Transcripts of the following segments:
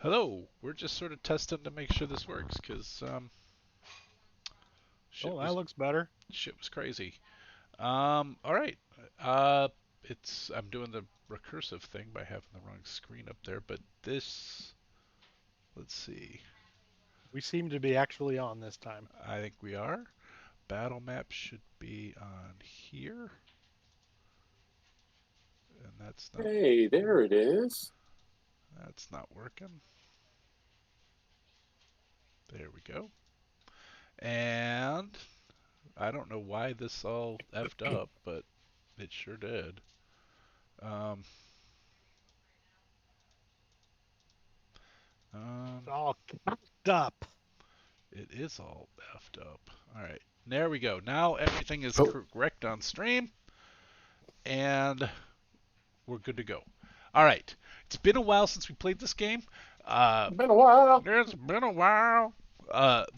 Hello. We're just sort of testing to make sure this works because shit Oh, that was looks better. shit was crazy. All right. Uh, I'm doing the recursive thing by having the wrong screen up there, but this, let's see. We seem to be actually on this time. I think we are. Battle map should be on here, and Hey, there it is. that's not working. There we go. And I don't know why this all effed up, but it sure did. Um, It's um, all cocked up. It is all effed up. All right. There we go. Now everything is Oh, correct on stream, and we're good to go. All right. It's been a while since we played this game. Uh, been a while. it's been a while.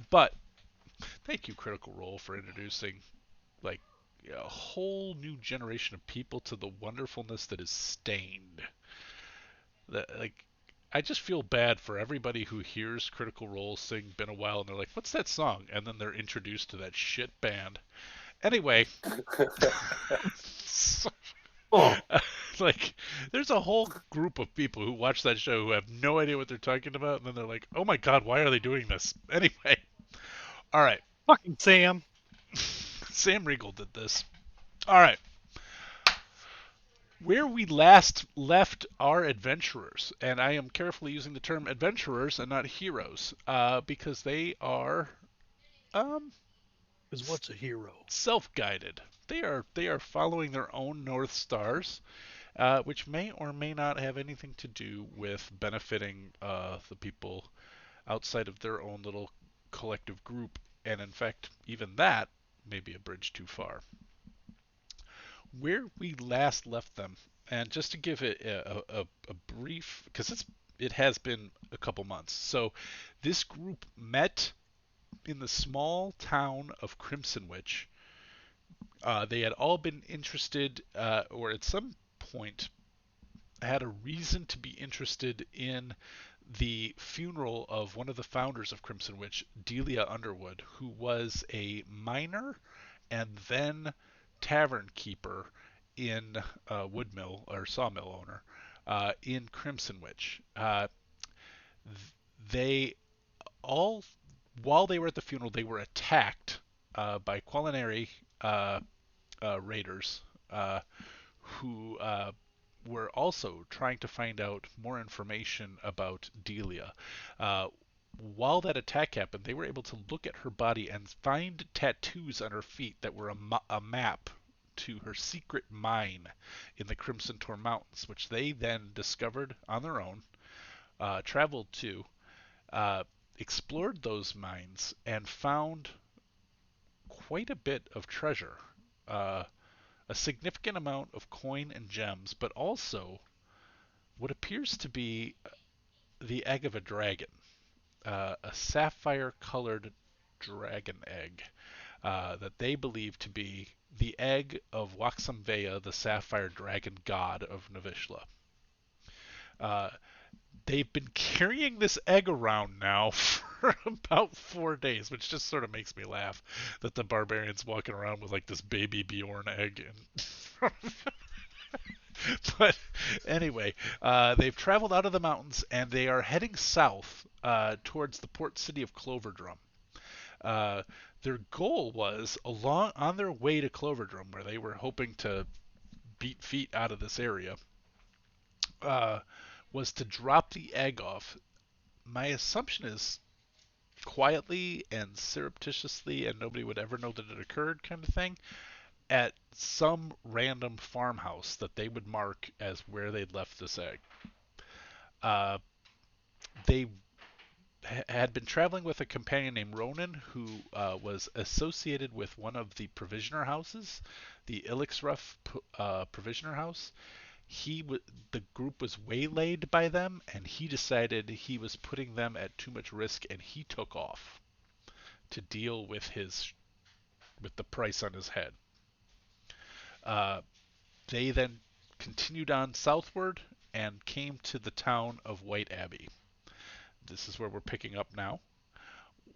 But thank you, Critical Role, for introducing like a whole new generation of people to the wonderfulness that is Stained. Like, I just feel bad for everybody who hears Critical Role sing "Been a While" and they're like, "What's that song?" And then they're introduced to that shit band. Anyway, so, Oh, like, there's a whole group of people who watch that show who have no idea what they're talking about, and then they're like, "Oh my god, why are they doing this?" Anyway, all right, Fucking Sam. Sam Riegel did this. All right, where we last left our adventurers, and I am carefully using the term adventurers and not heroes, because they are um, Is what's a hero? self-guided. They are following their own north stars, which may or may not have anything to do with benefiting the people outside of their own little collective group. And in fact, even that may be a bridge too far. Where we last left them, and just to give it a brief, because it has been a couple months. So this group met in the small town of Crimsonwich. They had all been interested, or at some point had a reason to be interested in the funeral of one of the founders of Crimson Witch, Delia Underwood, who was a miner and then tavern keeper in woodmill or sawmill owner in Crimson Witch. They all, while they were at the funeral, they were attacked by culinary uh, raiders who were also trying to find out more information about Delia. Uh, while that attack happened, they were able to look at her body and find tattoos on her feet that were a map to her secret mine in the Crimson Tor Mountains, which they then discovered on their own, traveled to, uh, explored those mines, and found quite a bit of treasure. A significant amount of coin and gems, but also what appears to be the egg of a dragon, a sapphire colored dragon egg that they believe to be the egg of Waxamveya, the sapphire dragon god of Navyshla. Uh, they've been carrying this egg around now for about 4 days, which just sort of makes me laugh that the barbarians walking around with like this baby Bjorn egg and but anyway, they've traveled out of the mountains and they are heading south towards the port city of Cloverdrum. Uh, their goal was along on their way to Cloverdrum, where they were hoping to beat feet out of this area, uh, was to drop the egg off. My assumption is quietly and surreptitiously, and nobody would ever know that it occurred, kind of thing, at some random farmhouse that they would mark as where they'd left this egg. Uh, they had been traveling with a companion named Ronan, who was associated with one of the provisioner houses, the Ilixruff provisioner house. The group was waylaid by them, and he decided he was putting them at too much risk, and he took off to deal with the price on his head. Uh, they then continued on southward and came to the town of White Abbey. this is where we're picking up now.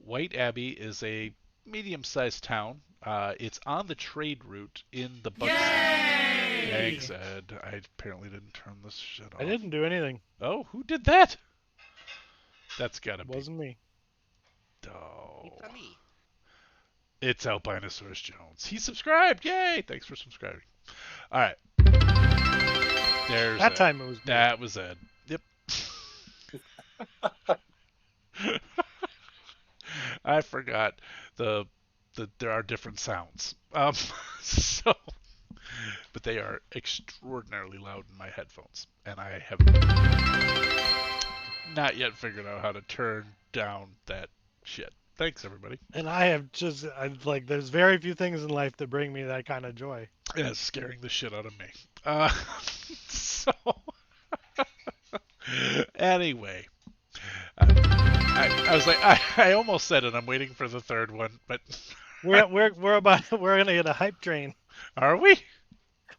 White Abbey is a medium-sized town. It's on the trade route in the Bucks. Thanks, Ed. I apparently didn't turn this shit off. I didn't do anything. Oh, who did that? That's gotta be. Wasn't me. Oh. It's me. It's Albinosaurus Jones. He subscribed. Yay! Thanks for subscribing. All right. There's That Ed. time it was me. That was Ed. Yep. I forgot there are different sounds. So, but they are extraordinarily loud in my headphones, and I have not yet figured out how to turn down that shit. Thanks, everybody. And I have just, like, there's very few things in life that bring me that kind of joy. And it's scaring the shit out of me. So, anyway, I was like, I almost said it. I'm waiting for the third one, but We're gonna get a hype train. are we?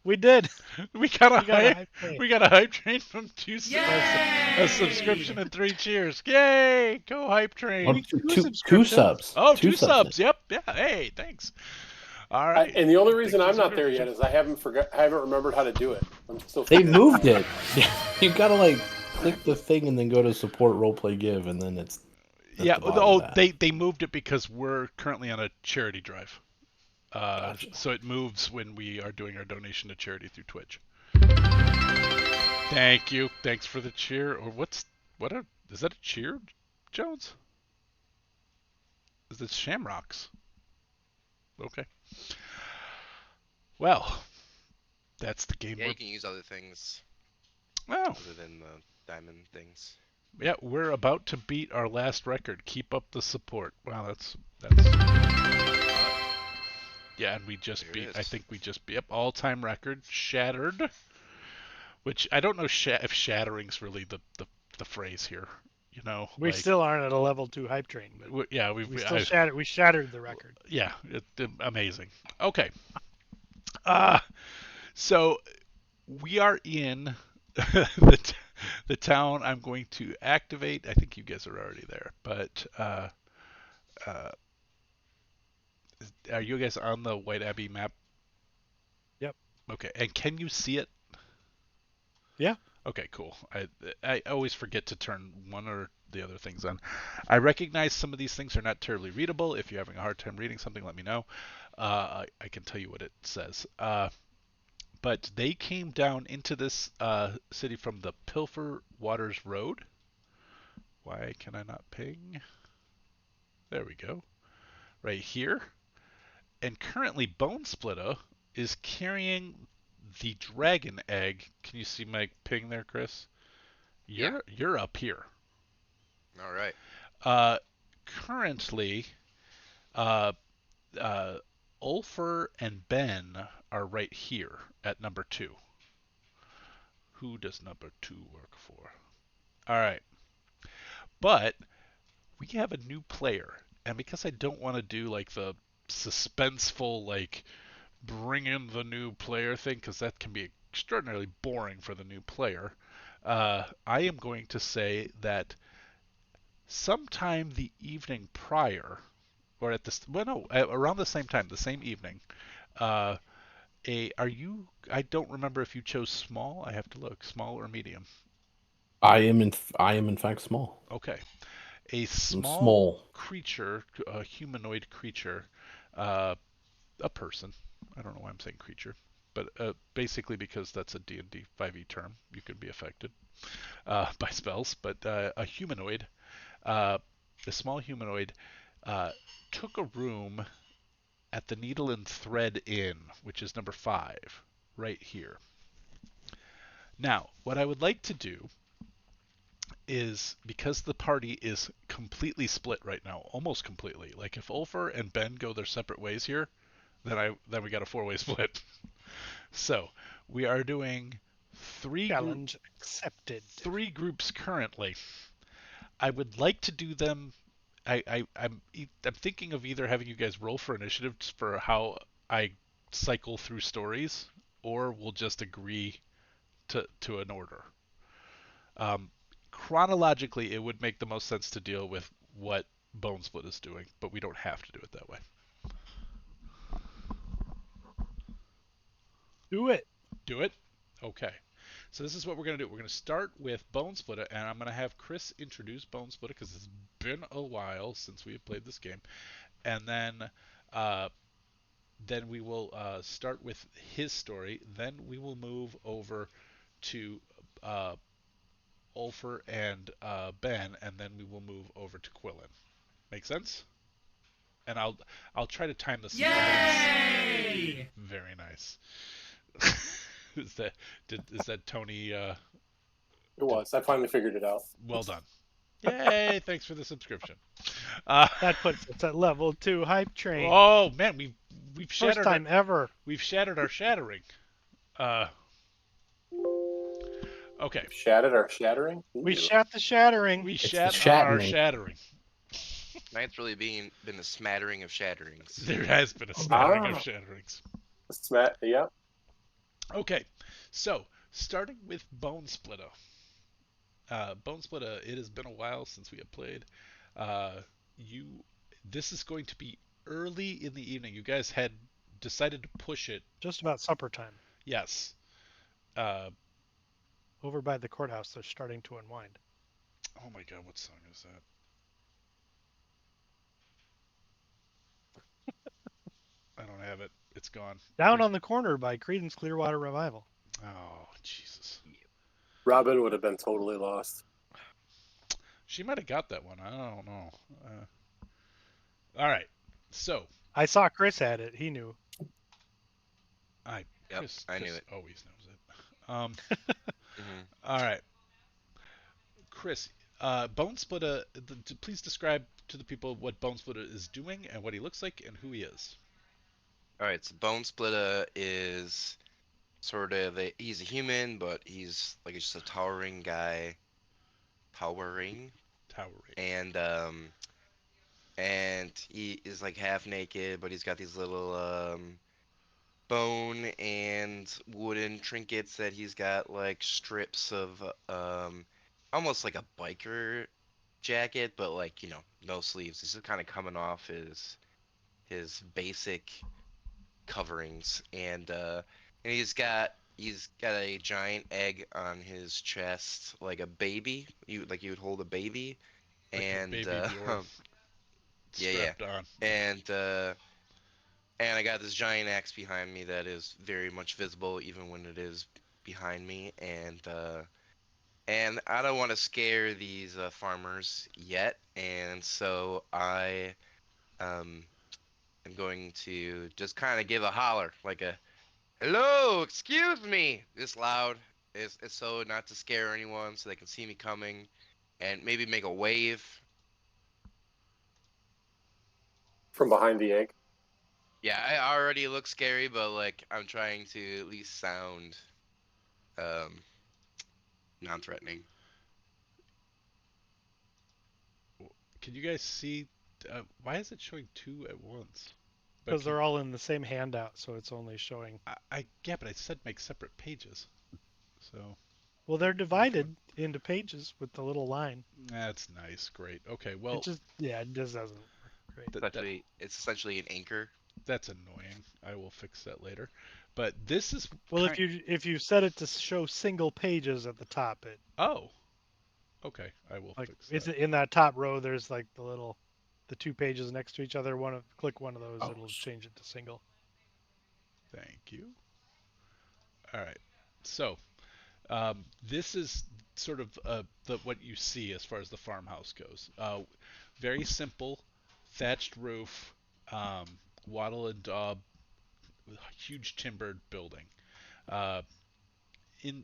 We did. We got a We got a hype. hype train. We got a hype train from a subscription and 3 cheers. Yay! Go hype train. Oh, two subs. Oh, two subs. Yep. Yeah. Hey, thanks. All right. And the only reason I'm not there yet is I haven't remembered how to do it. I'm still. They moved it. You gotta like click the thing and then go to support roleplay give, and then it's. at Yeah. the bottom Oh, of that. they moved it because we're currently on a charity drive. Gotcha. So it moves when we are doing our donation to charity through Twitch. Thank you. Thanks for the cheer. Or is that a cheer, Jones? Is it Shamrocks? Okay. Well, that's the game. Yeah, you can use other things Well, other than the diamond things. yeah, we're about to beat our last record. Keep up the support. Wow, that's yeah, and we just There it beat. is. I think we just beat all-time record shattered. Which I don't know if shattering's really the phrase here. You know, We like, still aren't at a level 2 hype train, but yeah, we still shattered. We shattered the record. yeah, amazing. Okay. So we are in the town I'm going to activate. I think you guys are already there, but are you guys on the White Abbey map? Yep. Okay, and can you see it? Yeah. Okay, cool. I always forget to turn one or the other things on. I recognize some of these things are not terribly readable. If you're having a hard time reading something, let me know. I can tell you what it says. But they came down into this city from the Pilfer Waters Road. Why can I not ping? There we go. Right here. And currently Bone Splitter is carrying the dragon egg. Can you see my ping there, Chris? You're up here. All right. Currently, Ulfer and Ben are right here at number 2. Who does number 2 work for? All right. But we have a new player, and because I don't want to do like the suspenseful like bring in the new player thing, because that can be extraordinarily boring for the new player, I am going to say that sometime the evening prior, or at this, well, no, around the same time, the same evening, I don't remember if you chose small. I have to look, small or medium. I am in fact small. Okay. A I'm small creature, a humanoid creature, a person. I don't know why I'm saying creature, but basically because that's a D&D 5e term, you can be affected by spells. But a humanoid, a small humanoid, took a room at the Needle and Thread Inn, which is number 5, right here. Now, what I would like to do is, because the party is completely split right now, almost completely. Like if Ulfer and Ben go their separate ways here, then we got a 4-way split. So we are doing Challenge accepted. 3 groups currently. I would like to do them. I'm thinking of either having you guys roll for initiative for how I cycle through stories, or we'll just agree to an order. chronologically, it would make the most sense to deal with what Bone Split is doing, but we don't have to do it that way. Do it. Do it? Okay. So this is what we're going to do. We're going to start with Bone Splitter, and I'm going to have Chris introduce Bone Splitter because it's been a while since we have played this game. And then we will start with his story. Then we will move over to Ulfer and Ben, and then we will move over to Quillen. Make sense? And I'll try to time this. Yay! Very nice. is that Tony? It was. I finally figured it out. Well done. Yay! Thanks for the subscription. That puts us at level 2 hype train. Oh man, we've First shattered time ever. we've shattered our shattering. Okay. Shattered or shattering? We Ooh. shat the shattering. We It's the shat on our shattening. shattering. Tonight's really been a smattering of shatterings. There has been a smattering of Ah. shatterings. Yeah. Okay, so starting with Bone Splitter. Bone Splitter, it has been a while since we have played. This is going to be early in the evening. You guys had decided to push it. Just about supper time. Yes. Over by the courthouse, they're starting to unwind. Oh my God, what song is that? I don't have it. It's gone. Down on the Corner by Creedence Clearwater Revival. Oh, Jesus. Robin would have been totally lost. She might have got that one. I don't know. All right. So, I saw Chris had it. He knew. Yep, Chris I knew it. always knows it. Mhm. All right. Chris, Bone Splitter, please describe to the people what Bone Splitter is doing and what he looks like and who he is. All right, so Bone Splitter is sort of he's a human, but he's like just a towering guy, towering, Towering. and he is like half naked, but he's got these little bone and wooden trinkets that he's got like strips of almost like a biker jacket, but like no sleeves. It's just kind of coming off his basic coverings, and he's got a giant egg on his chest, like a baby. You would hold a baby, Like a and baby Bjorn yeah, strapped on. and I got this giant axe behind me that is very much visible even when it is behind me, and I don't want to scare these farmers yet, and so I am going to just kind of give a holler, like a "Hello, excuse me," this loud. It's so not to scare anyone, so they can see me coming, and maybe make a wave. From behind the egg. Yeah, I already look scary, but like I'm trying to at least sound um non-threatening. Can you guys see? Why is it showing two at once? But Because they're all in the same handout, so it's only showing. yeah, but I said make separate pages. So Well, they're divided into pages with the little line. that's nice. Great. Okay. Well, It just, it just doesn't work great. It's essentially an anchor. that's annoying. I will fix that later. But this is Well, if you set it to show single pages at the top, it Oh. Okay, I will like fix it's that. in that top row. There's like the two pages next to each other. Click one of those, Oh. it'll change it to single. Thank you. All right. So, this is sort of what you see as far as the farmhouse goes. Very simple, thatched roof, wattle and daub, huge timbered building. Uh, in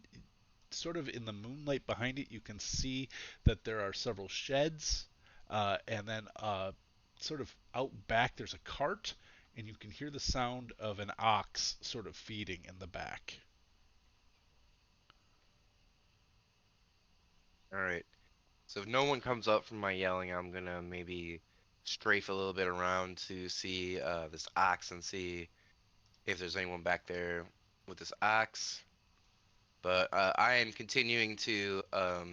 sort of in the moonlight behind it, you can see that there are several sheds, and then sort of out back there's a cart, and you can hear the sound of an ox sort of feeding in the back. All right. So if no one comes up from my yelling, I'm gonna maybe strafe a little bit around to see this ox and see if there's anyone back there with this ox. But I am continuing to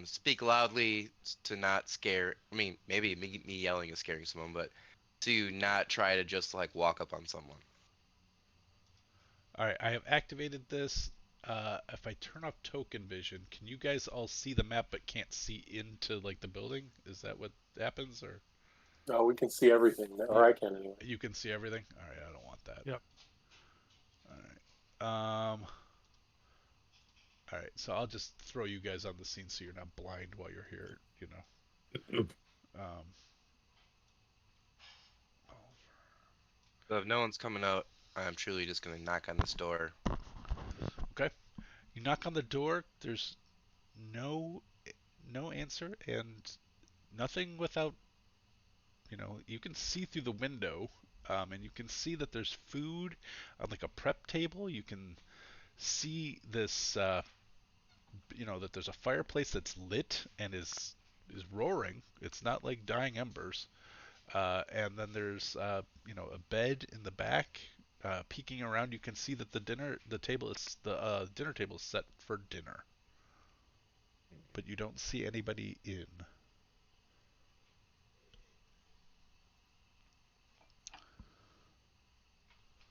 speak loudly to not scare. I mean, maybe me yelling is scaring someone, but to not try to just like walk up on someone. All right, I have activated this. If I turn off token vision, can you guys all see the map but can't see into like the building? Is that what happens, or No, we can see everything, you, or I can anyway. you can see everything? All right, I don't want that. Yep. All right. All right. So I'll just throw you guys on the scene so you're not blind while you're here. You know. Um, So if no one's coming out, I'm truly just gonna knock on this door. okay. You knock on the door. There's no no answer and nothing without. You can see through the window, and you can see that there's food on like a prep table. You can see this. That there's a fireplace that's lit and is roaring. It's not like dying embers. And then there's a bed in the back. Peeking around, you can see that the dinner table is set for dinner, but you don't see anybody in.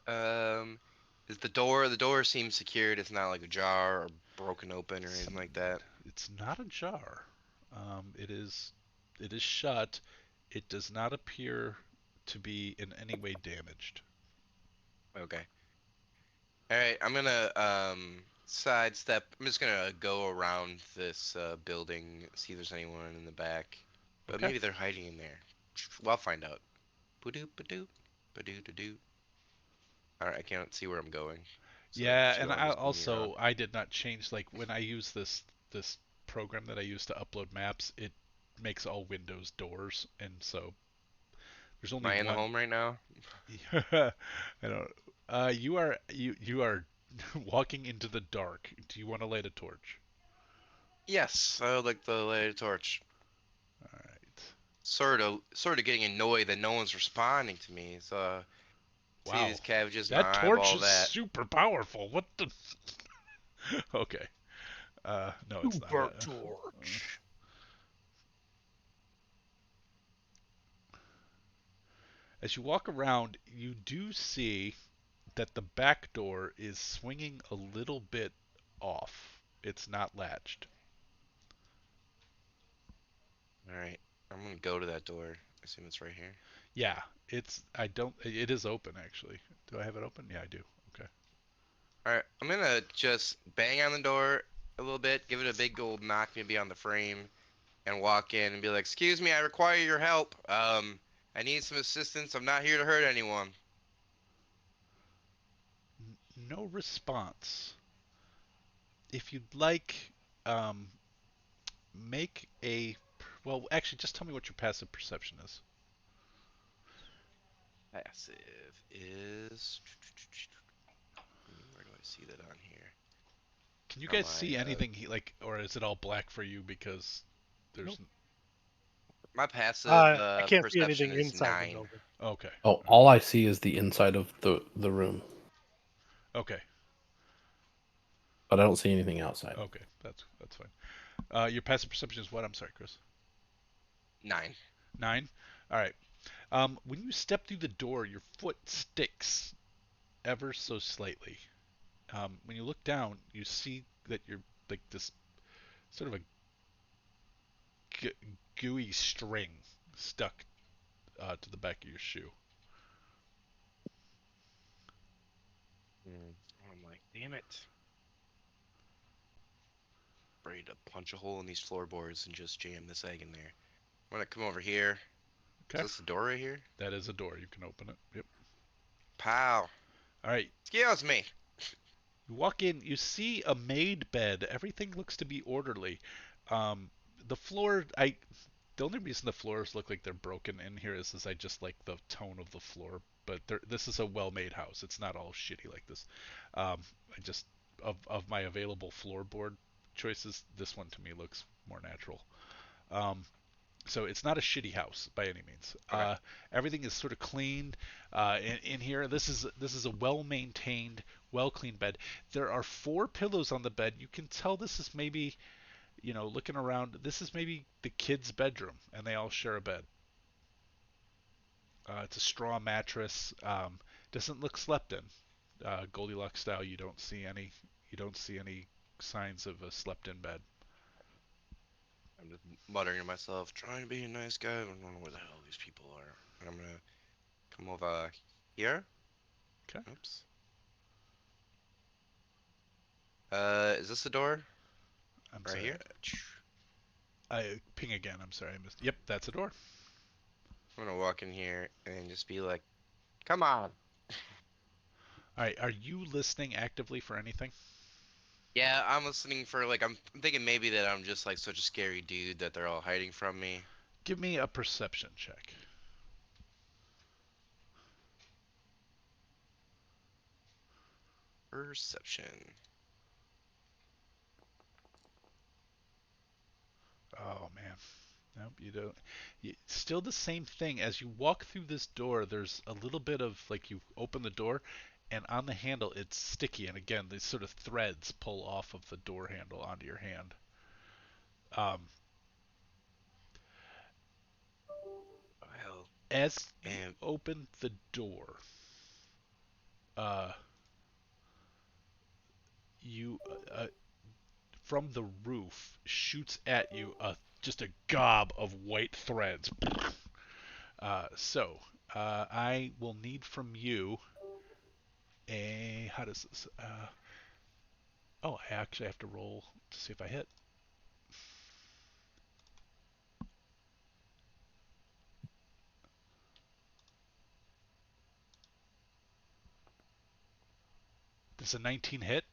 Um, is the door seems secured? It's not like ajar or broken open or It's, anything like that. it's not ajar. It is shut. It does not appear to be in any way damaged. Okay. All right, I'm gonna sidestep. I'm just gonna go around this building, see if there's anyone in the back. But Okay. maybe they're hiding in there. Well, I'll find out. Ba-doop, ba-doop, ba-doo, ba-doo. All right, I can't see where I'm going, so Yeah, if you and want I to just move me around. also I did not change like when I use this program that I use to upload maps, it makes all windows doors, and so there's Am only I in the one. home right now? I don't. You are walking into the dark. Do you want to light a torch? Yes, I would like the light torch. All right. Sort of getting annoyed that no one's responding to me. So see Wow, these cabbages, that my torch eyeball is that. super powerful. What the? Okay. No, it's not. Super torch. As you walk around, you do see that the back door is swinging a little bit off. It's not latched. All right, I'm gonna go to that door. I assume it's right here. Yeah, I don't. It is open actually. Do I have it open? Yeah, I do. Okay. All right, I'm gonna just bang on the door a little bit, give it a big old knock, maybe on the frame, and walk in and be like, "Excuse me, I require your help. I need some assistance. I'm not here to hurt anyone." No response. If you'd like, um, make a. Well, actually, just tell me what your passive perception is. Passive is. Where do I see that on here? Can you On guys my see anything or is it all black for you because there's? Nope. my passive I can't see perception anything is inside the 9. building. Okay. Oh, all I see is the inside of the room, Okay. but I don't see anything outside. Okay. That's fine. Your passive perception is what? I'm sorry, Chris. 9. 9. All right. When you step through the door, your foot sticks ever so slightly. When you look down, you see that you're like this sort of a gooey string stuck to the back of your shoe. I'm like, damn it. Ready to punch a hole in these floorboards and just jam this egg in there. I'm gonna come over here. Is Okay. this the door right here? That is a door. You can open it. Yep. Pow. All right. Excuse me. You walk in. You see a made bed. Everything looks to be orderly. Um, the floor. The only reason the floors look like they're broken in here is I just like the tone of the floor. But this is a well-made house. It's not all shitty like this. I just of my available floorboard choices, this one to me looks more natural. Um, So it's not a shitty house by any means. Okay. Everything is sort of cleaned in here. This is a well maintained, well cleaned bed. There are four pillows on the bed. You can tell this is maybe, looking around, this is maybe the kid's bedroom, and they all share a bed. It's a straw mattress. Doesn't look slept in. Goldilocks style. You don't see any signs of a slept in bed. I'm just muttering to myself, trying to be a nice guy. I don't know where the hell these people are. And I'm gonna come over here. Okay. Oops. Is this the door? I'm Right sorry. here? I ping again. I'm sorry. I missed. Yep, that's a door. I'm gonna walk in here and just be like, come on. All right. Are you listening actively for anything? Yeah, I'm listening for like I'm thinking maybe that I'm just like such a scary dude that they're all hiding from me. Give me a perception check. Perception. Oh man. Nope, you don't. Still the same thing. As you walk through this door, there's a little bit of like you open the door, and on the handle it's sticky, and again these sort of threads pull off of the door handle onto your hand. Um, Well, as you and open the door, uh, you from the roof shoots at you just a gob of white threads. So I will need from you a how does this? Oh, I actually have to roll to see if I hit. Does a 19 hit?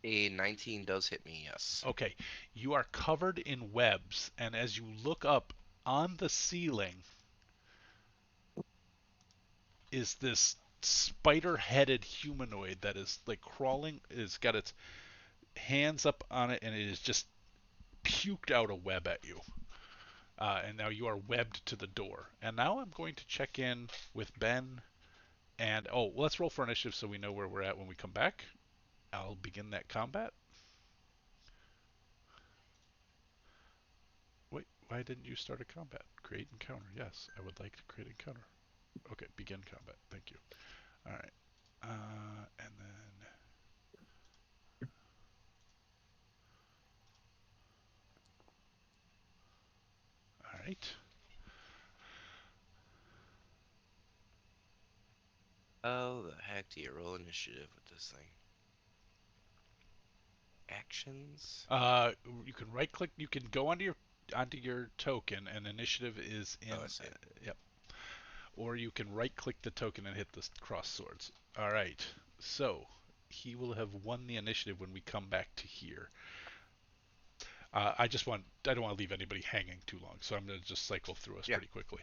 a 19 does hit me, yes. Okay, you are covered in webs, and as you look up on the ceiling is this spider-headed humanoid that is like crawling. It's got its hands up on it, and it is just puked out a web at you. And now you are webbed to the door. And now I'm going to check in with Ben. And let's roll for initiative so we know where we're at when we come back. I'll begin that combat. Wait, why didn't you start a combat? Create encounter. Yes, I would like to create encounter. Okay, begin combat. Thank you. All right. And then. All right. How the heck do you roll initiative with this thing? Actions? Uh, you can right click. You can go onto your token, and initiative is in. Oh, I see. Yep. Or you can right click the token and hit the cross swords. All right. So he will have won the initiative when we come back to here. I don't want to leave anybody hanging too long, so I'm going to just cycle through us Yeah. pretty quickly.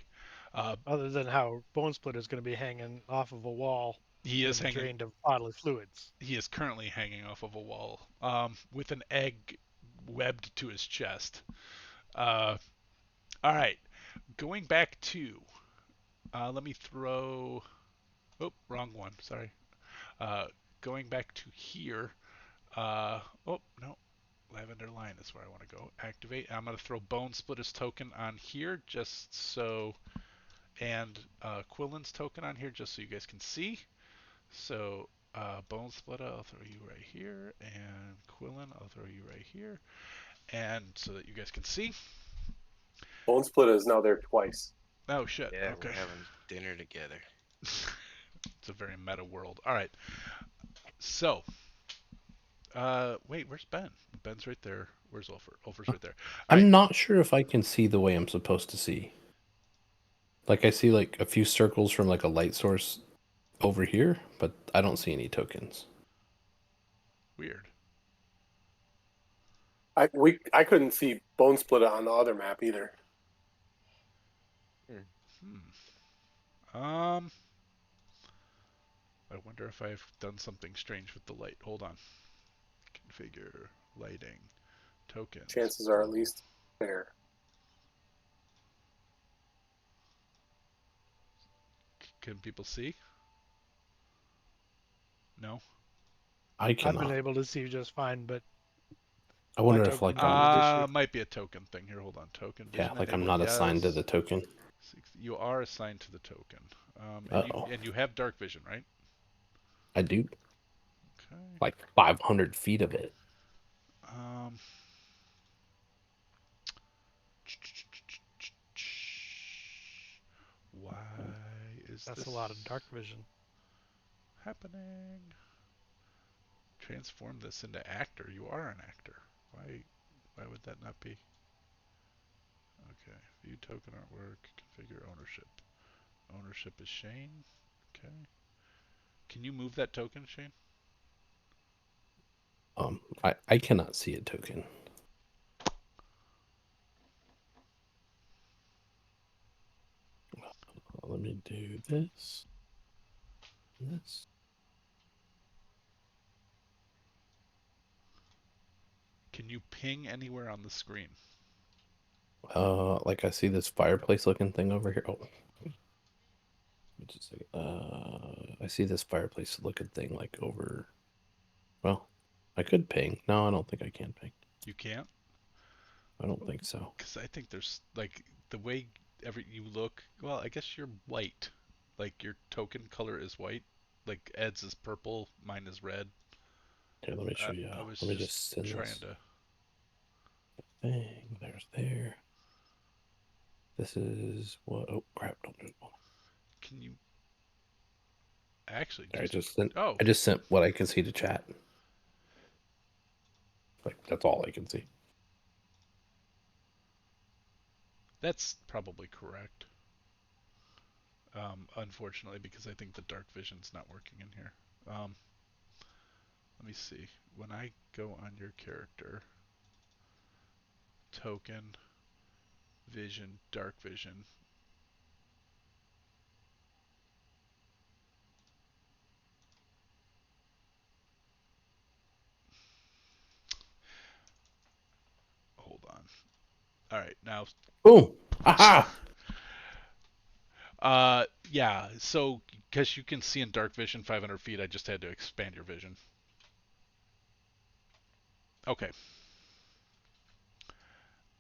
Uh, Other than how Bone Split is going to be hanging off of a wall he is and hanging. drained of bodily fluids. He is currently hanging off of a wall with an egg webbed to his chest. All right, going back to. Let me throw. Oh, wrong one. Sorry. Uh, Going back to here. Oh no, Lavender Line is where I want to go. Activate. I'm going to throw Bone Splitter's token on here just so, and Quillen's token on here just so you guys can see. So Bone Splitter, I'll throw you right here, and Quillen, I'll throw you right here, and so that you guys can see. Bone Split is now there twice. Oh shit. Yeah, Okay. we're having dinner together. It's a very meta world. All right. So, wait, where's Ben? Ben's right there. Where's Ulfer? Ulfer's right there. All right. I'm not sure if I can see the way I'm supposed to see. Like I see like a few circles from like a light source over here, but I don't see any tokens. Weird. I couldn't see Bone Split on the other map either. I wonder if I've done something strange with the light. Hold on. Configure lighting tokens. Chances are at least there. Can people see? No. I I've been cannot. able to see just fine, but I my wonder if token like being an issue. Might be a token thing here. Hold on. Token yeah, vision like I'm enabled. not assigned to Yes. the token. You are assigned to the token. Uh oh. And you have dark vision, right? I do Okay. like 500 feet of it. Um. Why is That's this a lot of dark vision. happening? Transform this into actor. You are an actor. Why would that not be? Okay. View token artwork. Configure ownership. Ownership is Shane. Okay. Can you move that token, Shane? I cannot see a token. Let me do this. This. Can you ping anywhere on the screen? Like I see this fireplace looking thing over here. Oh, just a second. I see this fireplace looking thing like over. Well, I could ping. No, I don't think I can ping. You can't? I don't think so. Because I think there's like the way you look. Well, I guess you're white. Like your token color is white. Like Ed's is purple, mine is red. Here, let me show you. I was Let me just just send trying this to. thing. There's there. This is what? Oh crap! Don't do it. Can you actually I just? just sent. Oh, I just sent what I can see to chat. Like that's all I can see. that's probably correct. Unfortunately, because I think the dark vision's not working in here. Let me see. When I go on your character, token, vision, dark vision. Hold on. All right, now. Boom! Aha! Yeah. So, because you can see in dark vision 500 feet, I just had to expand your vision. Okay.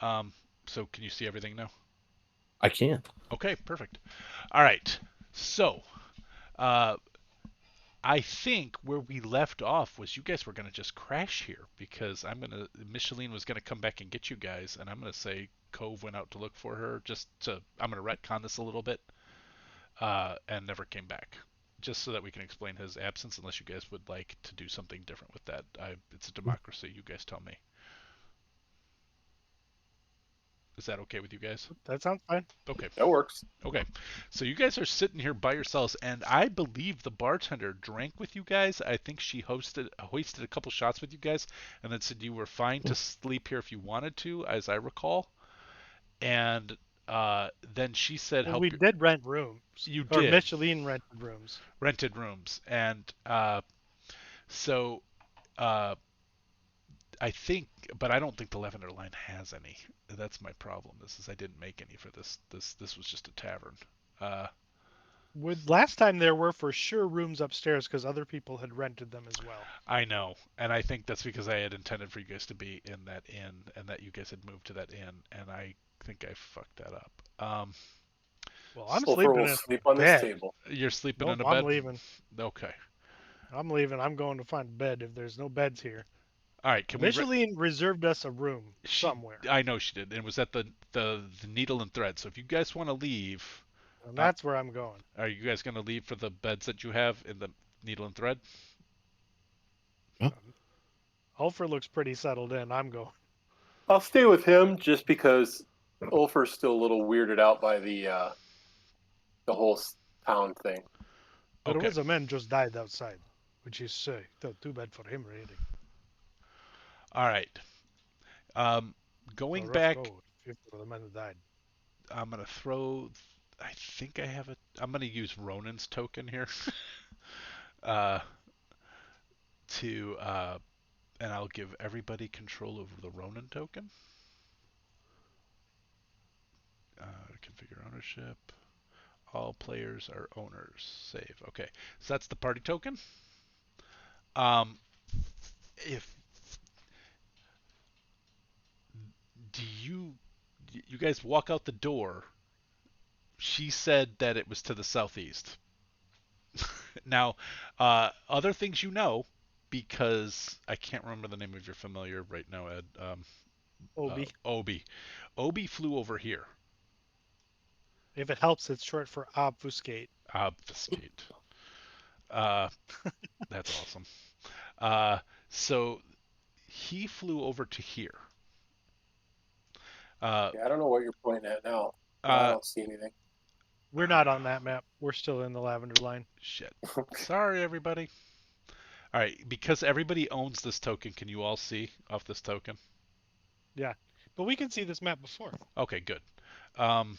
Um. So, can you see everything now? I can't. Okay. Perfect. All right. So, uh, I think where we left off was you guys were gonna just crash here because Micheline was gonna come back and get you guys, and I'm gonna say Cove went out to look for her. I'm gonna retcon this a little bit, and never came back, just so that we can explain his absence. Unless you guys would like to do something different with that, it's a democracy. You guys tell me. Is that okay with you guys? That sounds fine. Okay. That works. Okay, so you guys are sitting here by yourselves, and I believe the bartender drank with you guys. I think she hoisted a couple shots with you guys, and then said you were fine to sleep here if you wanted to, as I recall. And then she said, Well, "Help we your." did rent rooms, You or did Micheline rented rooms. rented rooms, and so uh, I think, but I don't think the Lavender Line has any. That's my problem. I didn't make any for this. This was just a tavern. Uh, With last time there were for sure rooms upstairs because other people had rented them as well. I know, and I think that's because I had intended for you guys to be in that inn, and that you guys had moved to that inn, and I think I fucked that up. Well, I'm Sulfur sleeping will in sleep a on this bed. table. you're sleeping Nope, in a I'm bed? leaving. Okay. I'm leaving. I'm going to find a bed if there's no beds here. All right. Can we? Micheline reserved us a room She, somewhere, I know she did. It was at the Needle and Thread. So if you guys want to leave, and uh, that's where I'm going. are you guys going to leave for the beds that you have in the Needle and Thread? Huh? Ulfer looks pretty settled in. I'm going. I'll stay with him just because Ulfer's still a little weirded out by the whole town thing. But it Okay. was a man just died outside, which is too bad for him, really. All right. Um, A going rough back, go for the man who died. I'm gonna throw. I think I have it. I'm gonna use Ronan's token here. uh, to and I'll give everybody control over the Ronin token. Configure ownership. All players are owners. Save. Okay, so that's the party token. If do you guys walk out the door? She said that it was to the southeast. Now, other things you know, because I can't remember the name of your familiar right now, Ed. Obi. Obi. Obi flew over here. If it helps, it's short for obfuscate. Obfuscate. Uh, that's awesome. Uh, so he flew over to here. Uh, Yeah, I don't know what you're pointing at now. I uh, don't see anything. We're not on that map. We're still in the lavender line. shit. Sorry, everybody. All right, because everybody owns this token, can you all see off this token? Yeah. But we can see this map before. Okay, good. Um,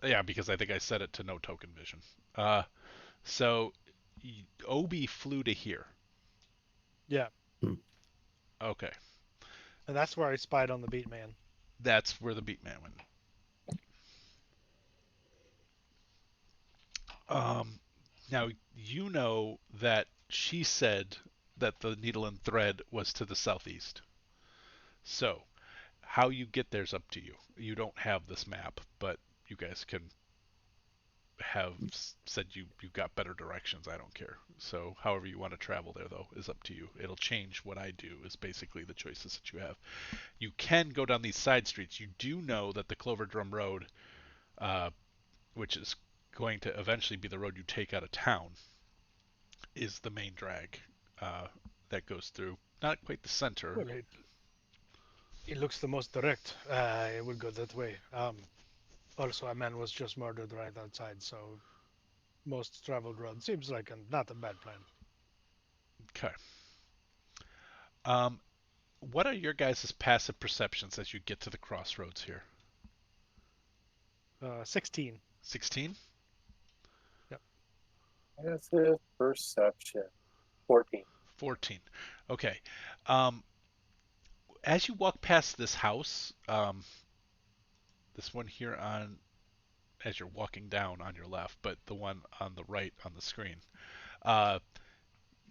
yeah, because I think I set it to no token vision. So Obi flew to here. Yeah. Okay, And that's where I spied on the beat man. that's where the beat man went. Now you know that she said that the needle and thread was to the southeast. So how you get there's up to you. You don't have this map, but you guys can have said you got better directions. I don't care. So however you want to travel there though is up to you. It'll change what I do is basically the choices that you have. You can go down these side streets. You do know that the Clover Drum Road, which is going to eventually be the road you take out of town, is the main drag that goes through. Not quite the center. Well, it looks the most direct. It would go that way. Also, a man was just murdered right outside, so most traveled road seems like not a bad plan. Okay. Um, what are your guys' passive perceptions as you get to the crossroads here? 16. 16? Yep. Passive perception. 14. 14. Okay. Um, as you walk past this house, this one here on, as you're walking down on your left, but the one on the right on the screen, uh,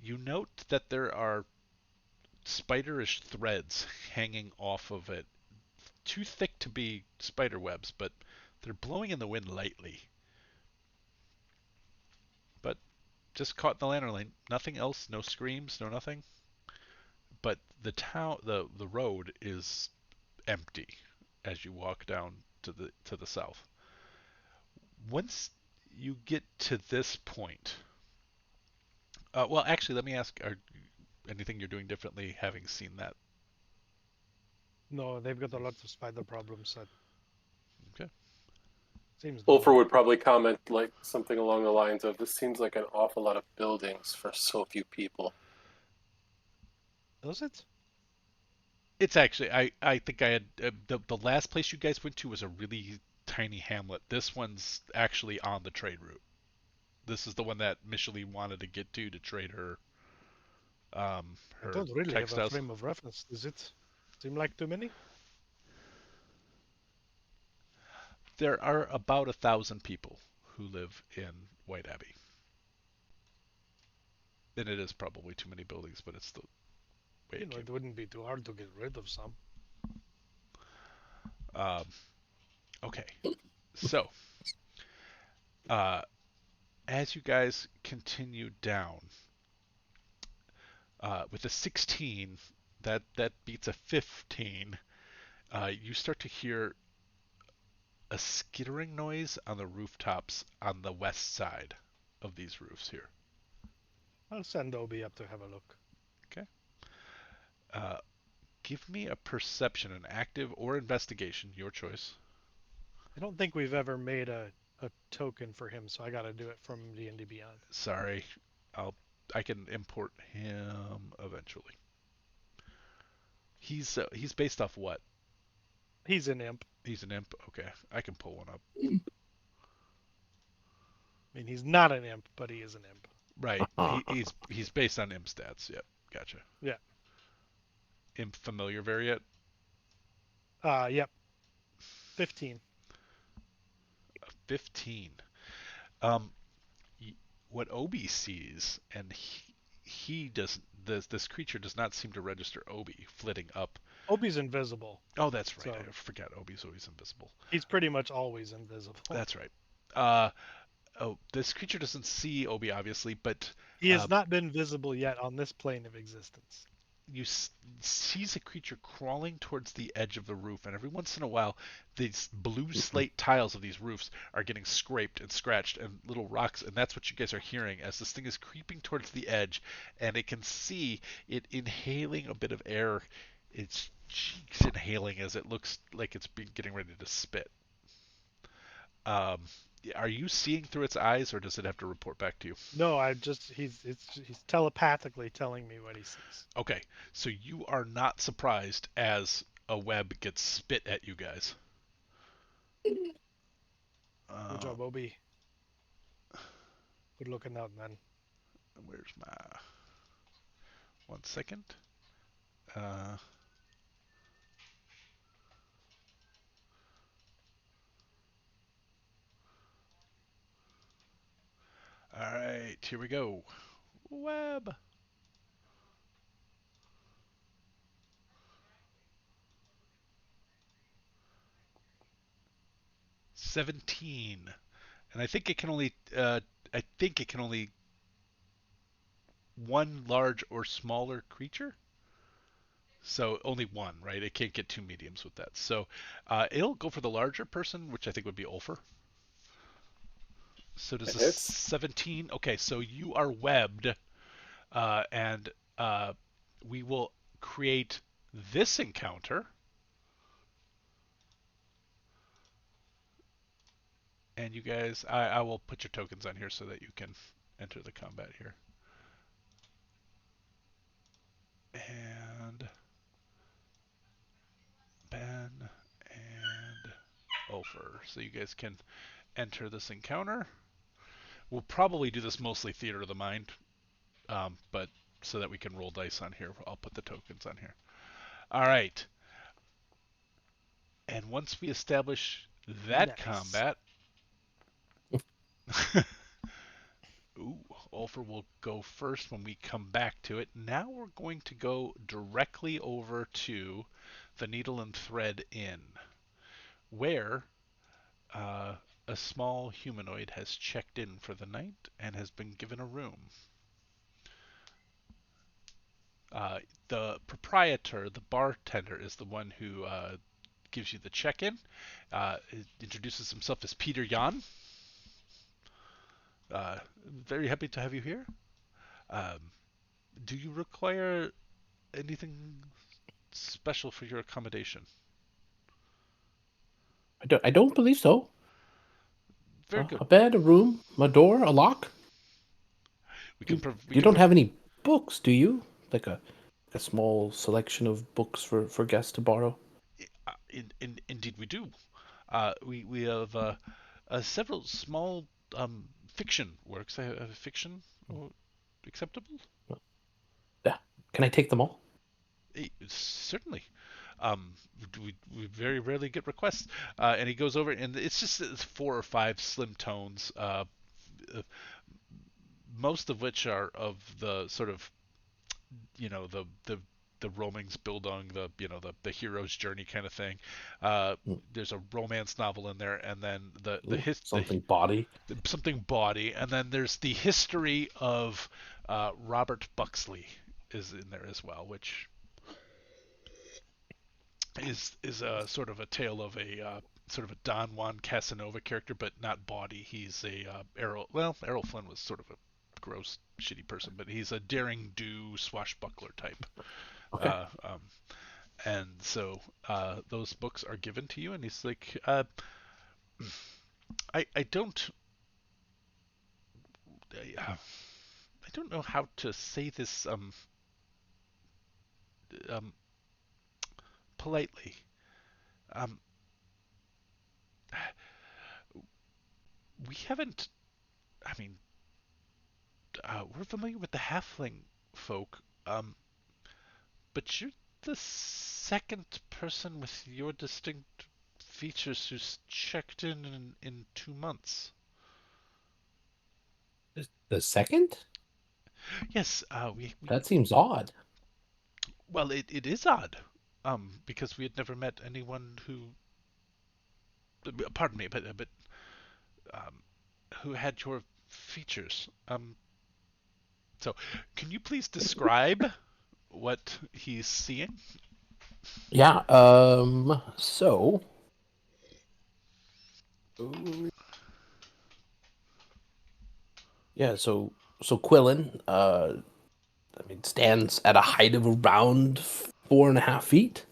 you note that there are spiderish threads hanging off of it. Too thick to be spider webs, but they're blowing in the wind lightly. But just caught in the lantern lane. Nothing else, no screams, no nothing. But the road is empty as you walk down to the south. Once you get to this point, well, actually, let me ask: are anything you're doing differently, having seen that? No, they've got a lot of spider problems. That Okay. seems Ulfer normal. would probably comment like something along the lines of, "This seems like an awful lot of buildings for so few people." Does it? It's actually I think I had the last place you guys went to was a really tiny hamlet. This one's actually on the trade route. This is the one that Micheline wanted to get to trade I her don't really have a textiles. frame of reference. Does it seem like too many? There are about 1,000 people who live in White Abbey. And it is probably too many buildings, but it's the way You it know, came. it wouldn't be too hard to get rid of some. Um, okay, so uh, as you guys continue down, with a 16, that beats a 15. You start to hear a skittering noise on the rooftops on the west side of these roofs here. I'll send Obi up to have a look. Okay. Uh, give me a perception, an active or investigation, your choice. I don't think we've ever made a token for him, so I got to do it from D&D Beyond. Sorry, I can import him eventually. He's based off what? He's an imp. He's an imp. Okay, I can pull one up. I mean, he's not an imp, but he is an imp. Right. He's based on imp stats. Yep. Gotcha. Yeah. Imp familiar variant. Yep. 15. 15. Um, what Obi sees, and he does this creature does not seem to register Obi flitting up. Obi's invisible, Oh, that's right. so I forgot Obi's always invisible. he's pretty much always invisible. That's right. Uh, oh, this creature doesn't see Obi obviously, but He has uh, not been visible yet on this plane of existence. you sees a creature crawling towards the edge of the roof, and every once in a while, these blue slate tiles of these roofs are getting scraped and scratched, and little rocks, and that's what you guys are hearing as this thing is creeping towards the edge, and it can see it inhaling a bit of air, its cheeks inhaling as it looks like it's getting ready to spit. Um, are you seeing through its eyes, or does it have to report back to you? No, he's telepathically telling me what he sees. Okay, so you are not surprised as a web gets spit at you guys. Good Uh, job, Obi. Good looking out, man. where's my 1 second? Uh, all right, here we go. Web. 17, and I think it can only. I think it can only one large or smaller creature. So only one, right? It can't get two mediums with that. So it'll go for the larger person, which I think would be Ulfer. So does It a hits. 17? Okay, so you are webbed, and we will create this encounter, and you guys, I will put your tokens on here so that you can enter the combat here. And Ben and Ulfer, so you guys can enter this encounter. We'll probably do this mostly theater of the mind, but so that we can roll dice on here, I'll put the tokens on here. All right. And once we establish that Nice. combat, ooh, Ulfer will go first when we come back to it. Now we're going to go directly over to the Needle and Thread Inn, where uh, a small humanoid has checked in for the night and has been given a room. The proprietor, the bartender, is the one who gives you the check-in. Introduces himself as Peter Jan. Very happy to have you here. Um, do you require anything special for your accommodation? I don't believe so. Very good. A bed, a room, a door, a lock. We can You, prov- we you can don't prov- have any books, do you? Like a small selection of books for guests to borrow? indeed we do. We have several small fiction works. Fiction acceptable? Yeah. Can I take them all? Certainly. We very rarely get requests, and he goes over, and it's just four or five slim tones, most of which are of the sort of, the Romance Bildung, the hero's journey kind of thing. Uh, Mm. there's a romance novel in there, and then Ooh, something body. something bawdy, and then there's the history of Robert Buxley is in there as well, which is a sort of a tale of a sort of a Don Juan Casanova character, but not bawdy. He's a Errol Flynn was sort of a gross, shitty person, but he's a daring do swashbuckler type. Okay. Uh, um, and so those books are given to you, and he's like, I don't I don't know how to say this um politely. Um, we haven't. I mean, we're familiar with the halfling folk, but you're the second person with your distinct features who's checked in 2 months. The second? Yes, we That seems odd. well, it is odd, because we had never met anyone who, pardon me, but um, who had your features. So can you please describe what he's seeing? Yeah. So. Yeah. So Quillen, I mean, stands at a height of around 4.5 feet.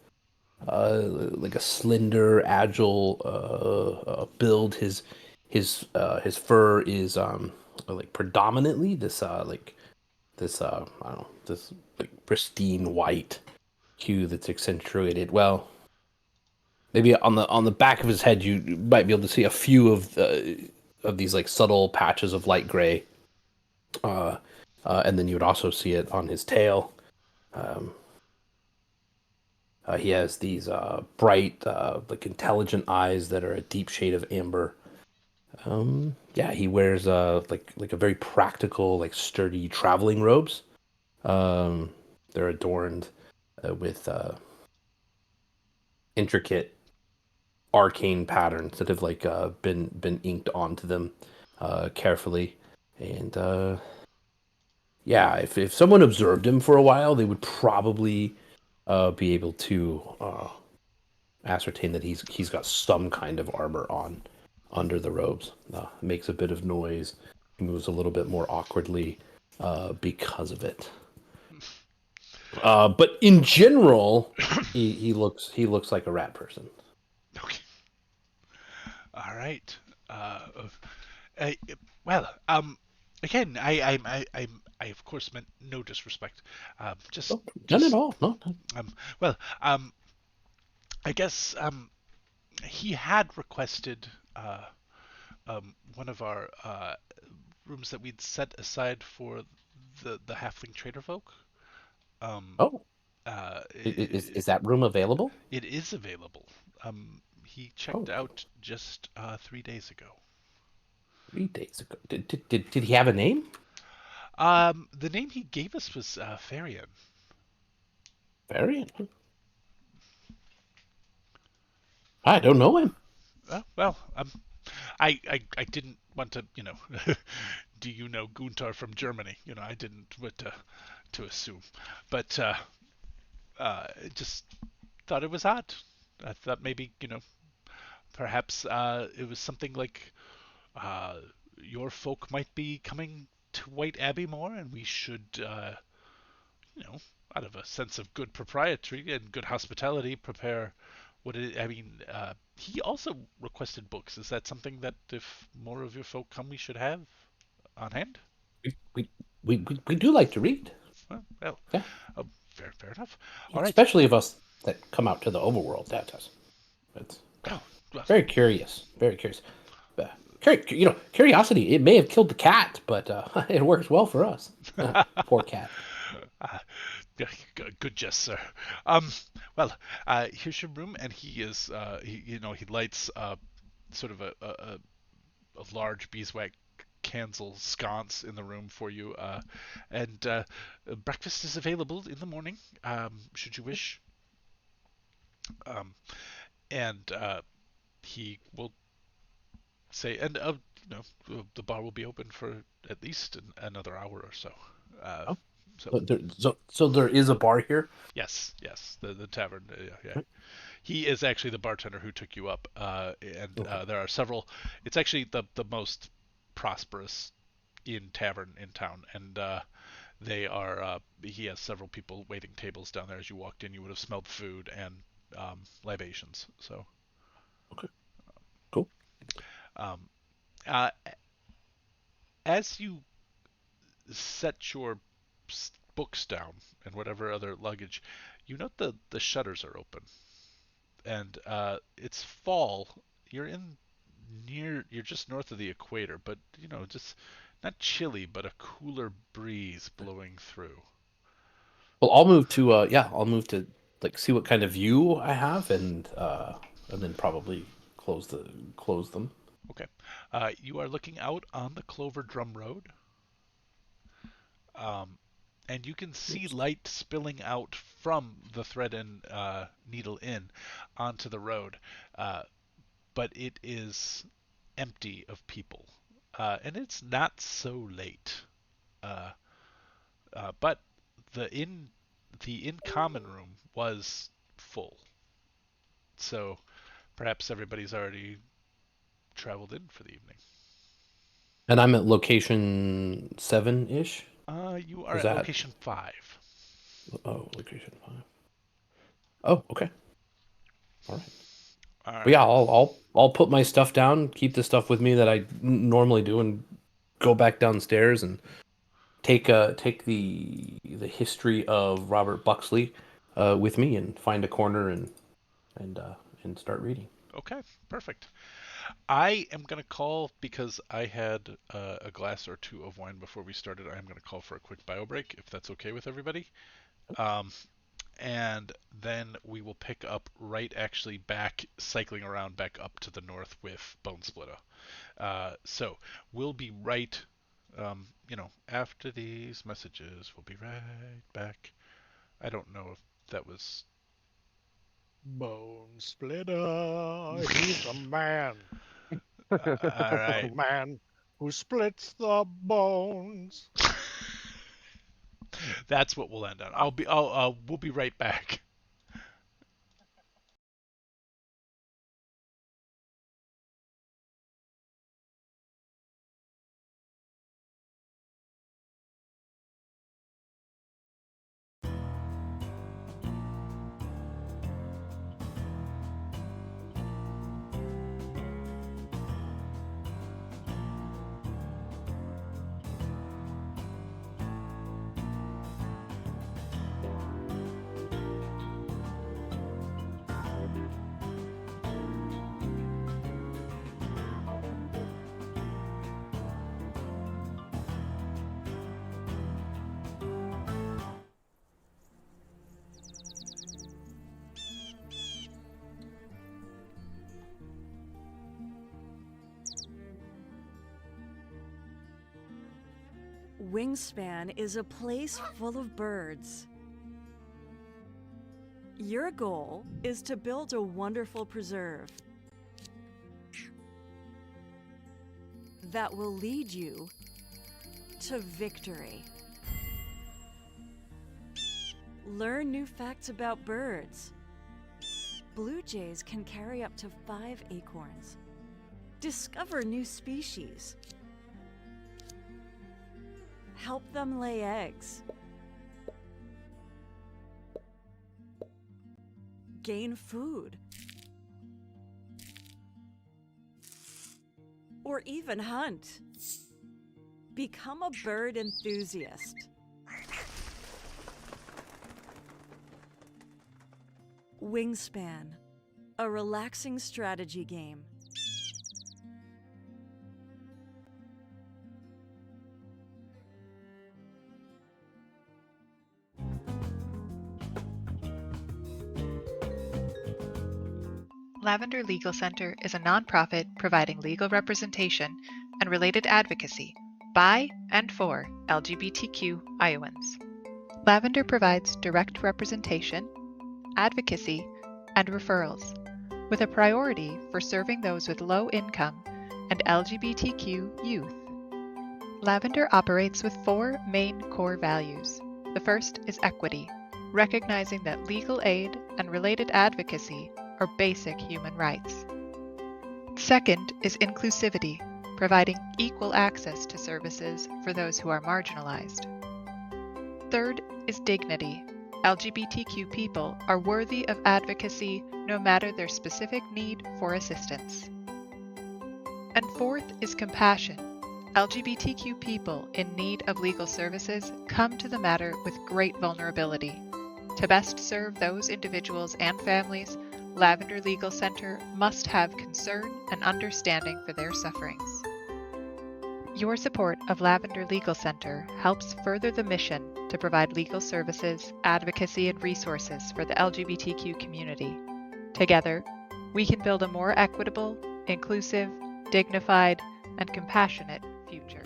Like a slender, agile build. His fur is like predominantly this I don't know, this like pristine white hue that's accentuated. Well, maybe on the back of his head you might be able to see a few of these like subtle patches of light gray. Uh, and then you would also see it on his tail. Um, he has these bright, like intelligent eyes that are a deep shade of amber. Yeah, he wears like a very practical, like sturdy traveling robes. Um, they're adorned with intricate arcane patterns that have like been inked onto them carefully. And yeah, if someone observed him for a while, they would probably be able to ascertain that he's got some kind of armor on under the robes. Makes a bit of noise. He moves a little bit more awkwardly because of it. But in general, he looks like a rat person. Okay. All right. Uh, uh, well, again, I of course meant no disrespect. Oh, none at all. No. Um, well, I guess he had requested one of our rooms that we'd set aside for the halfling trader folk. Um, Oh, uh, is that room available? it is available. He checked Oh, out just 3 days ago. 3 days ago. Did he have a name? The name he gave us was Farian. Variant. I don't know him. Well, I didn't want to, do you know Guntar from Germany? I didn't want to assume, but just thought it was odd. I thought maybe, perhaps it was something like uh, your folk might be coming to White Abbey more, and we should, you know, out of a sense of good propriety and good hospitality, prepare what it. I mean, he also requested books. Is that something that if more of your folk come, we should have on hand? We we we do like to read. Well, Yeah, fair enough. All right. especially of us that come out to the overworld. That does. It's Oh, well, very curious. Very curious. Curiosity. It may have killed the cat, but it works well for us. Poor cat. uh, good jest, sir. Um, well, here's your room, and he is, he lights sort of a large beeswax candle sconce in the room for you, and breakfast is available in the morning, should you wish. Um, and he will say, and the bar will be open for at least another hour or so. Uh, Oh, so so there is a bar here. yes, the tavern, yeah. He is actually the bartender who took you up, and Okay. there are several. It's actually the most prosperous in tavern in town, and they are. He has several people waiting tables down there. As you walked in, you would have smelled food and libations. So, Okay. Cool. um, uh, as you set your books down and whatever other luggage, you note the shutters are open, and it's fall. You're in you're just north of the equator, but just not chilly, but a cooler breeze blowing through. Well, I'll move to like see what kind of view I have and then probably close them. Okay. You are looking out on the Clover Drum Road. And you can see light spilling out from the Thread and Needle Inn onto the road, but it is empty of people, and it's not so late. Uh, but the in common room was full, so perhaps everybody's already traveled in for the evening. And I'm at location 7-ish. You are Is at that- location 5. Oh, location 5. Oh, okay. All right. All right. But yeah, I'll put my stuff down, keep the stuff with me that I normally do, and go back downstairs and take the history of Robert Buxley with me and find a corner and start reading. Okay, perfect. I am going to call, because I had a glass or two of wine before we started, I am going to call for a quick bio break, if that's okay with everybody. And then we will pick up actually back, cycling around back up to the north with Bone Splitter. So we'll be right, after these messages, we'll be right back. I don't know if that was... Bone Splitter, he's the man. all right. The man who splits the bones. That's what we'll end on. We'll be right back. Wingspan is a place full of birds. Your goal is to build a wonderful preserve that will lead you to victory. Learn new facts about birds. Blue jays can carry up to 5 acorns. Discover new species. Help them lay eggs. Gain food. Or even hunt. Become a bird enthusiast. Wingspan, a relaxing strategy game. Lavender Legal Center is a nonprofit providing legal representation and related advocacy by and for LGBTQ Iowans. Lavender provides direct representation, advocacy, and referrals, with a priority for serving those with low income and LGBTQ youth. Lavender operates with 4 main core values. The first is equity, recognizing that legal aid and related advocacy are basic human rights. Second is inclusivity, providing equal access to services for those who are marginalized. Third is dignity. LGBTQ people are worthy of advocacy no matter their specific need for assistance. And fourth is compassion. LGBTQ people in need of legal services come to the matter with great vulnerability. To best serve those individuals and families, Lavender Legal Center must have concern and understanding for their sufferings. Your support of Lavender Legal Center helps further the mission to provide legal services, advocacy, and resources for the LGBTQ community. Together, we can build a more equitable, inclusive, dignified, and compassionate future.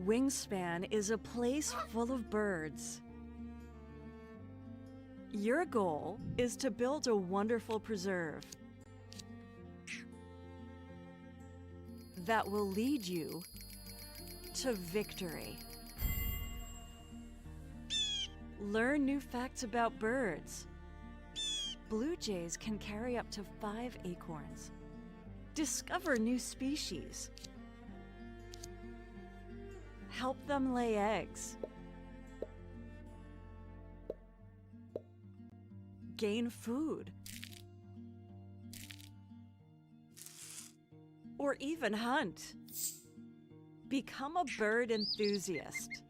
Wingspan is a place full of birds. Your goal is to build a wonderful preserve that will lead you to victory. Learn new facts about birds. Blue jays can carry up to 5 acorns. Discover new species. Help them lay eggs. Gain food. Or even hunt. Become a bird enthusiast.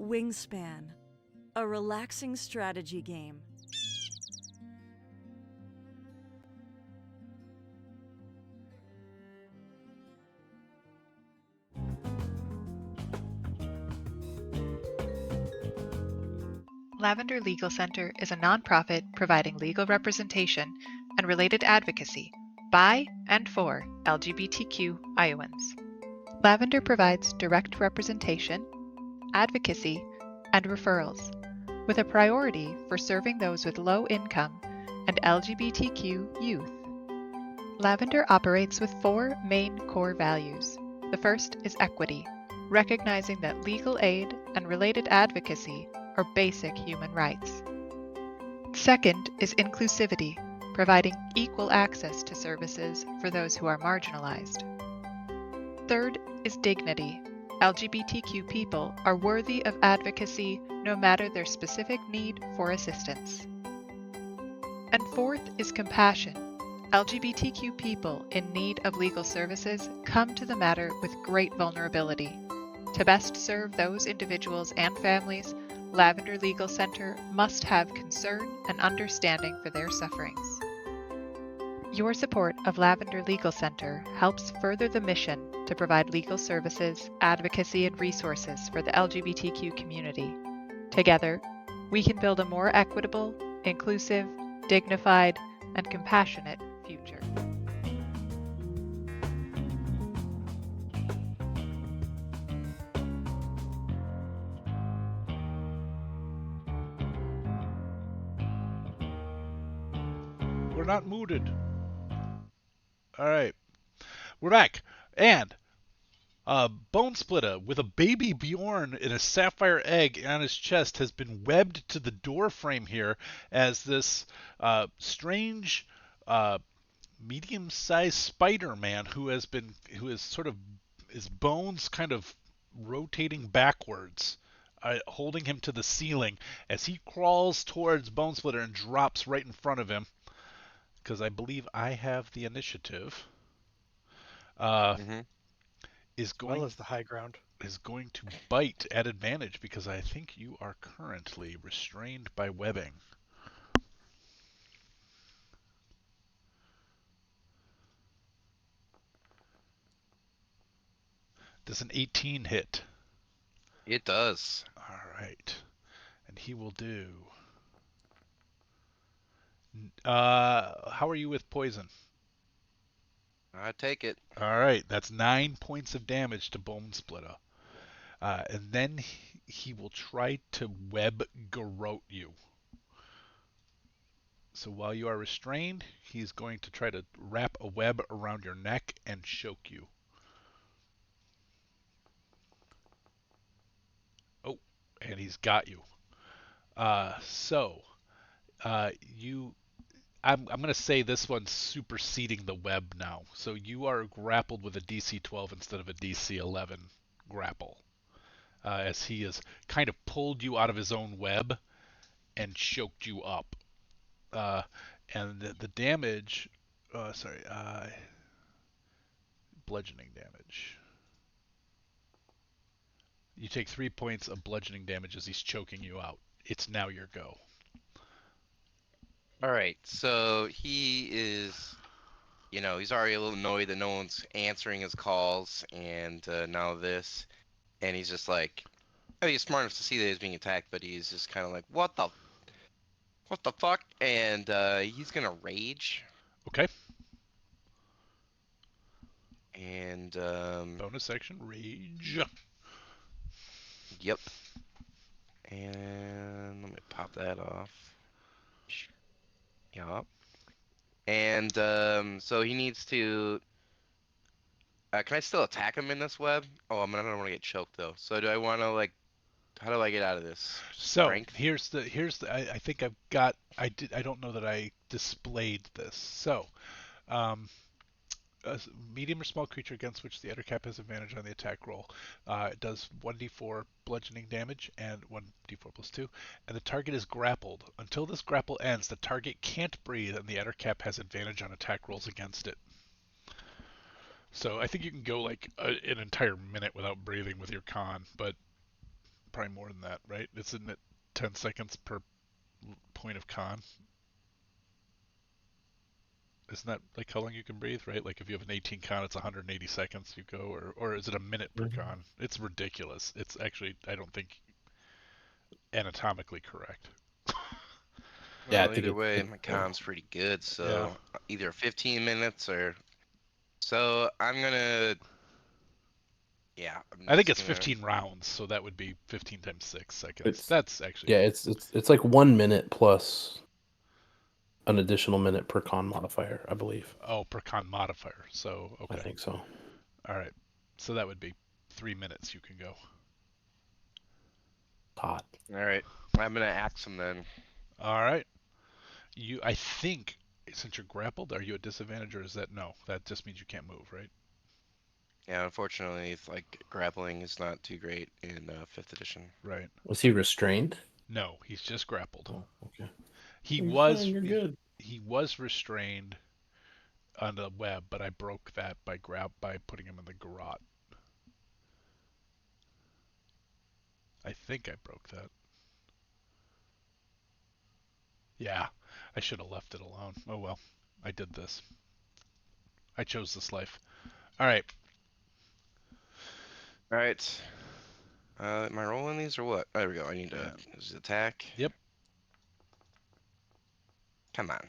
Wingspan, a relaxing strategy game. Lavender Legal Center is a nonprofit providing legal representation and related advocacy by and for LGBTQ Iowans. Lavender provides direct representation, advocacy, and referrals, with a priority for serving those with low income and LGBTQ youth. Lavender operates with 4 main core values. The first is equity, recognizing that legal aid and related advocacy are basic human rights. Second is inclusivity, providing equal access to services for those who are marginalized. Third is dignity. LGBTQ people are worthy of advocacy no matter their specific need for assistance. And fourth is compassion. LGBTQ people in need of legal services come to the matter with great vulnerability. To best serve those individuals and families, Lavender Legal Center must have concern and understanding for their sufferings. Your support of Lavender Legal Center helps further the mission to provide legal services, advocacy, and resources for the LGBTQ community. Together, we can build a more equitable, inclusive, dignified, and compassionate future. We're not mooted. All right, we're back, and Bone Splitter with a baby Bjorn in a sapphire egg on his chest has been webbed to the door frame here as this strange medium-sized Spider-Man who is sort of his bones kind of rotating backwards. Holding him to the ceiling as he crawls towards Bone Splitter and drops right in front of him. Because I believe I have the initiative. Is going as the high ground. Is going to bite at advantage because I think you are currently restrained by webbing. Does an 18 hit? It does. All right, and he will do. How are you with poison? I take it. All right, that's 9 points of damage to Bone Splitter. And then he will try to web garrote you. So while you are restrained, he's going to try to wrap a web around your neck and choke you. Oh, and he's got you. I'm going to say this one's superseding the web now. So you are grappled with a DC 12 instead of a DC 11 grapple. As he has kind of pulled you out of his own web and choked you up. And the damage, bludgeoning damage. You take 3 points of bludgeoning damage as he's choking you out. It's now your go. All right, so he is, he's already a little annoyed that no one's answering his calls, and now this, and he's just like, he's smart enough to see that he's being attacked, but he's just kind of like, what the fuck? And he's gonna rage. Okay. And Bonus action rage. yep. And let me pop that off. Yup. And so he needs to. Can I still attack him in this web? Oh, I don't want to get choked though. So do I want to like? How do I get out of this? So Strength? here's the I think I don't know that I displayed this. So um, a medium or small creature against which the other cap has advantage on the attack roll. It does 1d4 bludgeoning damage and 1d4 plus 2, and the target is grappled. Until this grapple ends, the target can't breathe, and the other cap has advantage on attack rolls against it. So I think you can go like an entire minute without breathing with your con, but probably more than that, right? Isn't it 10 seconds per point of con? Isn't that like how long you can breathe, right? Like if you have an 18 con, it's 180 seconds you go, or is it a minute per Mhm. con? It's ridiculous. It's actually, I don't think, anatomically correct. Yeah, I Well, think either it's way, my con's pretty good. Yeah. So either 15 minutes or. So I'm gonna. Yeah, I'm I think just it's gonna. 15 rounds, so that would be 15 times 6 seconds. it's That's actually, yeah, it's like 1 minute plus an additional minute per con modifier, I believe. oh, per con modifier. So, I okay. think so. All right. So that would be 3 minutes you can go. Hot. All right, I'm gonna axe him then. All right. I think, since you're grappled, are you at disadvantage or is that no? That just means you can't move, right? Yeah, unfortunately, it's like grappling is not too great in 5th edition. Right. Was he restrained? No, he's just grappled. Oh, okay. He You're was fine, you're good. he was restrained on the web, but I broke that by putting him in the garrote. I think I broke that. Yeah, I should have left it alone. Oh well, I did this. I chose this life. All right. All right. Am I rolling these or what? There we go. I need to Yeah. use attack. Yep. Come on.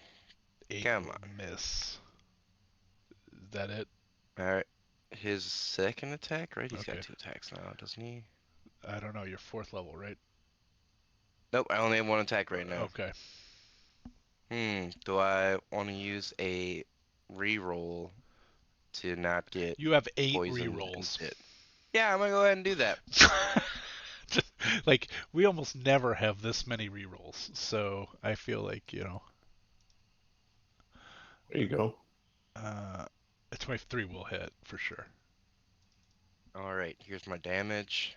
8 Come will on. miss. Is that it? All right. His second attack, right? He's got Okay. 2 attacks now, doesn't he? I don't know. You're 4th level, right? Nope. I only have 1 attack right now. Okay. Do I want to use a reroll to not get You have 8 poisoned and rerolls. bit? Yeah, I'm gonna go ahead and do that. Like we almost never have this many rerolls, so I feel like There you go. a 23 will hit for sure. All right. Here's my damage.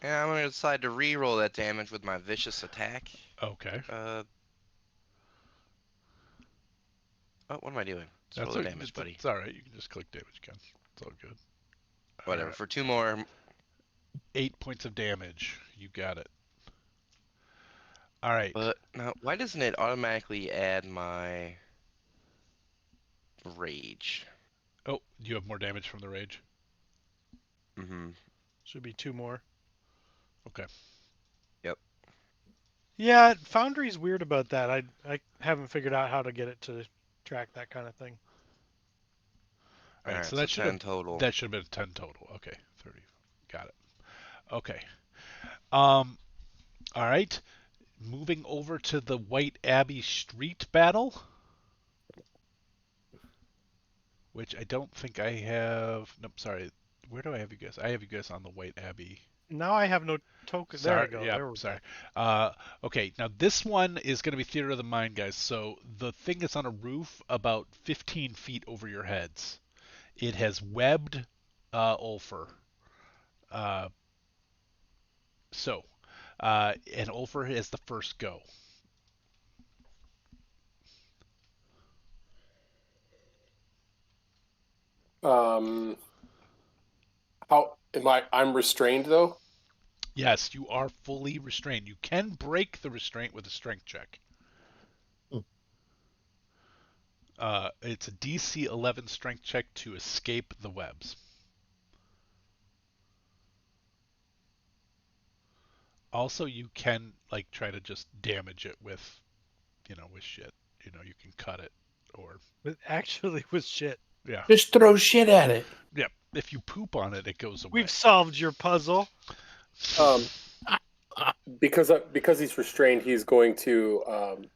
And I'm gonna decide to reroll that damage with my vicious attack. Okay. Oh, what am I doing? Just roll That's the okay. damage, buddy. It's all right. You can just click damage again. It's all good. All Whatever. right. For 2 more. 8 points of damage. You got it. All right. But now, why doesn't it automatically add my rage? Oh, you have more damage from the rage. Mm-hmm. Should be 2 more. Okay. Yep. Yeah, Foundry's weird about that. I haven't figured out how to get it to track that kind of thing. All right. Alright, So so 10 total. that should have been 10 total. Okay. 30. Got it. Okay. Um. All right. Moving over to the White Abbey Street battle, which I don't think I have. Nope, sorry. Where do I have you guys? I have you guys on the White Abbey. Now I have no token. There Sorry, we go. yeah, There we sorry. go. Okay, now this one is going to be theater of the mind, guys. So the thing is on a roof about 15 feet over your heads. It has webbed Ulfer. Uh, so, and Ulfer is the first go. How am I? I'm restrained though. Yes, you are fully restrained. You can break the restraint with a strength check. Hmm. It's a DC 11 strength check to escape the webs. Also, you can like try to just damage it with, with shit. You can cut it or Actually was shit. yeah, Just throw shit at it. yeah. If you poop on it, it goes away. We've solved your puzzle. Because he's restrained, he's going to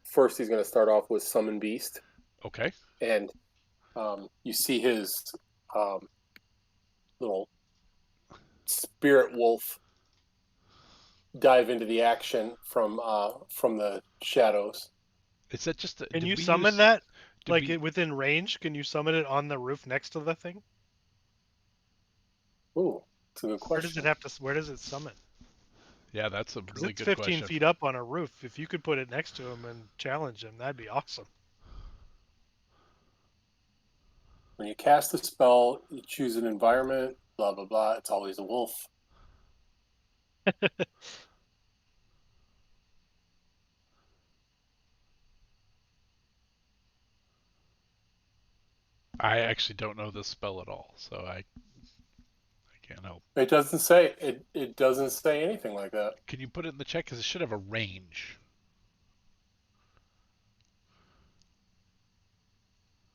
first. He's going to start off with summon beast, Okay. and you see his little spirit wolf dive into the action from the shadows. Is that just? Can Did you we summon use, that? Did Like we? within range? Can you summon it on the roof next to the thing? Ooh, it's a good Where does question. it have to? Where does it summon? Yeah, that's a Because really it's good 15 question. feet up on a roof. If you could put it next to him and challenge him, that'd be awesome. When you cast a spell, you choose an environment. Blah blah blah. It's always a wolf. I actually don't know this spell at all, so I can't help. It doesn't say it. It doesn't say anything like that. Can you put it in the chat? Because it should have a range.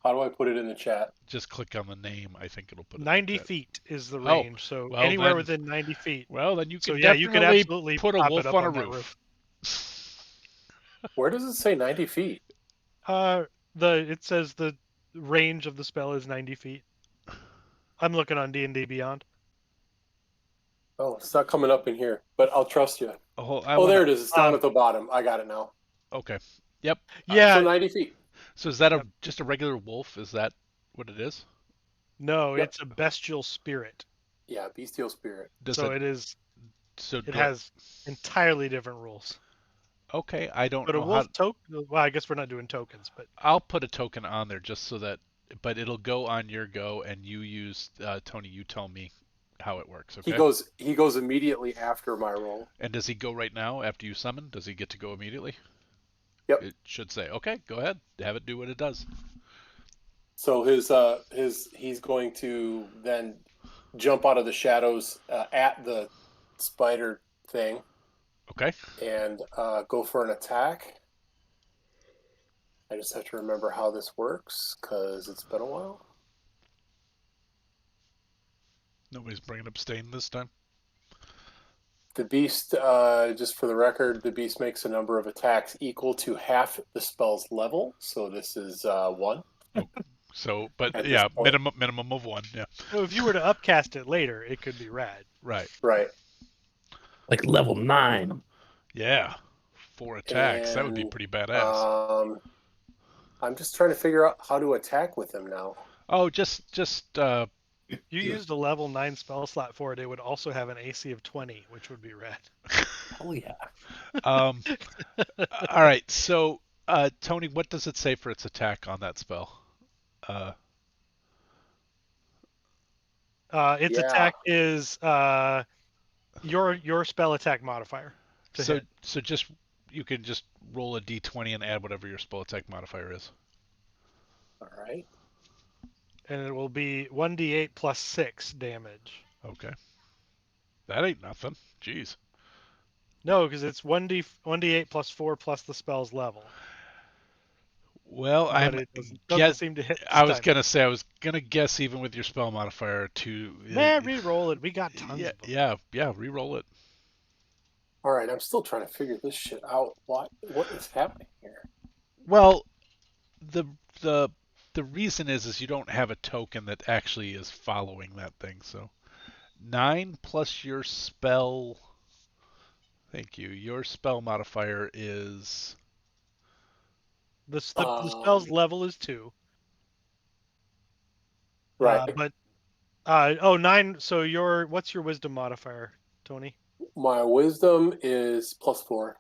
How do I put it in the chat? Just click on the name. I think it'll put it in 90 the chat. feet is the Oh, range, so well anywhere then, within 90 feet. well then you So can yeah, you could definitely absolutely put a pop it wolf up on a on that roof. Where does it say 90 feet? It says the range of the spell is 90 feet. I'm looking on D&D Beyond. Oh, it's not coming up in here, but I'll trust you. Oh, Oh, there it is. It's down at the bottom. I got it now. Okay. Yep. Yeah. So 90 feet. So is that Yep. just a regular wolf? Is that what it is? No, Yep. it's a bestial spirit. Yeah, bestial spirit. So it is. So It has entirely different rules. Okay, I don't But a know how. wolf token. Well, I guess we're not doing tokens, but I'll put a token on there just so that, but it'll go on your go, and you use Tony. You tell me how it works. Okay. He goes immediately after my roll. And does he go right now after you summon? Does he get to go immediately? Yep. It should say, okay, go ahead, have it do what it does. So he's going to then jump out of the shadows at the spider thing Okay. and go for an attack. I just have to remember how this works because it's been a while. Nobody's bringing up stain this time. The beast, just for the record, the beast makes a number of attacks equal to half the spell's level. So this is 1. Oh, so, but At this yeah, point. minimum of 1. Yeah. so if you were to upcast it later, it could be rad. Right. Right. Like level 9. Yeah. 4 attacks. That would be And, pretty badass. I'm just trying to figure out how to attack with him now. Oh, just If you used a level 9 spell slot for it, it would also have an AC of 20, which would be rad. Hell yeah. all right. So, Tony, what does it say for its attack on that spell? Its attack is your spell attack modifier to hit. So just you can just roll a d20 and add whatever your spell attack modifier is. All right. And it will be 1d8 plus 6 damage. Okay. That ain't nothing. Jeez. No, because it's 1d8 plus 4 plus the spell's level. Well, But it doesn't seem to hit this I was time. gonna say I was gonna guess even with your spell modifier to. Re-roll it. We got tons of them. Yeah. Re-roll it. All right. I'm still trying to figure this shit out. What is happening here? Well, the reason is you don't have a token that actually is following that thing. So 9 plus your spell. Thank you. Your spell modifier is. The spell's level is 2. Right. But 9. So what's your wisdom modifier, Tony? My wisdom is plus 4.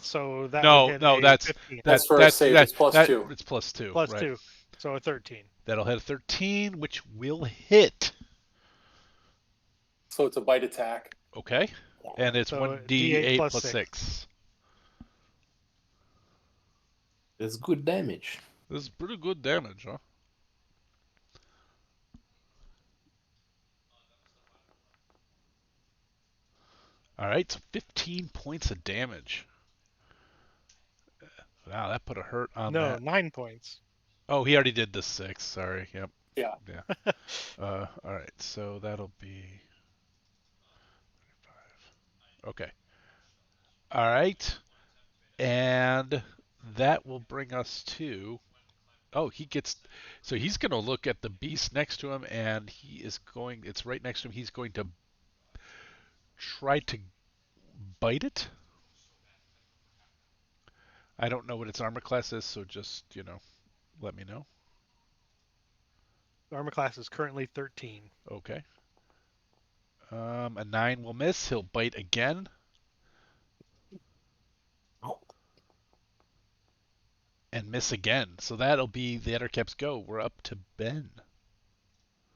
So that No, would hit no, a that's 15. That's for a save. It's plus 2. It's plus 2. Plus right. 2. So a 13. That'll hit a 13, which will hit. So it's a bite attack. Okay. And it's So 1d8 plus plus 6. 6. That's good damage. This is pretty good damage, huh? All right, so 15 points of damage. Wow, that put a hurt on No, that. 9 points. Oh, he already did the 6. Sorry. Yep. Yeah. Yeah. All right. So that'll be 5. Okay. All right. And that will bring us to. Oh, he gets. So he's going to look at the beast next to him, and he is going. It's right next to him. He's going to try to bite it. I don't know what its armor class is, so just, let me know. Armor class is currently 13. Okay. A 9 will miss. He'll bite again. Oh. And miss again. So that'll be the Ettercaps go. We're up to Ben.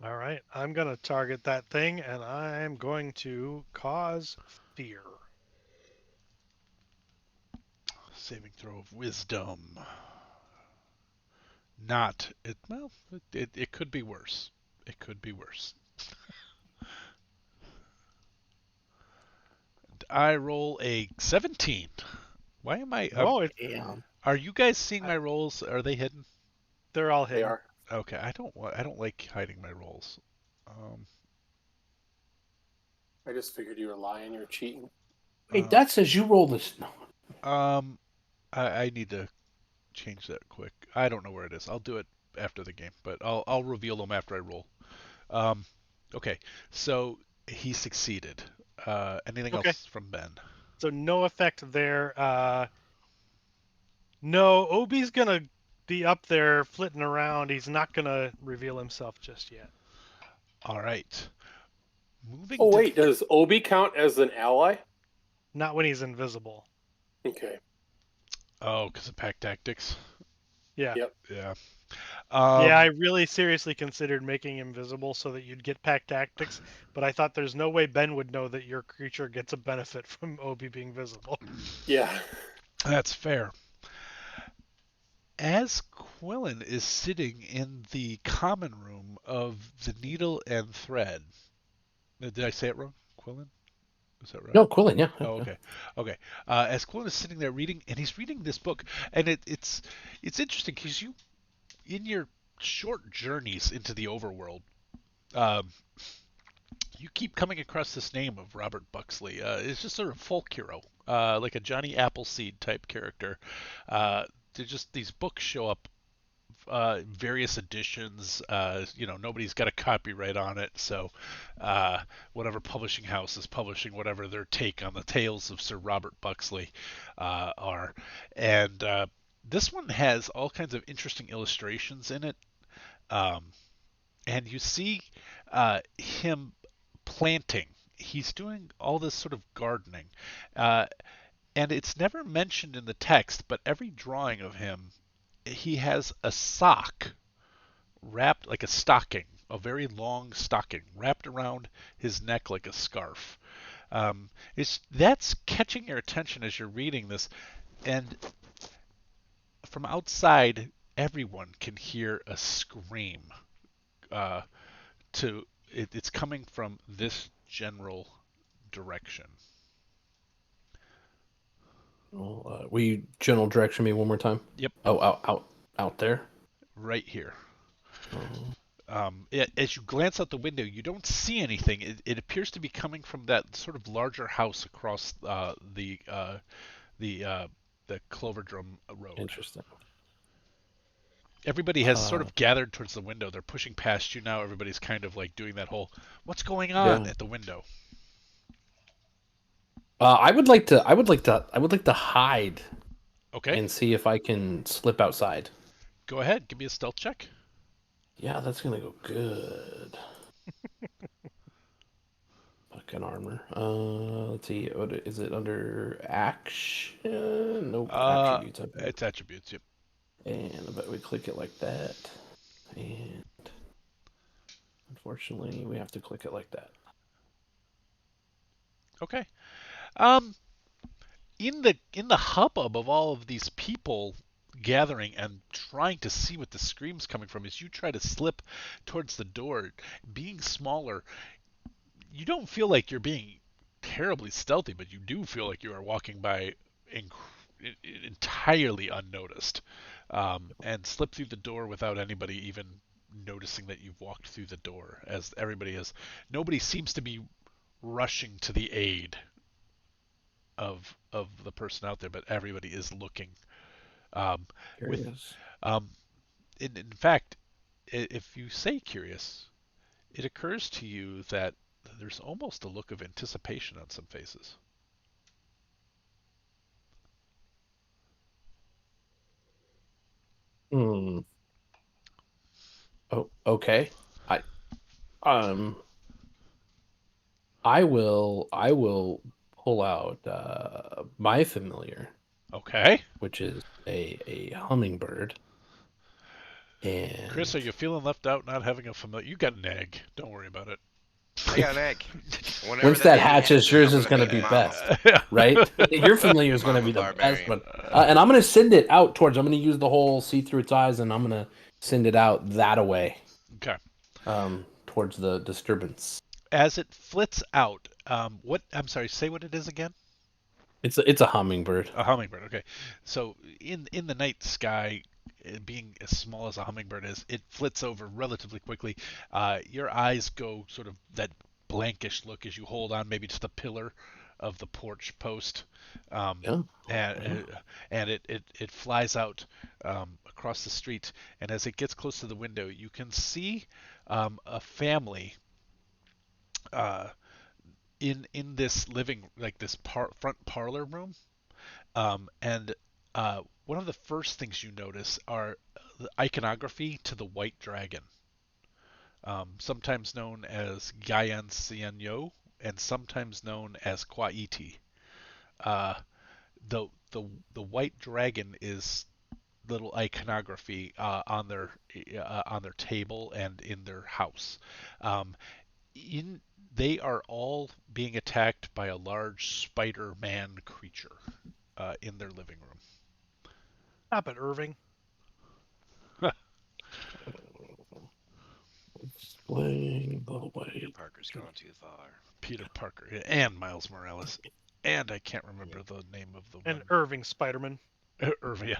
All right, I'm going to target that thing, and I'm going to cause fear. Saving throw of wisdom. Not it. Well, it could be worse. It could be worse. I roll a 17. Why am I? Oh, Damn. Are you guys seeing my rolls? Are they hidden? they're all They hidden. are. Okay, I don't like hiding my rolls. I just figured you were lying. You're cheating. Wait, that says you roll this. No. I need to change that quick. I don't know where it is. I'll do it after the game, but I'll reveal them after I roll. Okay, so he succeeded. Anything Okay. else from Ben? So no effect there. No, Obi's going to be up there flitting around. He's not going to reveal himself just yet. All right. Moving Oh to wait, does Obi count as an ally? Not when he's invisible. Okay. Oh, because of pack tactics. Yeah. Yep. Yeah. Yeah, I really seriously considered making him visible so that you'd get pack tactics, but I thought there's no way Ben would know that your creature gets a benefit from Obi being visible. Yeah. That's fair. As Quillen is sitting in the common room of the Needle and Thread. Did I say it wrong? Quillen? Is that right? No, Quillen, yeah. Oh, okay. Okay. As Quillen is sitting there reading, and he's reading this book, and it's interesting because you, in your short journeys into the overworld, um, you keep coming across this name of Robert Buxley. It's just sort of folk hero, like a Johnny Appleseed type character. They're just these books show up, various editions. Nobody's got a copyright on it, so whatever publishing house is publishing whatever their take on the tales of Sir Robert Buxley are. And this one has all kinds of interesting illustrations in it. And you see him planting. He's doing all this sort of gardening. And it's never mentioned in the text, but every drawing of him, he has a sock wrapped like a stocking, a very long stocking wrapped around his neck like a scarf. That's catching your attention as you're reading this, and from outside, everyone can hear a scream. Uh, it's coming from this general direction. Well, will you general direction me one more time? Yep. Oh, out there. Right here. Oh. As you glance out the window, you don't see anything. It appears to be coming from that sort of larger house across the Cloverdrum Road. Interesting. Everybody has sort of gathered towards the window. They're pushing past you now. Everybody's kind of like doing that whole "what's going on" at the window. I would like to hide. Okay. And see if I can slip outside. Go ahead. Give me a stealth check. Yeah, that's gonna go good. Fucking armor. Let's see. Is it under action? Nope. Attributes. I bet. It's attributes. Yep. And I bet we click it like that. And unfortunately, we have to click it like that. Okay. In the hubbub of all of these people gathering and trying to see what the scream's coming from, as you try to slip towards the door, being smaller, you don't feel like you're being terribly stealthy, but you do feel like you are walking by entirely unnoticed, and slip through the door without anybody even noticing that you've walked through the door. As nobody seems to be rushing to the aid of the person out there, but everybody is looking. Um, with Curious. um, in fact, if you say curious, it occurs to you that there's almost a look of anticipation on some faces. Hmm. Oh, okay. I um I will pull out my familiar, Okay. which is a hummingbird, Chris, are and you feeling left out not having a familiar? You got an egg. Don't worry about it. I got an egg. Whenever once that that baby hatches, hatches, yours I'm is gonna going to meet be Mama. best, right? Your familiar is going to Mama be the best barbarian. one, and I'm going to send it out towards. I'm going to use the whole see through its eyes, and I'm going to send it out that away, Okay. towards the disturbance. As it flits out, what? I'm sorry. Say what it is again. It's a hummingbird. A hummingbird. Okay. So in the night sky, being as small as a hummingbird is, it flits over relatively quickly. Your eyes go sort of that blankish look as you hold on maybe to the pillar of the porch post, um, Yeah. and and it flies out across the street. And as it gets close to the window, you can see a family. Uh, in this front parlor room. And one of the first things you notice are the iconography to the white dragon, sometimes known as Gayan Cianyo and sometimes known as Kwaiti. Uh, the, the the white dragon is little iconography on their table and in their house. Um, in They are all being attacked by a large Spider-Man creature in their living room. Stop it, Irving. Explain the Peter way. Parker's gone too far. Peter Parker and Miles Morales, and I can't remember the name of the And one. Irving Spider-Man. Irvia.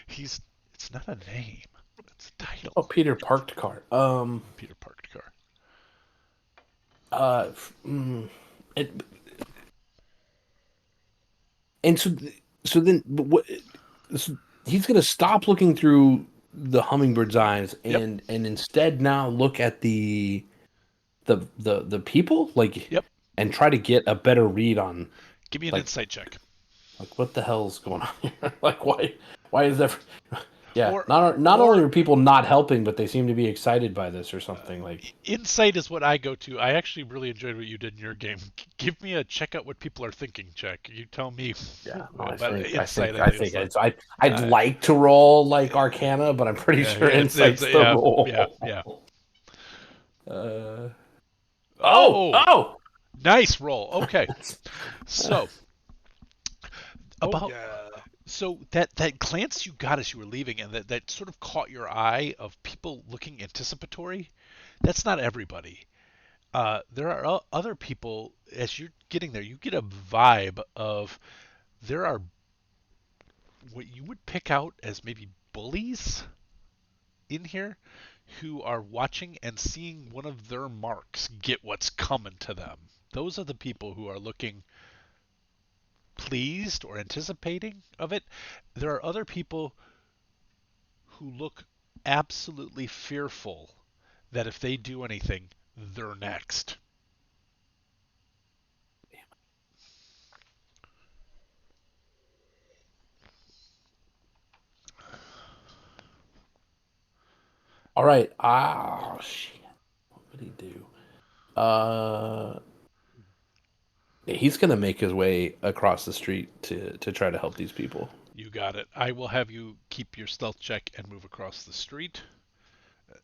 He's. It's not a name. It's a title. Oh, Peter parked car. Peter Parker car. Uh, mm, it, and so then, but what? So he's gonna stop looking through the hummingbird's eyes Yep. and instead now look at the people, like, Yep. and try to get a better read on, Give me an like, insight check. what the hell's going on here? Like, why is that? Yeah, Or not only or are people not helping, but they seem to be excited by this or something. Like, insight is what I go to. I actually really enjoyed what you did in your game. Give me a check out what people are thinking check. You tell me yeah, no, about I insight. think It's I'd uh, like to roll like Arcana, but I'm pretty yeah, sure it's Insight's the yeah, roll. yeah. Uh, Oh, oh, nice roll. Okay, so Oh about yeah. so that glance you got as you were leaving, and that sort of caught your eye of people looking anticipatory. That's not everybody. There are other people as you're getting there. You get a vibe of there are what you would pick out as maybe bullies in here who are watching and seeing one of their marks get what's coming to them. Those are the people who are looking pleased or anticipating of it. There are other people who look absolutely fearful that if they do anything, they're next. all right. Ah, shit. What would he do? Yeah, he's gonna make his way across the street to try to help these people. You got it. I will have you keep your stealth check and move across the street,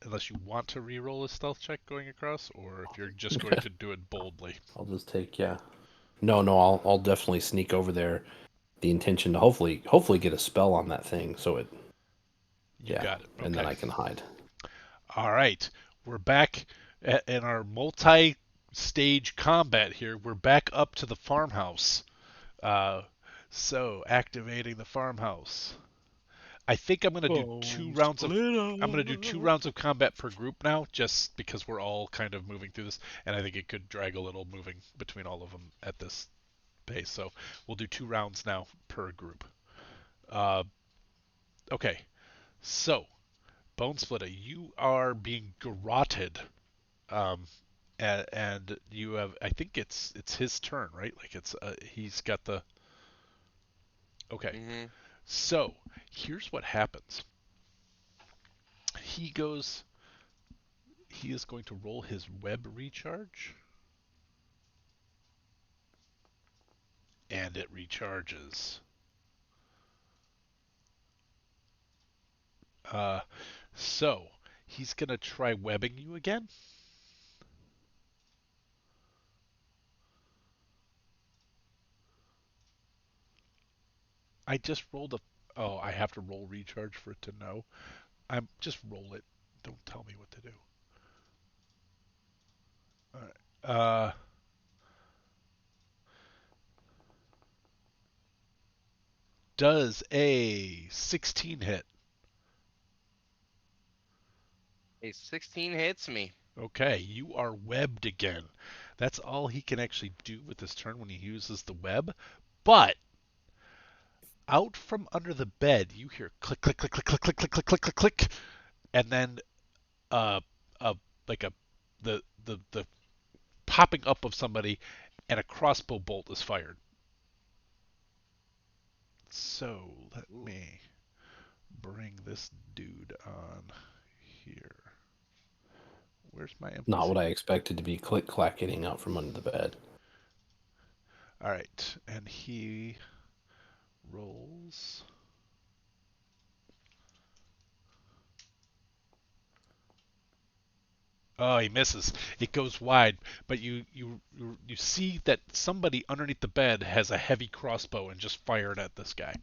unless you want to re-roll a stealth check going across, or if you're just going to do it boldly. I'll just take, yeah. No, I'll definitely sneak over there. The intention to hopefully get a spell on that thing, so it, You yeah, got it. and then Okay. I can hide. All right. We're back in our multi-stage combat here. We're back up to the farmhouse. Uh, So, activating the farmhouse. I think I'm gonna do two Oh, rounds of split I'm gonna do two up. rounds of combat per group now, just because we're all kind of moving through this, and I think it could drag a little moving between all of them at this pace. So we'll do 2 rounds now per group. Uh, okay, so Bone Splitter, you are being garroted, um, and you have. I think it's his turn, right? Like he's got the. Okay, Mm-hmm. so here's what happens. He goes. He is going to roll his web recharge, and it recharges. Uh, so he's gonna try webbing you again. I just rolled a. Oh, I have to roll recharge for it to know. I'm just roll it. Don't tell me what to do. All right. Does a 16 hit? A 16 hits me. Okay, you are webbed again. That's all he can actually do with this turn when he uses the web. But out from under the bed, you hear click, click, click, click, click, click, click, click, click, click, click, and then uh, uh, like a the popping up of somebody, and a crossbow bolt is fired. So let Ooh. me bring this dude on here. Where's my Not what NPC? I expected to be click clack getting out from under the bed. All right, and he rolls. Oh, he misses. It goes wide, but you see that somebody underneath the bed has a heavy crossbow and just fired at this guy.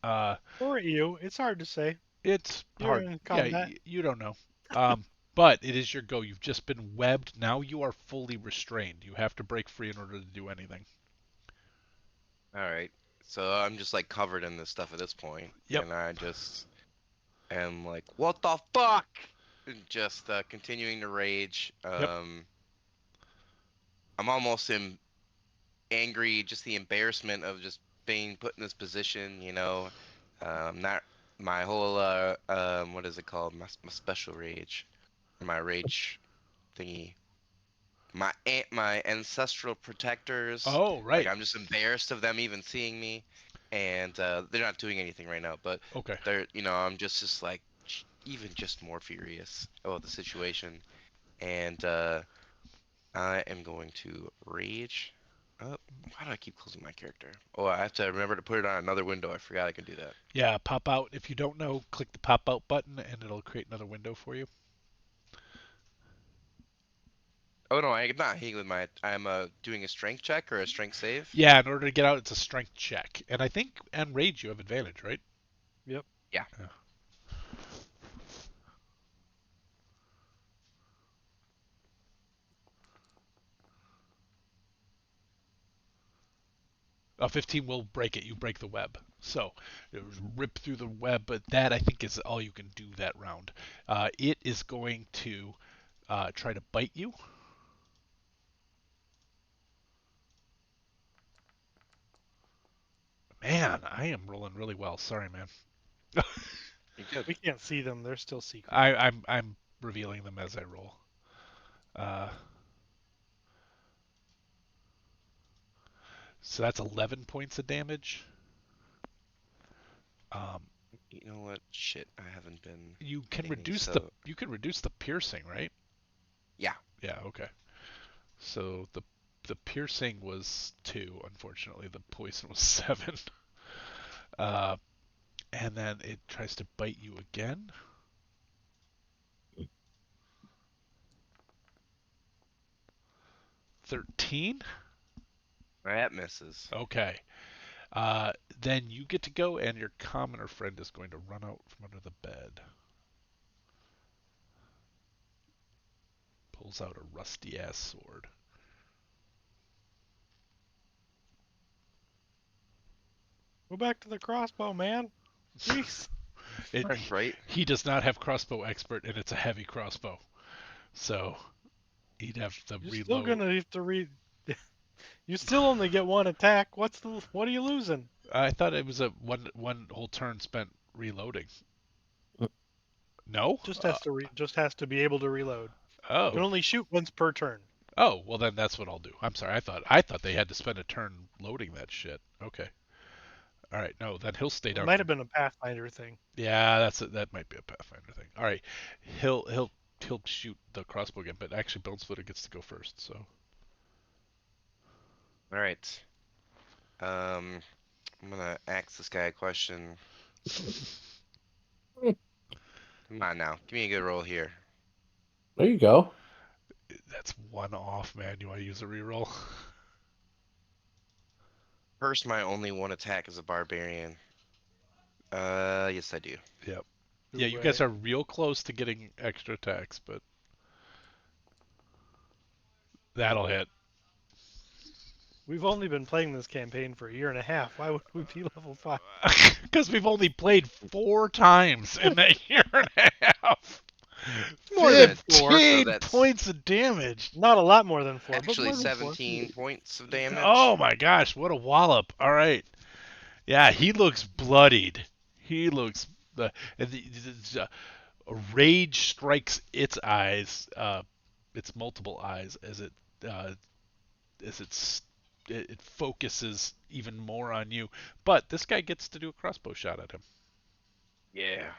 Uh, Or you. It's hard to say. it's You're hard. in Yeah, combat. you don't know. But it is your go. You've just been webbed. Now you are fully restrained. You have to break free in order to do anything. All right. So I'm just like covered in this stuff at this point, Yep. and I just am like, what the fuck? And just continuing to rage. Yep. I'm almost angry, just the embarrassment of just being put in this position. Not my whole what is it called? My special rage, or my rage thingy. My ancestral protectors. Oh, Like right. I'm just embarrassed of them even seeing me, and they're not doing anything right now. But Okay. I'm just like even just more furious about the situation, and I am going to rage. Oh, why do I keep closing my character? Oh, I have to remember to put it on another window. I forgot I can do that. Yeah, pop out. If you don't know, click the pop out button and it'll create another window for you. Oh no, I'm not hitting with my. I'm doing a strength check or a strength save. Yeah, in order to get out, it's a strength check. And I think on rage you have advantage, right? Yep. Yeah. Yeah. A 15 will break it. You break the web. So it was rip through the web, but that I think is all you can do that round. It is going to try to bite you. Man, I am rolling really well. Sorry, man. You're good. We can't see them. They're still secret. I'm revealing them as I roll. Uh, so that's 11 points of damage. Um, You know what? Shit, I haven't been you can hitting these. reduce So the piercing, right? yeah. Yeah. Okay. So the piercing was 2. Unfortunately, the poison was 7. Uh, and then it tries to bite you again. 13. That misses. Okay. Then you get to go, and your commoner friend is going to run out from under the bed. Pulls out a rusty ass sword. Go back to the crossbow, man. Jeez. Right? He does not have crossbow expert, and it's a heavy crossbow, so he'd have to You're still reload. gonna have to You still only get one attack. What are you losing? I thought it was a one whole turn spent reloading. No? Just has to be able to reload. Can Oh. only shoot once per turn. Oh, well then that's what I'll do. I'm sorry. I thought they had to spend a turn loading that shit. Okay. All right. No, then he'll stay It down might for. have been a Pathfinder thing. Yeah, that might be a Pathfinder thing. All right. He'll shoot the crossbow again, but actually Bonesfooter gets to go first. So. All right. I'm gonna ask this guy a question. Come on now, give me a good roll here. There you go. That's one off, man. You want to use a reroll? First, my only one attack is a barbarian. Yes I do. Yep. Do Yeah, you it. guys are real close to getting extra attacks, but that'll hit. We've only been playing this campaign for a year and a half. Why would we be level 5? Because we've only played 4 times in that year and a half. More than 4. 15 So that's- points of damage. Not a lot more than 4, but Actually, more than 4. 17 points of damage. Oh my gosh, what a wallop. All right. Yeah, he looks bloodied. He looks rage strikes its eyes, its multiple eyes uh, as it focuses even more on you. But this guy gets to do a crossbow shot at him. Yeah.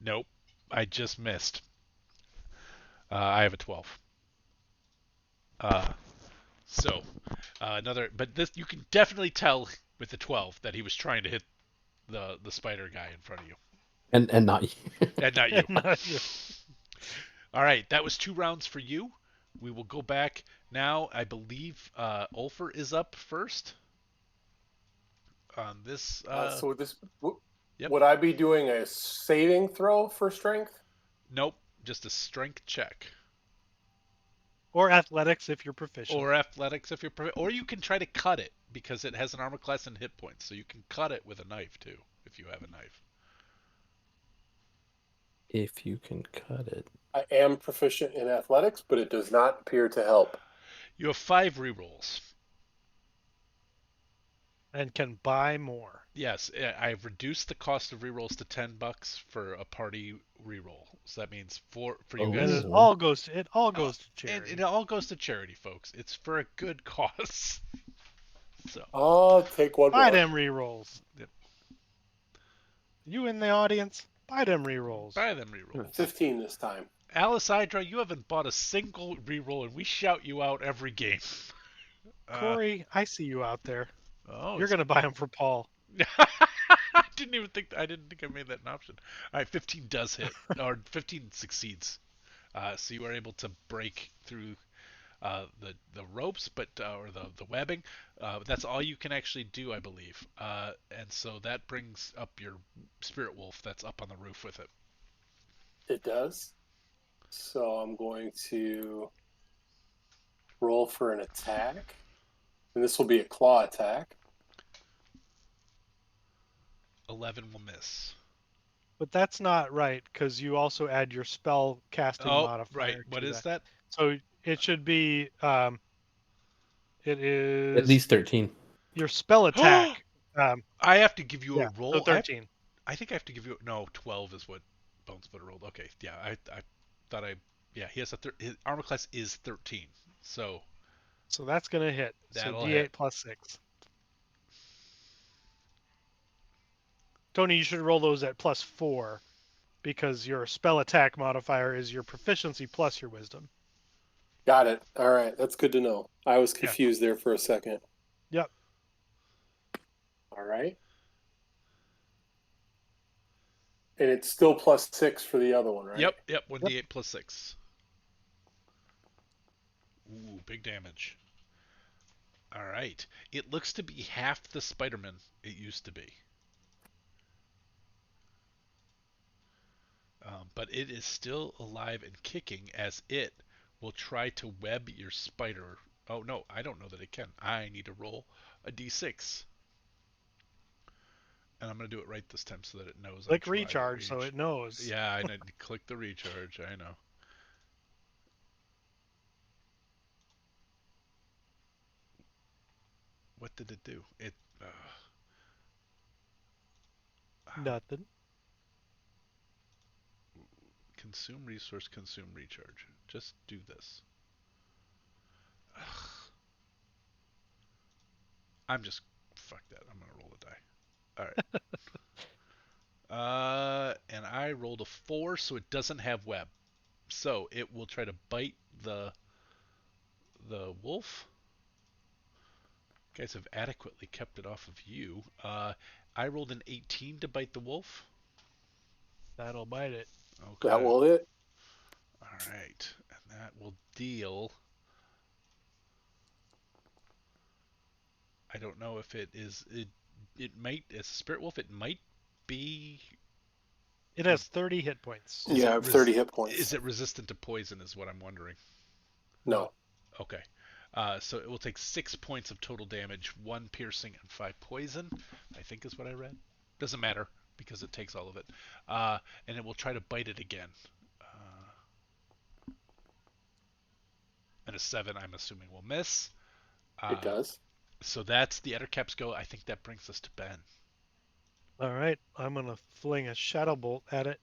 Nope, I just missed. I have a 12. So another, but this you can definitely tell with the 12 that he was trying to hit the spider guy in front of you, And not you. and not you. Not you. All right, that was 2 rounds for you. We will go back now. I believe Ulfer is up first on this. So this Yep. would I be doing a saving throw for strength? Nope, just a strength check. Or athletics if you're proficient. Or athletics if you're or you can try to cut it because it has an armor class and hit points, so you can cut it with a knife too if you have a knife. If you can cut it. I am proficient in athletics, but it does not appear to help. You have 5 rerolls. And can buy more. Yes, I've reduced the cost of rerolls to $10 for a party reroll. So that means for you Oh. guys. And it all goes to charity. It all goes to charity, folks. It's for a good cause. So. I'll take one Buy more. them rerolls. Yep. You in the audience, buy them rerolls. Buy them rerolls. 15 this time. Alice Hydra, you haven't bought a single reroll, and we shout you out every game. Corey, I see you out there. Oh, You're gonna buy them for Paul. I didn't think I made that an option. All right, 15 does hit, or 15 succeeds. So you are able to break through the ropes, but or the webbing. That's all you can actually do, I believe. And so that brings up your spirit wolf that's up on the roof with it. It does. So I'm going to roll for an attack. And this will be a claw attack. 11 will miss. But that's not right because you also add your spell casting modifier. Right. What is that? So it should be. It is At least 13. your spell attack. I have to give you Yeah, a roll. so 13. I think I have to give you no 12 is what Bonesbutter rolled. Okay, yeah, I thought he has his armor class is 13, so that's gonna hit. That'll So D8 hit. plus 6. Tony, you should roll those at plus 4 because your spell attack modifier is your proficiency plus your wisdom. Got it. All right. That's good to know. I was confused there for a second. Yep. All right. And it's still plus 6 for the other one, right? Yep, 1d8 plus 6. Ooh, big damage. All right. It looks to be half the Spider-Man it used to be. But it is still alive and kicking as it will try to web your spider. Oh no, I don't know that it can. I need to roll a d6. And I'm going to do it right this time so that it knows I Click tried recharge it. so it knows. Yeah, I need to click the recharge. I know. What did it do? It Nothing. consume resource, consume recharge. Just do this. I'm just fuck that. I'm gonna roll a die. All right. And I rolled a 4, so it doesn't have web. So it will try to bite the wolf. You guys have adequately kept it off of you. I rolled an 18 to bite the wolf. That'll bite it. Okay. That will hit. All right, and that will deal. I don't know if it is. It might, as a spirit wolf, it might be. It has 30 hit points. Is Yeah, I it have 30 hit points. Is it resistant to poison? Is what I'm wondering. No. Okay. So it will take 6 points of total damage, 1 piercing and 5 poison, I think is what I read. Doesn't matter because it takes all of it. And it will try to bite it again. And a 7, I'm assuming, will miss. It does. So that's the Ettercaps go. I think that brings us to Ben. All right, I'm gonna fling a shadow bolt at it.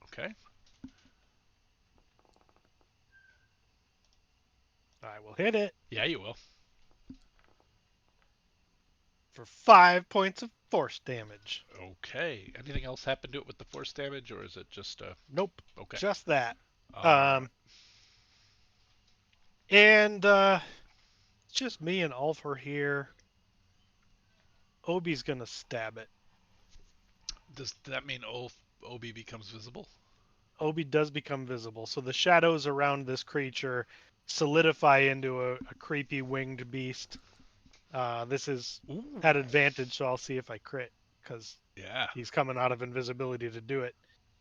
Okay. I will hit it Yeah, you will. for 5 points of force damage. Okay. Anything else happen to it with the force damage, or is it just Nope. Okay. Just that. Right. And it's just me and Ulfr here. Obi's gonna stab it. Does that mean Obi becomes visible? Obi does become visible, so the shadows around this creature solidify into a creepy winged beast. This is Ooh. at advantage, so I'll see if I crit, because Yeah. he's coming out of invisibility to do it.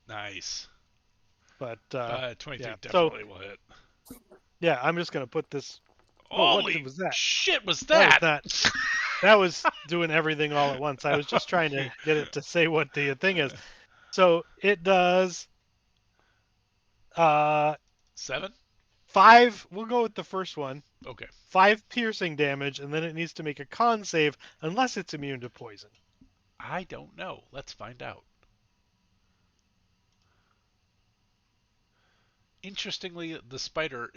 Nice. But 23 yeah, definitely will hit. yeah, I'm just gonna put this. Holy what was that? shit was That was that? not. That was doing everything all at once. I was just trying to get it to say what the thing is. So it does 7? 5. We'll go with the first one. Okay. 5 piercing damage, and then it needs to make a con save unless it's immune to poison. I don't know. Let's find out. Interestingly, the spider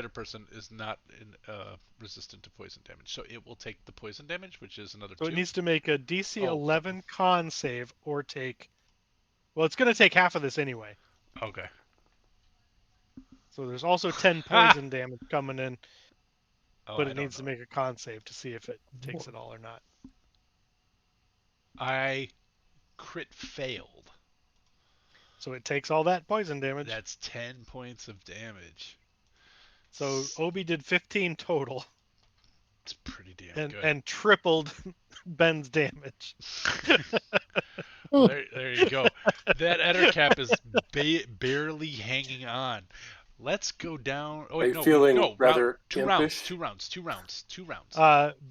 person is not resistant to poison damage, so it will take the poison damage, which is another So 2. it needs to make a DC Oh. 11 con save or take. Well, it's going to take half of this anyway. Okay. So there's also 10 poison damage coming in, Oh, but I it don't needs to know. make a con save to see if it takes it all or not. I crit failed. So it takes all that poison damage. That's 10 points of damage. So Obi did 15 total. It's pretty damn good. And tripled Ben's damage. Well, there you go. That Ettercap is barely hanging on. Let's go down. Oh, wait, Are you feeling rather two impish? rounds.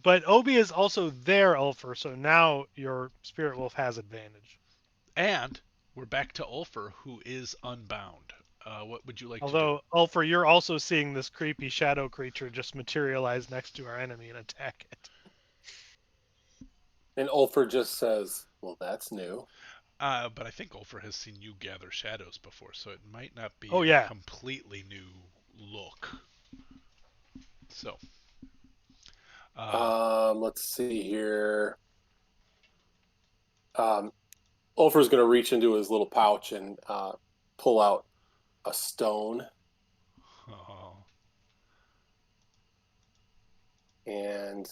But Obi is also there, Ulfr, so now your Spirit Wolf has advantage. And we're back to Ulfr, who is unbound. What would you like to do? Although, Ulfr, you're also seeing this creepy shadow creature just materialize next to our enemy and attack it. And Ulfr just says, well, that's new. But I think Ulfr has seen you gather shadows before, so it might not be a completely new look. So. Let's see here. Ulfr's going to reach into his little pouch and pull out a stone. Oh. And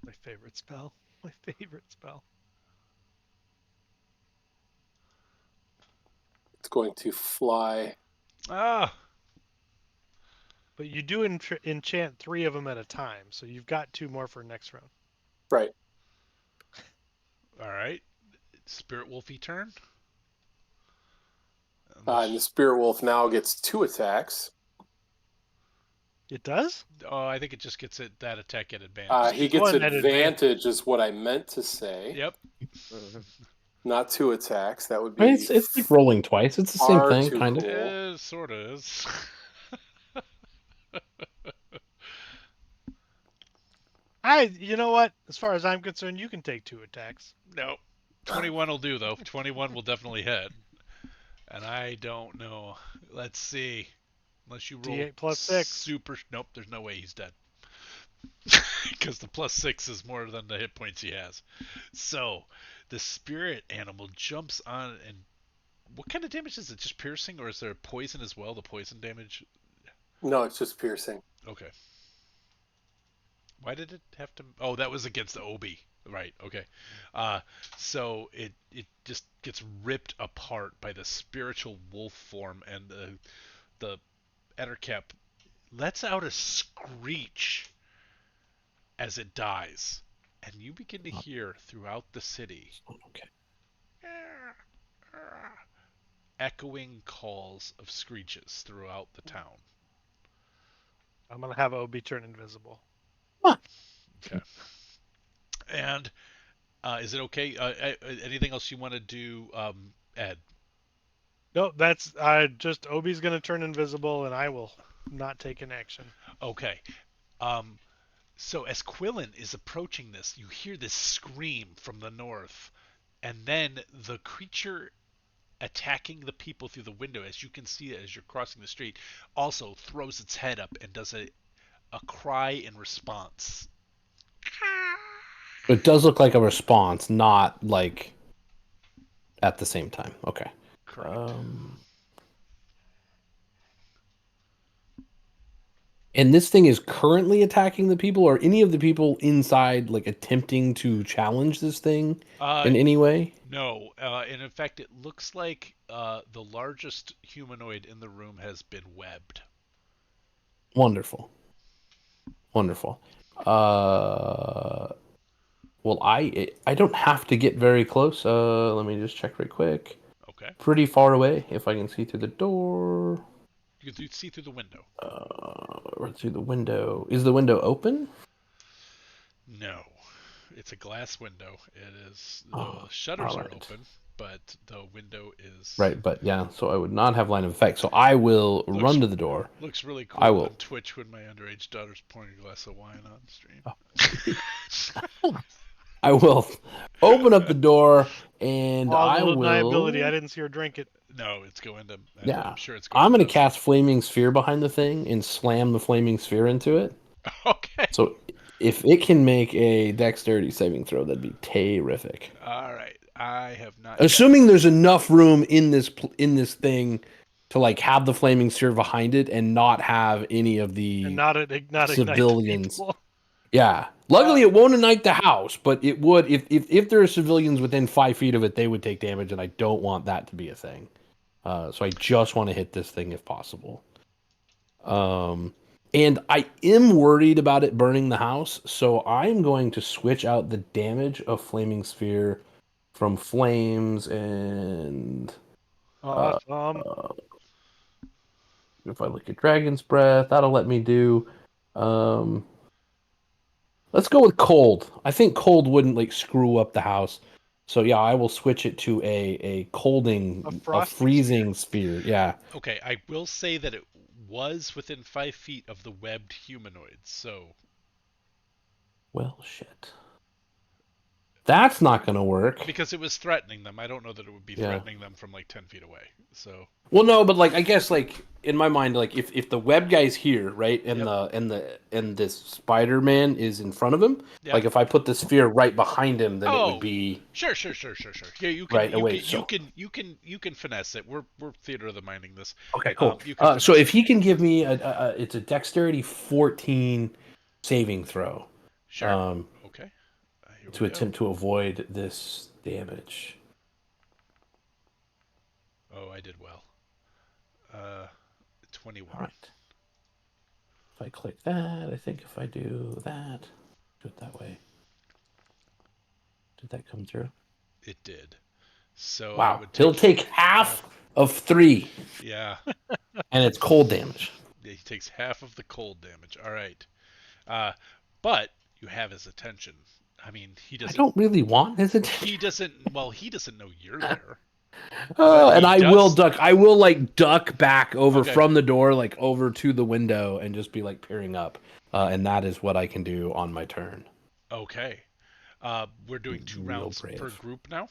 My favorite spell. it's going to fly. Ah. But you do enchant 3 of them at a time, so you've got 2 more for next round. Right. All right. Spirit Wolfy turn. And the Spirit Wolf now gets 2 attacks. It does? Oh, I think it just gets that attack at advantage. He gets One at advantage, is what I meant to say. Yep. Not 2 attacks. That would Right, be it's like rolling twice. It's the same far thing, too kind of. cool. Sort of is. You know what? As far as I'm concerned, you can take 2 attacks. No. 21 will do, though. 21 will definitely hit. And I don't know. Let's see. Unless you roll D8 plus 6. super. Nope, there's no way he's dead. Because the plus 6 is more than the hit points he has. So, the spirit animal jumps on and. What kind of damage is it? Just piercing, or is there poison as well? The poison damage? No, it's just piercing. Okay. Why did it have to? Oh, that was against the Obi. Right. Okay. So it just gets ripped apart by the spiritual wolf form, and the Ettercap lets out a screech as it dies, and you begin to hear throughout the city Okay. echoing calls of screeches throughout the town. I'm going to have Obi turn invisible. Okay. And is it okay? Anything else you want to do, Ed? No, that's just Obi's going to turn invisible, and I will not take an action. Okay. So as Quillen is approaching this, you hear this scream from the north, and then the creature attacking the people through the window, as you can see it as you're crossing the street, also throws its head up and does a cry in response. It does look like a response, not like at the same time. Okay. Correct. And this thing is currently attacking the people, or any of the people inside, like attempting to challenge this thing in any way? No, and in fact, it looks like the largest humanoid in the room has been webbed. Wonderful. Wonderful. Well, I don't have to get very close. Let me just check right quick. Okay. Pretty far away, if I can see through the door. You can see through the window. Or through the window. Is the window open? No, it's a glass window. It is the shutters are open, but the window is right. But yeah, so I would not have line of effect. So I will run to the door. Looks really cool I will. on Twitch when my underage daughter's pouring a glass of wine on stream. I will open up the door and I will. Deniability. I didn't see her drink it. No, it's going to. Yeah, I'm sure it's going. I'm going to cast Flaming Sphere behind the thing and slam the Flaming Sphere into it. Okay. So if it can make a Dexterity saving throw, that'd be terrific. All right, I have not. Assuming there's enough room in this thing to like have the Flaming Sphere behind it and not have any of the and not civilians. Ignite yeah. Luckily, it won't ignite the house, but it would if there are civilians within 5 feet of it, they would take damage, and I don't want that to be a thing. So I just want to hit this thing if possible. And I am worried about it burning the house, so I'm going to switch out the damage of Flaming Sphere from flames and Awesome. if I look at Dragon's Breath, that'll let me do. Let's go with cold. I think cold wouldn't like screw up the house. So yeah, I will switch it to a colding, a freezing sphere. Yeah. Okay, I will say that it was within 5 feet of the webbed humanoid, so. Well, shit. That's not going to work. Because it was threatening them. I don't know that it would be threatening them from like 10 feet away. So. Well, no, but like I guess like in my mind, like if the web guy's here, right, and this Spider-Man is in front of him, like if I put the sphere right behind him, then it would be sure. Yeah, you can right, you can finesse it. We're theater of the minding this. Okay, cool. So if he can give me it's a Dexterity 14 saving throw. Sure. Okay. To attempt to avoid this damage. Oh, I did well. 21. All right. If I click that, I think if I do that, do it that way. Did that come through? It did. So it Wow. would He'll take take half of 3, Yeah, and it's cold damage. he takes half of the cold damage. All right. Uh, but you have his attention. I mean, he I doesn't. don't really want his attention. He doesn't. Well, he doesn't know you're there. But And he I will does. duck. I will like duck back over Okay. from the door, like over to the window, and just be like peering up. And that is what I can do on my turn. Okay. We're doing 2 Real rounds per brave. group now.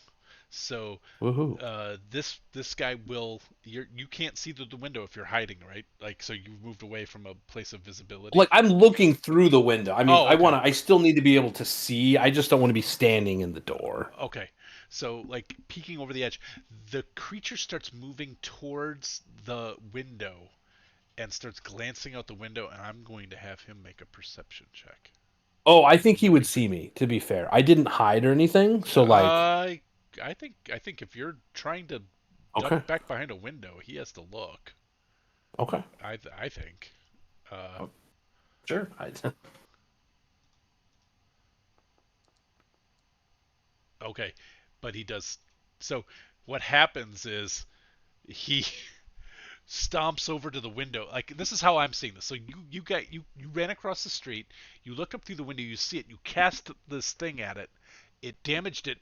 So Woohoo! this guy will. You can't see through the window if you're hiding, right? Like, so you've moved away from a place of visibility. Like I'm looking through the window. I mean, Oh, I okay. want to. I still need to be able to see. I just don't want to be standing in the door. Okay. So, like, peeking over the edge, the creature starts moving towards the window and starts glancing out the window, and I'm going to have him make a perception check. Oh, I think he would see me. To be fair, I didn't hide or anything. So like, I think if you're trying to duck okay, back behind a window, he has to look. okay, I think. Uh, sure. okay, but he does. So what happens is he stomps over to the window. Like, this is how I'm seeing this. So you ran across the street, you look up through the window, you see it, you cast this thing at it. It damaged it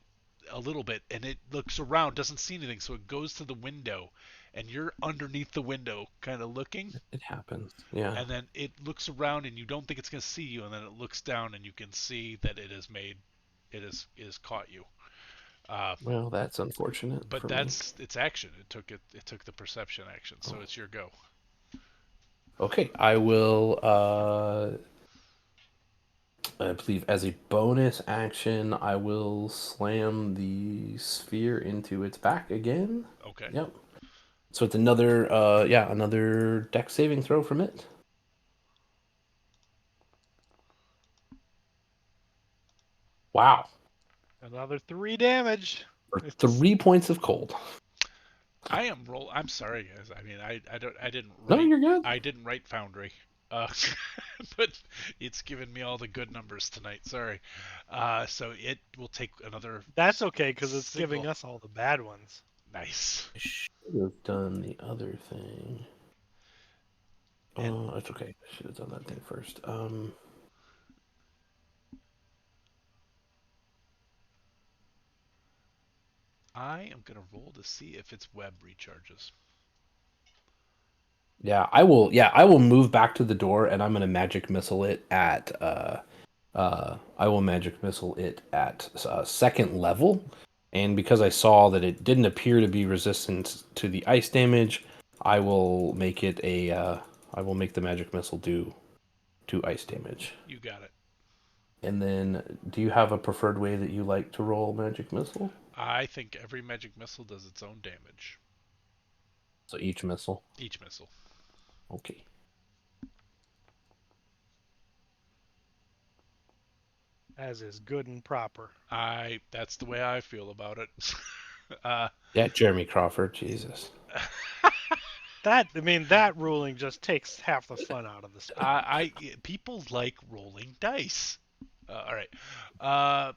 a little bit, and it looks around, doesn't see anything, so it goes to the window, and you're underneath the window, kind of looking, It happens. Yeah. and then it looks around, and you don't think it's gonna see you, and then it looks down, and you can see that it has caught you. Uh, Well, that's unfortunate but for me. that's its action. It took the perception action, so it's your go. Okay, I will. I believe as a bonus action, I will slam the sphere into its back again. Okay. Yep. So it's another, another dex saving throw from it. Wow. Another 3 damage. For 3 points of cold. I'm sorry, guys. I mean, I don't. I didn't No, write. you're good. I didn't write Foundry. Uh, but it's given me all the good numbers tonight. Sorry. So it will take another. That's okay because it's giving single- us all the bad ones. Nice. I should have done the other thing. And It's okay. I should have done that thing first. I am gonna roll to see if its web recharges. Yeah, I will. Yeah, I will move back to the door, and I'm gonna magic missile it at. I will magic missile it at second level, and because I saw that it didn't appear to be resistant to the ice damage, I will make it a. I will make the magic missile do ice damage. You got it. And then, do you have a preferred way that you like to roll magic missile? I think every magic missile does its own damage. So each missile. Each missile. Okay. As is good and proper. That's the way I feel about it. Yeah, Jeremy Crawford. Jesus. That ruling just takes half the fun out of the spell. People like rolling dice. All right.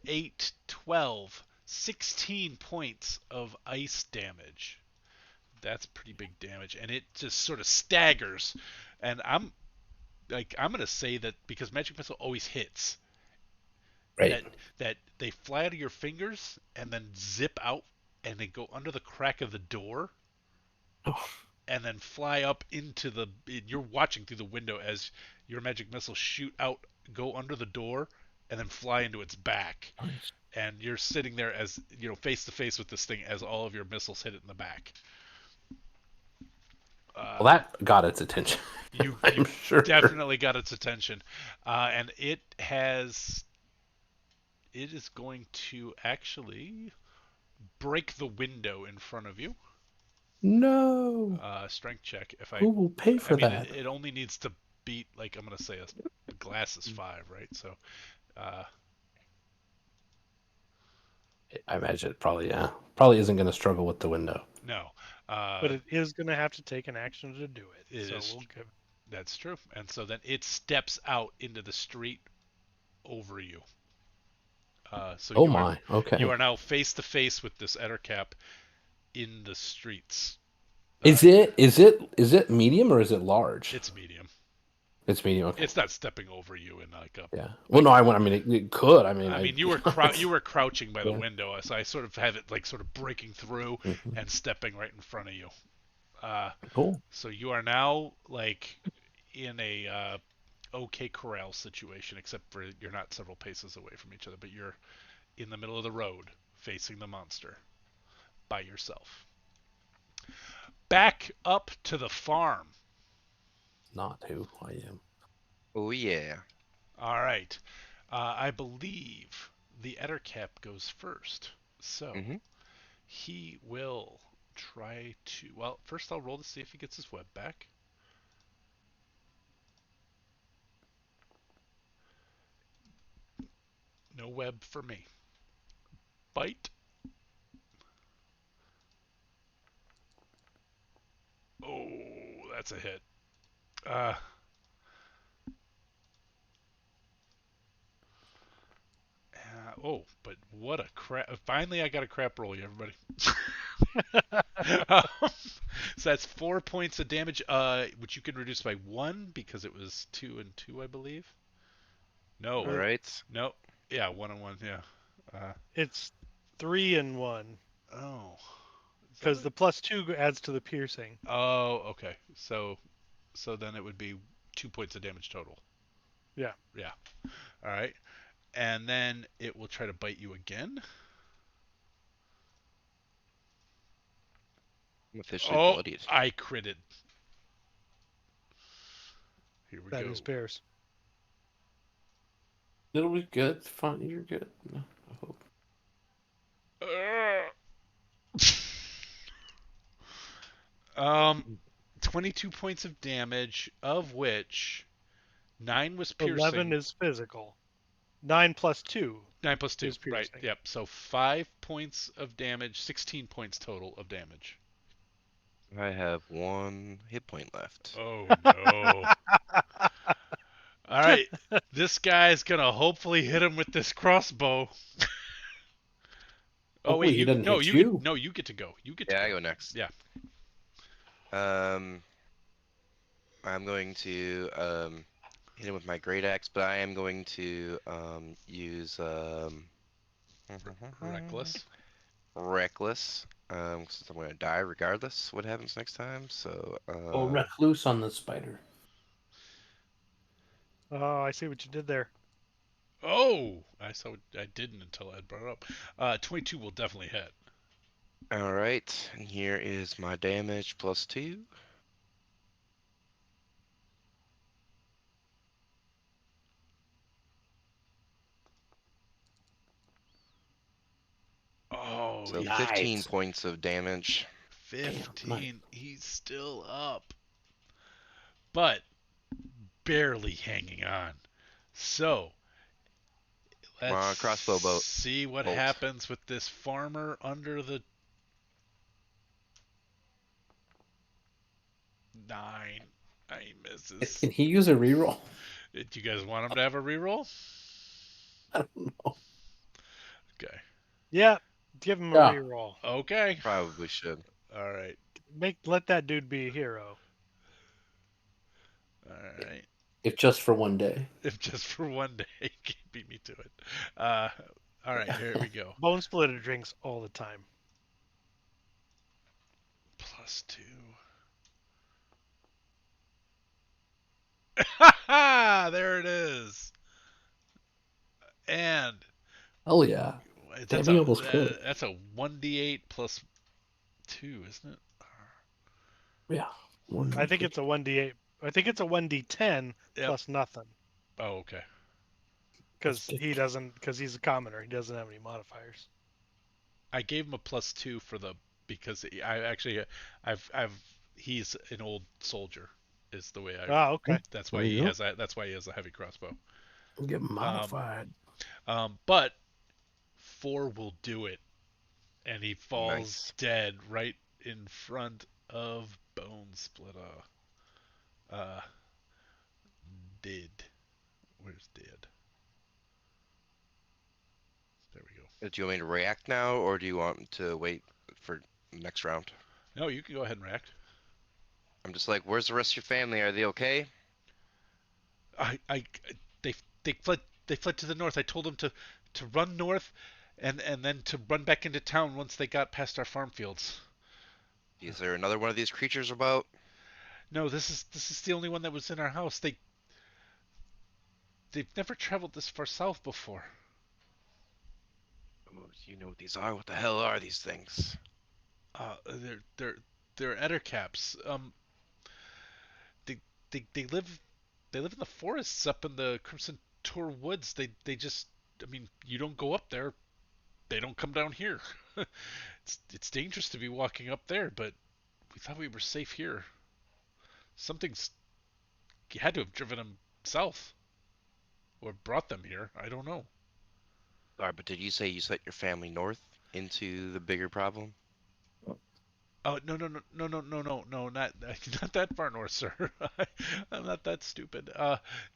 8, 12, 16 points of ice damage. That's pretty big damage, and it just sort of staggers. And I'm gonna say that because magic missile always hits, Right. that they fly out of your fingers and then zip out, and they go under the crack of the door, Oh, and then fly up into the. You're watching through the window as your magic missiles shoot out, go under the door, and then fly into its back. nice. And you're sitting there as face to face with this thing as all of your missiles hit it in the back. Well, that got its attention. You I'm sure. definitely got its attention, and it is going to actually break the window in front of you. No. Strength check. Who will pay for that? It only needs to beat, like, I'm gonna say a glass is 5, right? So, I imagine it probably isn't going to struggle with the window. no. But it is going to have to take an action to do it. It so is we'll give. That's true. And so then it steps out into the street over you. So Oh you are my. Okay. now face to face with this Ettercap in the streets. Is it medium or is it large? It's medium. It's medium. Okay. It's not stepping over you in like a Yeah. Well, like no. a. I mean, it could. I mean, I I. mean, you were crouching by the Yeah. window, so I sort of have it like sort of breaking through Mhm. and stepping right in front of you. Uh, Cool. so you are now like in a okay corral situation, except for you're not several paces away from each other, but you're in the middle of the road facing the monster by yourself. Back up to the farm. Not who I am. Oh yeah. All right. I believe the Ettercap goes first. So Mm-hmm. he will try to. Well, first I'll roll to see if he gets his web back. No web for me. Bite. Oh, that's a hit. Uh, but what a crap. Finally, I got a crap roll, you everybody. um, so that's 4 points of damage, which you can reduce by 1 because it was 2 and 2, I believe. All No. right. No. Yeah, 1 and 1, yeah. It's 3 and 1 Oh. Is that because it? the +2 adds to the piercing. Oh, okay. So then it would be 2 points of damage total. Yeah. Yeah. All right. And then it will try to bite you again. I'm officially Oh, bloodied. I critted. Here we That go. is bears. It'll be good. Fine. You're good. I hope. 22 points of damage, of which 9 was 11 piercing. is physical. 9 + 2 9 plus 2, is right? piercing. Yep. So 5 points of damage, 16 points total of damage. I have 1 hit point left. Oh no! All right, this guy's gonna hopefully hit him with this crossbow. Oh wait, Hopefully he doesn't hit you. you get to go. You get to Yeah, go. I go next. Yeah. Um, I'm going to hit him with my great axe, but I am going to use Reckless. reckless. Since I'm going to die regardless what happens next time. So Oh, recluse on the spider. Oh, I see what you did there. Oh, I didn't until Ed brought it up. 22 will definitely hit. all right, and here is my damage +2. Oh, So he's 15 Nice. points of damage. Damn. Nice. 15. He's still up, but barely hanging on. So Come let's on, crossbow see what bolt. happens with this farmer under the 9. He misses. Can he use a reroll? Do you guys want him to have a reroll? I don't know. Okay. Yeah, give him a Yeah. reroll. Okay. Probably should. All right. Let that dude be a hero. All right. If just for one day. If just for one day, you can beat me to it. All right. Here we go. Bone splitter drinks all the time. +2. There it is. And Oh yeah. that's Damn, he almost killed it. that's a 1d8 plus 2, isn't it? Yeah. I think it's a 1d8. I think it's a 1d10 Yep. plus nothing Oh, okay. because he's a commoner. He doesn't have any modifiers. I gave him a +2 for the because he's an old soldier is the way I. Ah, okay. That's There why you go. that's why he has a heavy crossbow. Get modified. But 4 will do it, and he falls Nice. dead right in front of Bone Splitter. Dead. Where's dead? Do you want me to react now, or do you want to wait for next round? No, you can go ahead and react. I'm just like, where's the rest of your family? Are they okay? I, they, they fled. They fled to the north. I told them to run north, and then to run back into town once they got past our farm fields. Is there another one of these creatures about? No, this is the only one that was in our house. They've never traveled this far south before. Oh, you know what these are? What the hell are these things? They're ettercaps. They they live in the forests up in the Crimson Tor woods. They just, I mean, you don't go up there. They don't come down here. It's dangerous to be walking up there, but we thought we were safe here. Something's had to have driven them south or brought them here. I don't know. All right, but did you say you sent your family north into the bigger problem? Oh, no, not not that far north, sir. I'm not that stupid.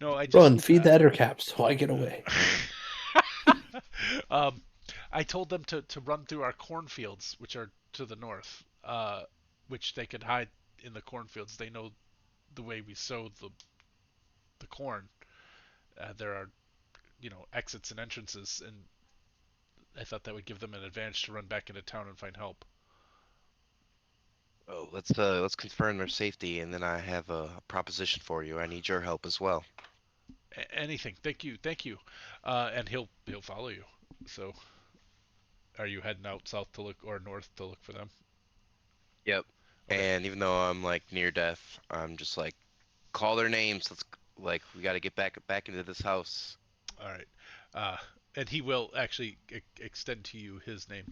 No, I just Run, feed the Eder caps so I get away. um, I told them to run through our cornfields, which are to the north, which they could hide in the cornfields. They know the way we sow the corn. There are, exits and entrances, and I thought that would give them an advantage to run back into town and find help. Oh, let's confirm their safety, and then I have a proposition for you. I need your help as well. Anything. Thank you. And he'll follow you. So, are you heading out south to look or north to look for them? Yep. Okay. And even though I'm like near death, I'm just like, call their names. Let's like we got to get back into this house. All right. Uh, and he will actually extend to you his name.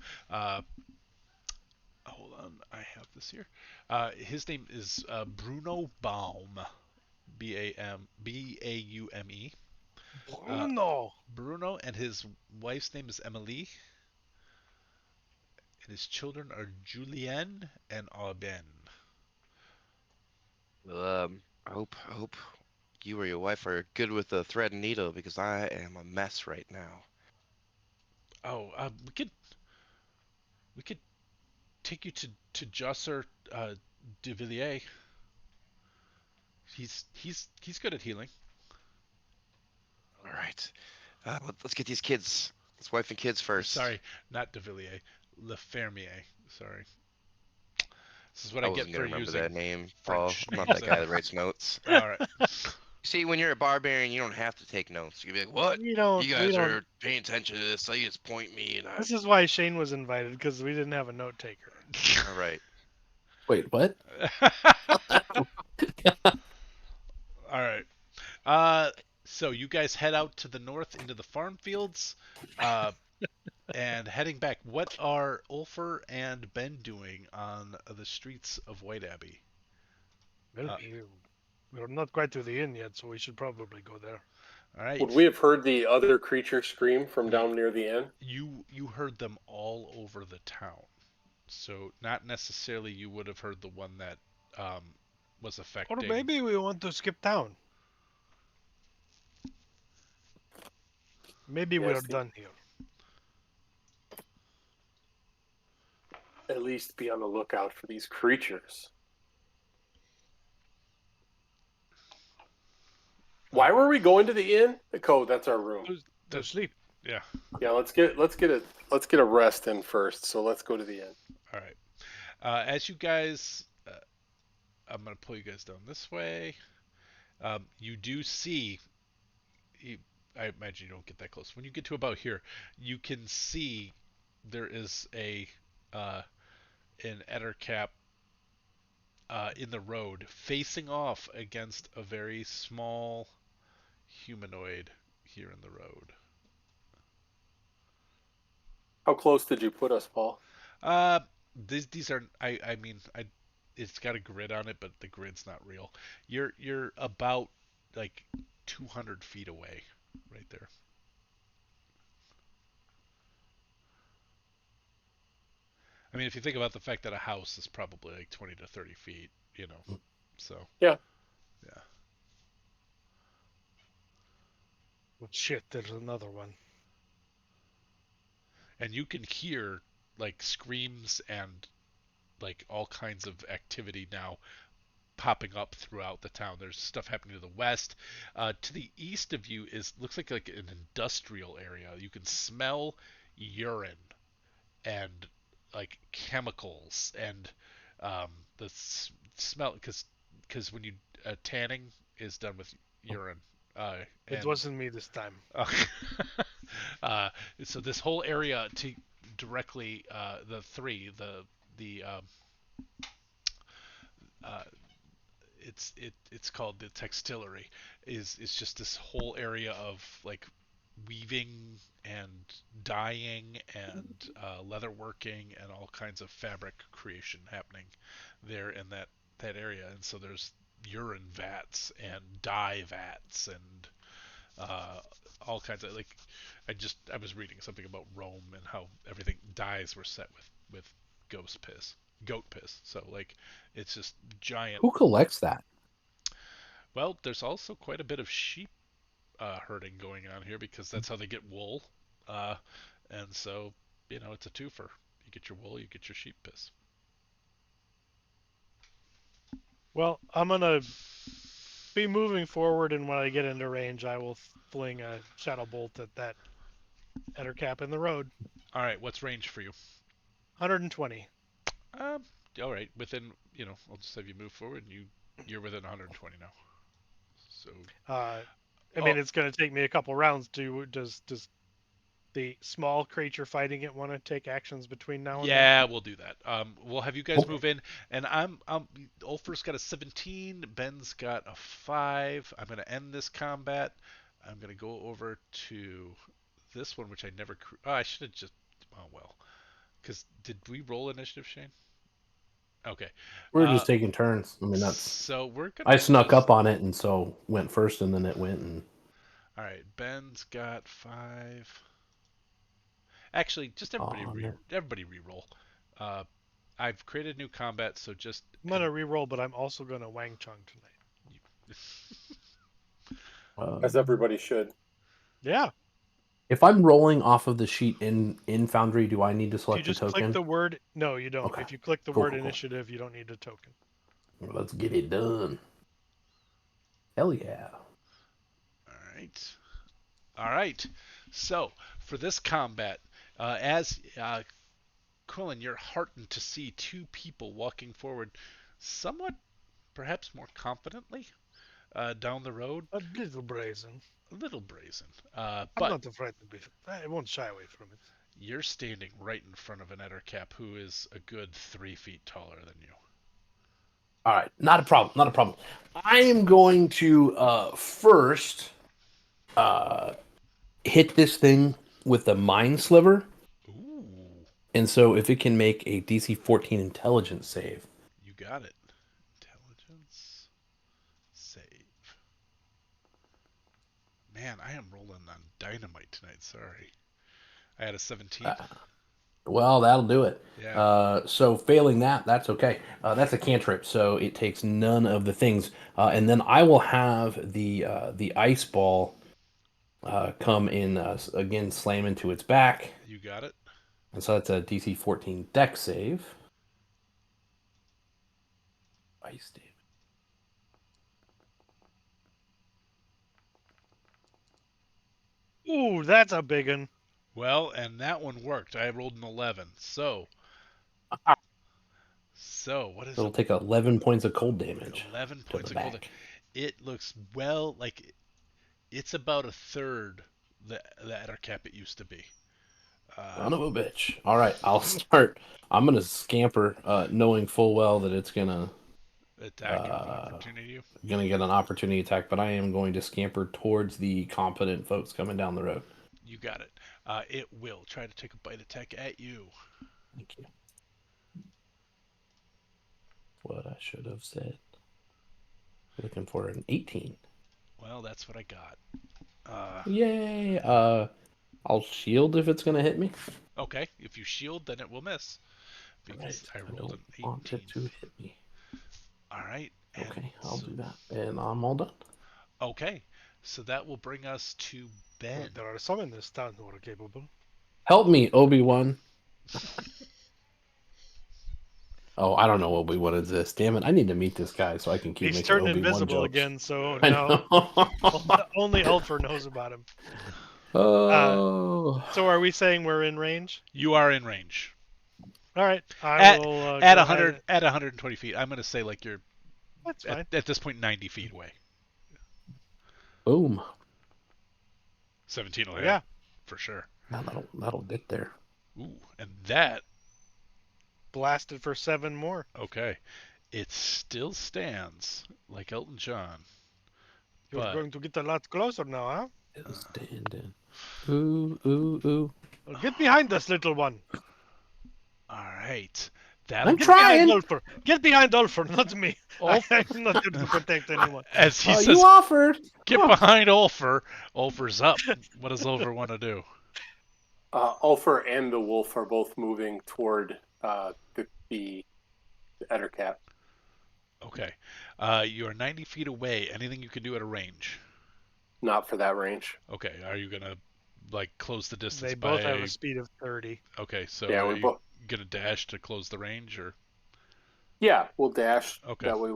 Hold on, I have this here. His name is Bruno Baum. Baume. Uh, Bruno. Bruno, and his wife's name is Emily, and his children are Julien and Aubin. Well, I hope you or your wife are good with the thread and needle because I am a mess right now. Oh, we could take you to Josser de Villiers. He's good at healing. All right, let's get these kids. Let's wife and kids first. Sorry, not de Villiers, Le Fermier. Sorry. This is what I I get wasn't for gonna remember that using name, Paul. French I'm not names. that guy that writes notes. All right. See, when you're a barbarian, you don't have to take notes. You can be like, "What? We don't. You We guys don't. are paying attention to this, so you just point me and I." This is why Shane was invited because we didn't have a note taker. All right. Wait, what? All right. So you guys head out to the north into the farm fields, and heading back. What are Ulfer and Ben doing on the streets of White Abbey? Well, Uh, we're not quite to the inn yet, so we should probably go there. all right. Would we have heard the other creature scream from down near the inn? You heard them all over the town, so not necessarily you would have heard the one that was Or affecting. maybe we want to skip town. Maybe we're Yes, done here. at least be on the lookout for these creatures. Why were we going to the inn? The code, that's our room. To sleep. Yeah. Yeah, let's get a rest in first. So let's go to the inn. All right. As you guys, I'm gonna pull you guys down this way. You do see. I imagine you don't get that close. When you get to about here, you can see there is uh, an ettercap in the road, facing off against a very small humanoid here in the road. How close did you put us, Paul? Uh, these are I mean it's got a grid on it, but the grid's not real. You're about like 200 feet away, right there. I mean, if you think about the fact that a house is probably like 20 to 30 feet, so Yeah. yeah. But shit, there's another one. and you can hear like screams and like all kinds of activity now popping up throughout the town. There's stuff happening to the west. To the east of you is looks like an industrial area. You can smell urine and like chemicals and the smell because when you tanning is done with urine It and wasn't me this time. uh, uh, so this whole area to directly the uh, it's called the textillery is just this whole area of like weaving and dyeing and leatherworking and all kinds of fabric creation happening there in that area. And so there's urine vats and dye vats and uh, all kinds of like I was reading something about Rome and how everything dyes were set with ghost piss, goat piss. So like it's just giant. Who collects that? Well, there's also quite a bit of sheep herding going on here because that's how they get wool. Uh, and so, it's a twofer. You get your wool, you get your sheep piss. Well, I'm gonna be moving forward, and when I get into range, I will fling a shadow bolt at that header cap in the road. All right, what's range for you? 120. Um, all right, I'll just have you move forward, and you're within 120 now. So, Uh, I oh mean, it's gonna take me a couple rounds to. Does the small creature fighting it want to take actions between now and then? yeah, we'll do that. We'll have you guys Okay. move in, and I'm Ulfer's got a 17, Ben's got a 5. I'm gonna end this combat. I'm gonna go over to this one, which I never. Oh, I should have just. Oh well, because did we roll initiative, Shane? Okay. We were Uh, just taking turns. I mean, that's so we're gonna I snuck just. up on it and so went first, and then it went. And All right, Ben's got 5. Actually, just no. everybody re-roll. Uh, I've created new combat, so just I'm gonna re-roll, but I'm also gonna Wang Chung tonight. As everybody should. Yeah. If I'm rolling off of the sheet in Foundry, do I need to If you select a just click token? the word, no, you don't. Okay. If you click the Cool, word cool, cool. initiative, you don't need a token. Well, let's get it done. Hell yeah. all right. All right. So for this combat, as Quillen, you're heartened to see two people walking forward, somewhat, perhaps more confidently, down the road. A little brazen. A little brazen, I'm but not afraid to be. I won't shy away from it. you're standing right in front of an Ettercap who is a good 3 feet taller than you. All right, not a problem. Not a problem. I am going to first hit this thing with the Mind Sliver, Ooh, and so if it can make a DC 14 Intelligence save, you got it. Intelligence save. Man, I am rolling on dynamite tonight. Sorry. I had a 17. well, that'll do it. Yeah. So failing that, that's okay. That's a cantrip, so it takes none of the things, and then I will have the ice ball come in again, slam into its back, You got it. and so that's a DC 14 Dex save. Ice damage. Ooh, that's a big one. Well, and that one worked. I rolled an 11. So what is It'll take 11 points of cold damage 11 to the points of cold? back. It looks well like it's about a third the Ettercap it used to be. Son of a bitch. All right, I'll start. I'm gonna scamper, knowing full well that it's gonna Attack of opportunity. get an opportunity attack, but I am going to scamper towards the competent folks coming down the road. You got it. It will try to take a bite attack at you. Thank you. What I should have said. Looking for an 18. Well, that's what I got. Yay! I'll shield if it's gonna hit me. Okay, if you shield, then it will miss because Right. I I rolled don't an want 18. it to hit me. All right. And Okay, I'll so, do that, and I'm all done. Okay, so that will bring us to Ben. Well, there are some in this town who are capable. Help me, Obi-Wan. Oh, I don't know Obi-Wan exists. Damn it! I need to meet this guy so I can keep He's making turned Obi-Wan invisible jokes. again, so I now know. only Ulfer knows about him. Oh. So are we saying we're in range? You are in range. All right, I At will at go 100 ahead. at 120 feet. I'm gonna say like you're That's fine. at this point 90 feet away. Boom. 17 will hit Yeah. for sure. Now that'll get there. Ooh, and that Blasted for 7 more. okay. It still stands like Elton John. You're But going to get a lot closer now, huh? Still standing. Ooh, ooh, ooh. Well, get behind us, little one. all right. That'll I'm Get bring behind trying. Ulfer. Get behind Ulfer, not me. Ulf I'm not here to protect anyone. as he Oh, says, you offered. get Oh. behind Ulfer. Ulfer's up. What does Ulfer want to do? Ulfer and the wolf are both moving toward the Ettercap. Okay. You are 90 feet away. Anything you can do at a range? Not for that range. Okay. Are you gonna like close the distance They both have by? a speed of 30. Okay. So Yeah, are we you both. gonna dash to close the range or? Yeah, we'll dash. Okay. That way,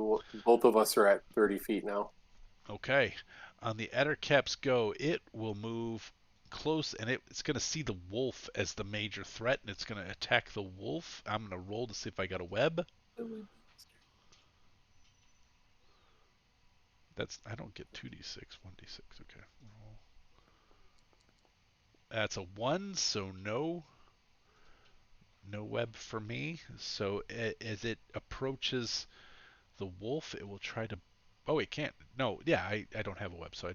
both of us are at 30 feet now. Okay. On the Ettercap's go, it will move close and it's going to see the wolf as the major threat and it's going to attack the wolf. I'm going to roll to see if I got a web. I don't get 2d6, 1d6. Okay. Roll. That's a 1, so no web for me. So as it approaches the wolf, it will try to. Oh, it can't. No, yeah, I don't have a web, so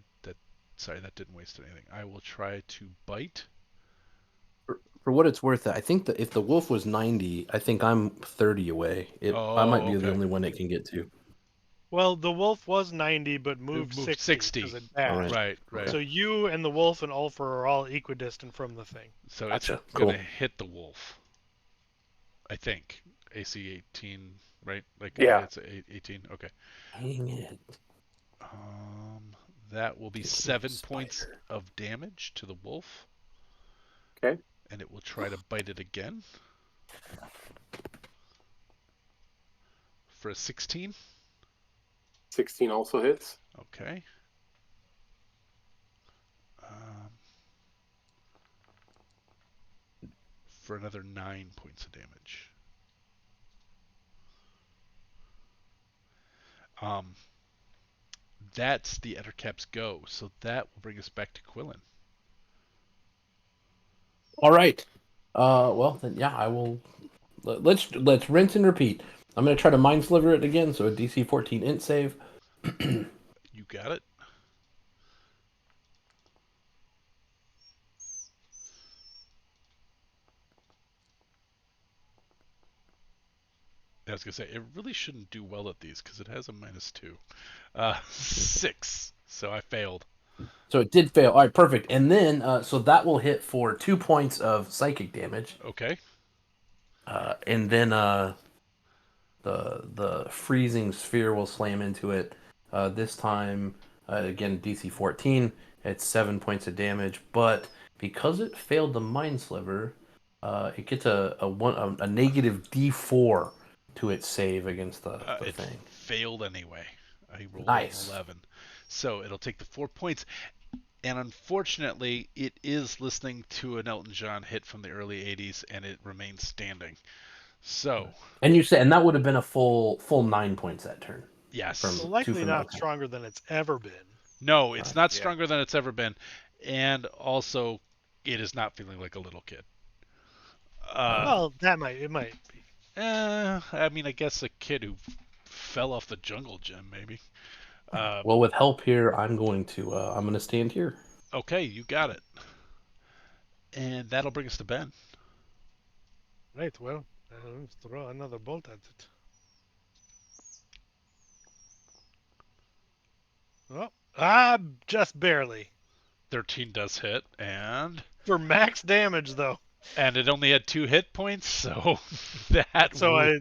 sorry, that didn't waste anything. I will try to bite. For what it's worth, I think that if the wolf was 90, I think I'm 30 away. I might Oh, be the okay. only one it can get to. Well, the wolf was 90, but It moved moved 60 60. because it dashed. Right. So you and the wolf and Ulfer are all equidistant from the thing. So Gotcha. it's Cool. gonna hit the wolf. I think AC 18, right? Like Yeah. it's 18. Okay. Dang it. That will be Thinking 7 spider. points of damage to the wolf. Okay. And it will try to bite it again. For a 16. 16 also hits. Okay. For another 9 points of damage. That's the Ettercap's go. So that will bring us back to Quillen. All right. Well then, yeah, I will. Let's rinse and repeat. I'm gonna try to mind sliver it again. So a DC 14 int save. You got it. I was gonna say it really shouldn't do well at these because it has a -2. 6. So I failed. So it did fail. All right, perfect. And then, so that will hit for 2 points of psychic damage. Okay. And then the freezing sphere will slam into it. This time, again, DC 14. It's 7 points of damage, but because it failed the mind sliver, it gets a negative D4 to its save against the It thing. failed anyway. I rolled Nice. an 11. So it'll take the 4 points. And unfortunately, it is listening to an Elton John hit from the early 80s and it remains standing. So. And that would have been a full 9 points that turn. Yes. So likely not stronger than it's ever been. No, it's not stronger than it's ever been. And also, it is not feeling like a little kid. Well, it might be. I mean, I guess a kid who fell off the jungle gym, maybe. Well, with help here, I'm going to stand here. Okay, you got it. And that'll bring us to Ben. Right, well, let's throw another bolt at it. Oh, just barely. 13 does hit, and For max damage, though. And it only had 2 hit points, so that. So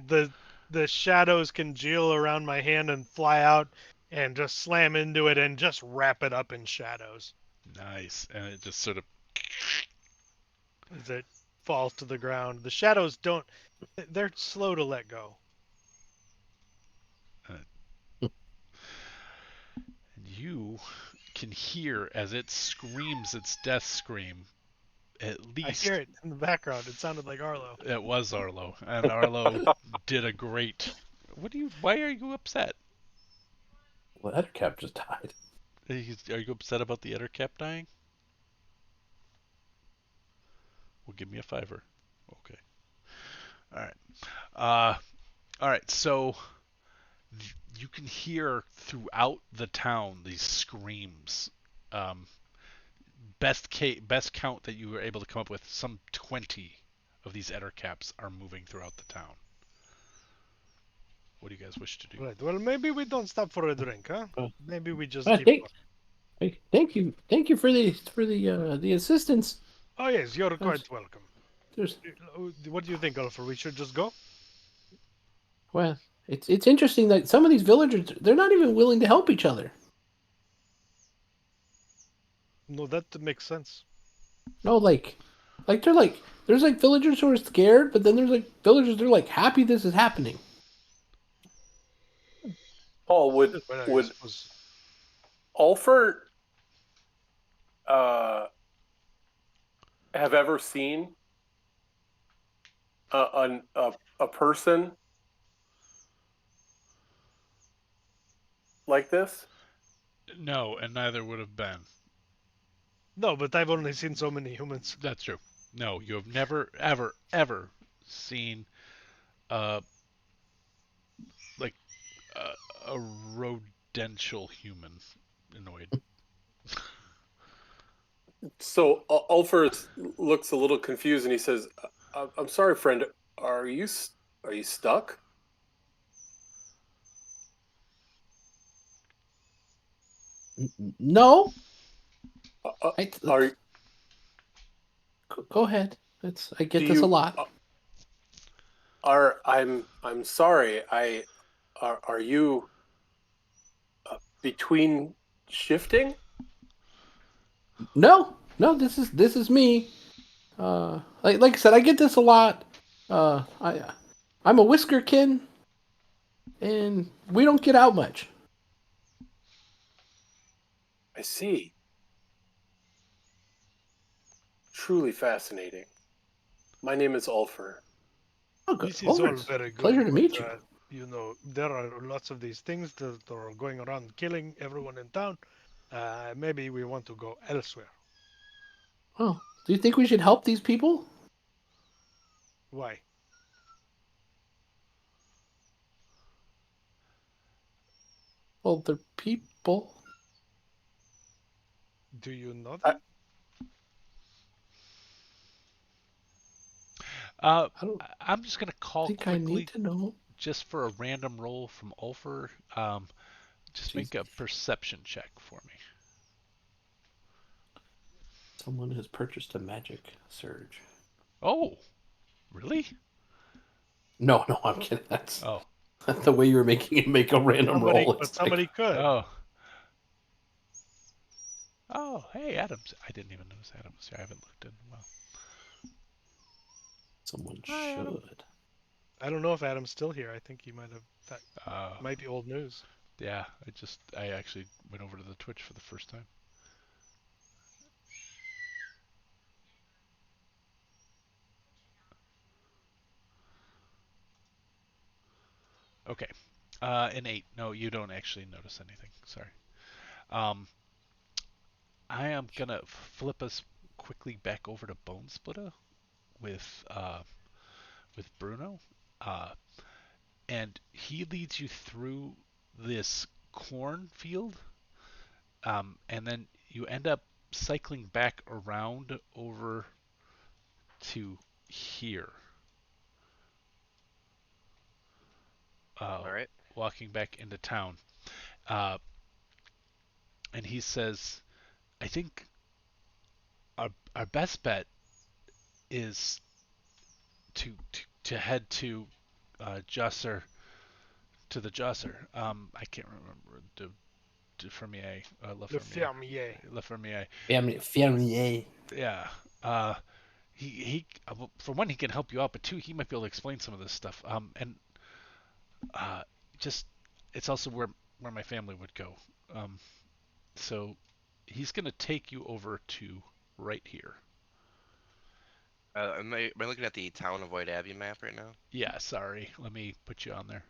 the shadows congeal around my hand and fly out, and just slam into it and just wrap it up in shadows. Nice, and it just sort of As it falls to the ground, the shadows don't. They're slow to let go. And you can hear as it screams its death scream. At I least hear it in the background. It sounded like Arlo. it was Arlo, and Arlo did a great. Why are you upset? Well, Ettercap just died. Are you upset about the Ettercap dying? Well, give me a fiver. Okay. All right. All right. So you can hear throughout the town these screams. Um, best count that you were able to come up with, some 20 of these Ettercaps are moving throughout the town. What do you guys wish to do? Right. Well, maybe we don't stop for a drink, huh? Uh, Maybe we just I keep think. Thank you for the assistance. Oh yes, you're There's, quite welcome. there's What do you think, Alfred? We should just go? well, it's interesting that some of these villagers they're not even willing to help each other. No, that makes sense. No, they're like there's like villagers who are scared, but then there's like villagers they're like happy this is happening. Paul, would Well, I would suppose. Ulfert have ever seen a person like this? No, and neither would have Ben. No, but I've only seen so many humans. That's true. No, you have never, ever, ever seen uh like a rodential human annoyed. So Ulfert looks a little confused, and he says, "I'm sorry, friend. Are you are you stuck?" No, Uh, I, are go ahead. I get do this a you lot. are I'm sorry. Are you between shifting? No, this is me. Like I said, I get this a lot. I'm a whiskerkin, and we don't get out much. I see. Truly fascinating. My name is Ulfer. Oh, good. This is all It's very good, pleasure to but meet you. there are lots of these things that are going around killing everyone in town. Maybe we want to go elsewhere. Well, do you think we should help these people? Why? Well, they're people. Do you know I, them? I don't I'm just gonna call think I need quickly, to know. just for a random roll from Ulfer. Just Jeez, make a perception check for me. someone has purchased a magic surge. Oh, really? No, I'm kidding. That's Oh, the way you were making it make a random roll. But It's somebody like could. oh, oh. Hey, Adams. I didn't even notice Adams. I haven't looked in a while. someone Hi, Adam. should. I don't know if Adam's still here. I think he might have. That Uh, might be old news. yeah. I actually went over to the Twitch for the first time. Okay. An 8. No, you don't actually notice anything. Sorry. Um, I am gonna flip us quickly back over to Bone Splitter with Bruno, uh, and he leads you through this cornfield, and then you end up cycling back around over to here, All right. walking back into town, uh, and he says, "I think our best bet is to head to Jusser to the Jusser. I can't remember de Fermier, La Le Fermier, fermier. La Fermier. Fermier. Yeah. Uh, for one, he can help you out, but two, he might be able to explain some of this stuff. And uh, just it's also where my family would go. Um, so he's gonna take you over to right here. Am I looking at the town of White Abbey map right now? Yeah, sorry. Let me put you on there.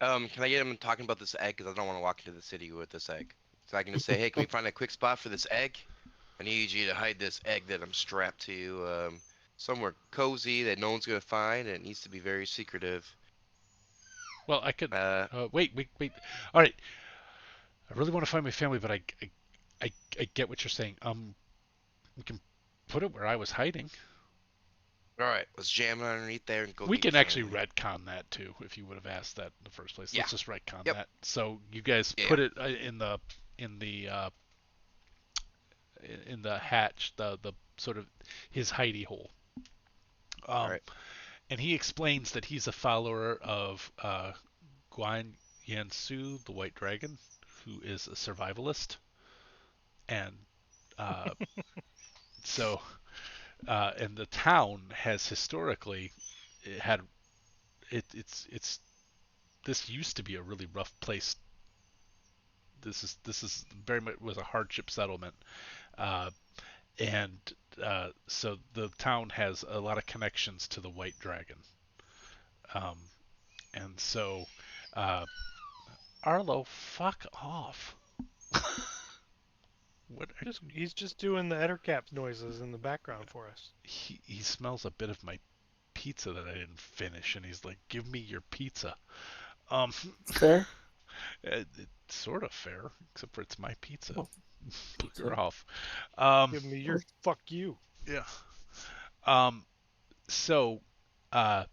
Can I get him talking about this egg? Because I don't want to walk into the city with this egg. So I can just say, hey, can we find a quick spot for this egg? I need you to hide this egg that I'm strapped to somewhere cozy that no one's gonna find, and it needs to be very secretive. Well, I could. Uh, Wait. All right. I really want to find my family, but I get what you're saying. We can put it where I was hiding. all right, let's jam it underneath there and go We get your can actually family. retcon that too, if you would have asked that in the first place. Yeah. Let's just retcon Yep. that. So you guys Yeah. put it in the hatch, the sort of his hidey hole. All Um, right. and he explains that he's a follower of Guan Yansu, the White Dragon, who is a survivalist, and uh, so and the town has historically had it's this used to be a really rough place. This is very much was a hardship settlement, uh, and so the town has a lot of connections to the White Dragon, um, and so uh, Arlo, fuck off. What are Just you? he's just doing the Ettercap noises in the background for us. He smells a bit of my pizza that I didn't finish, and he's like, "Give me your pizza." Um, Fair. it's sort of fair, except for it's my pizza. Oh, Bugger pizza. off. Um, Give me your fuck you. yeah. Um, so, uh,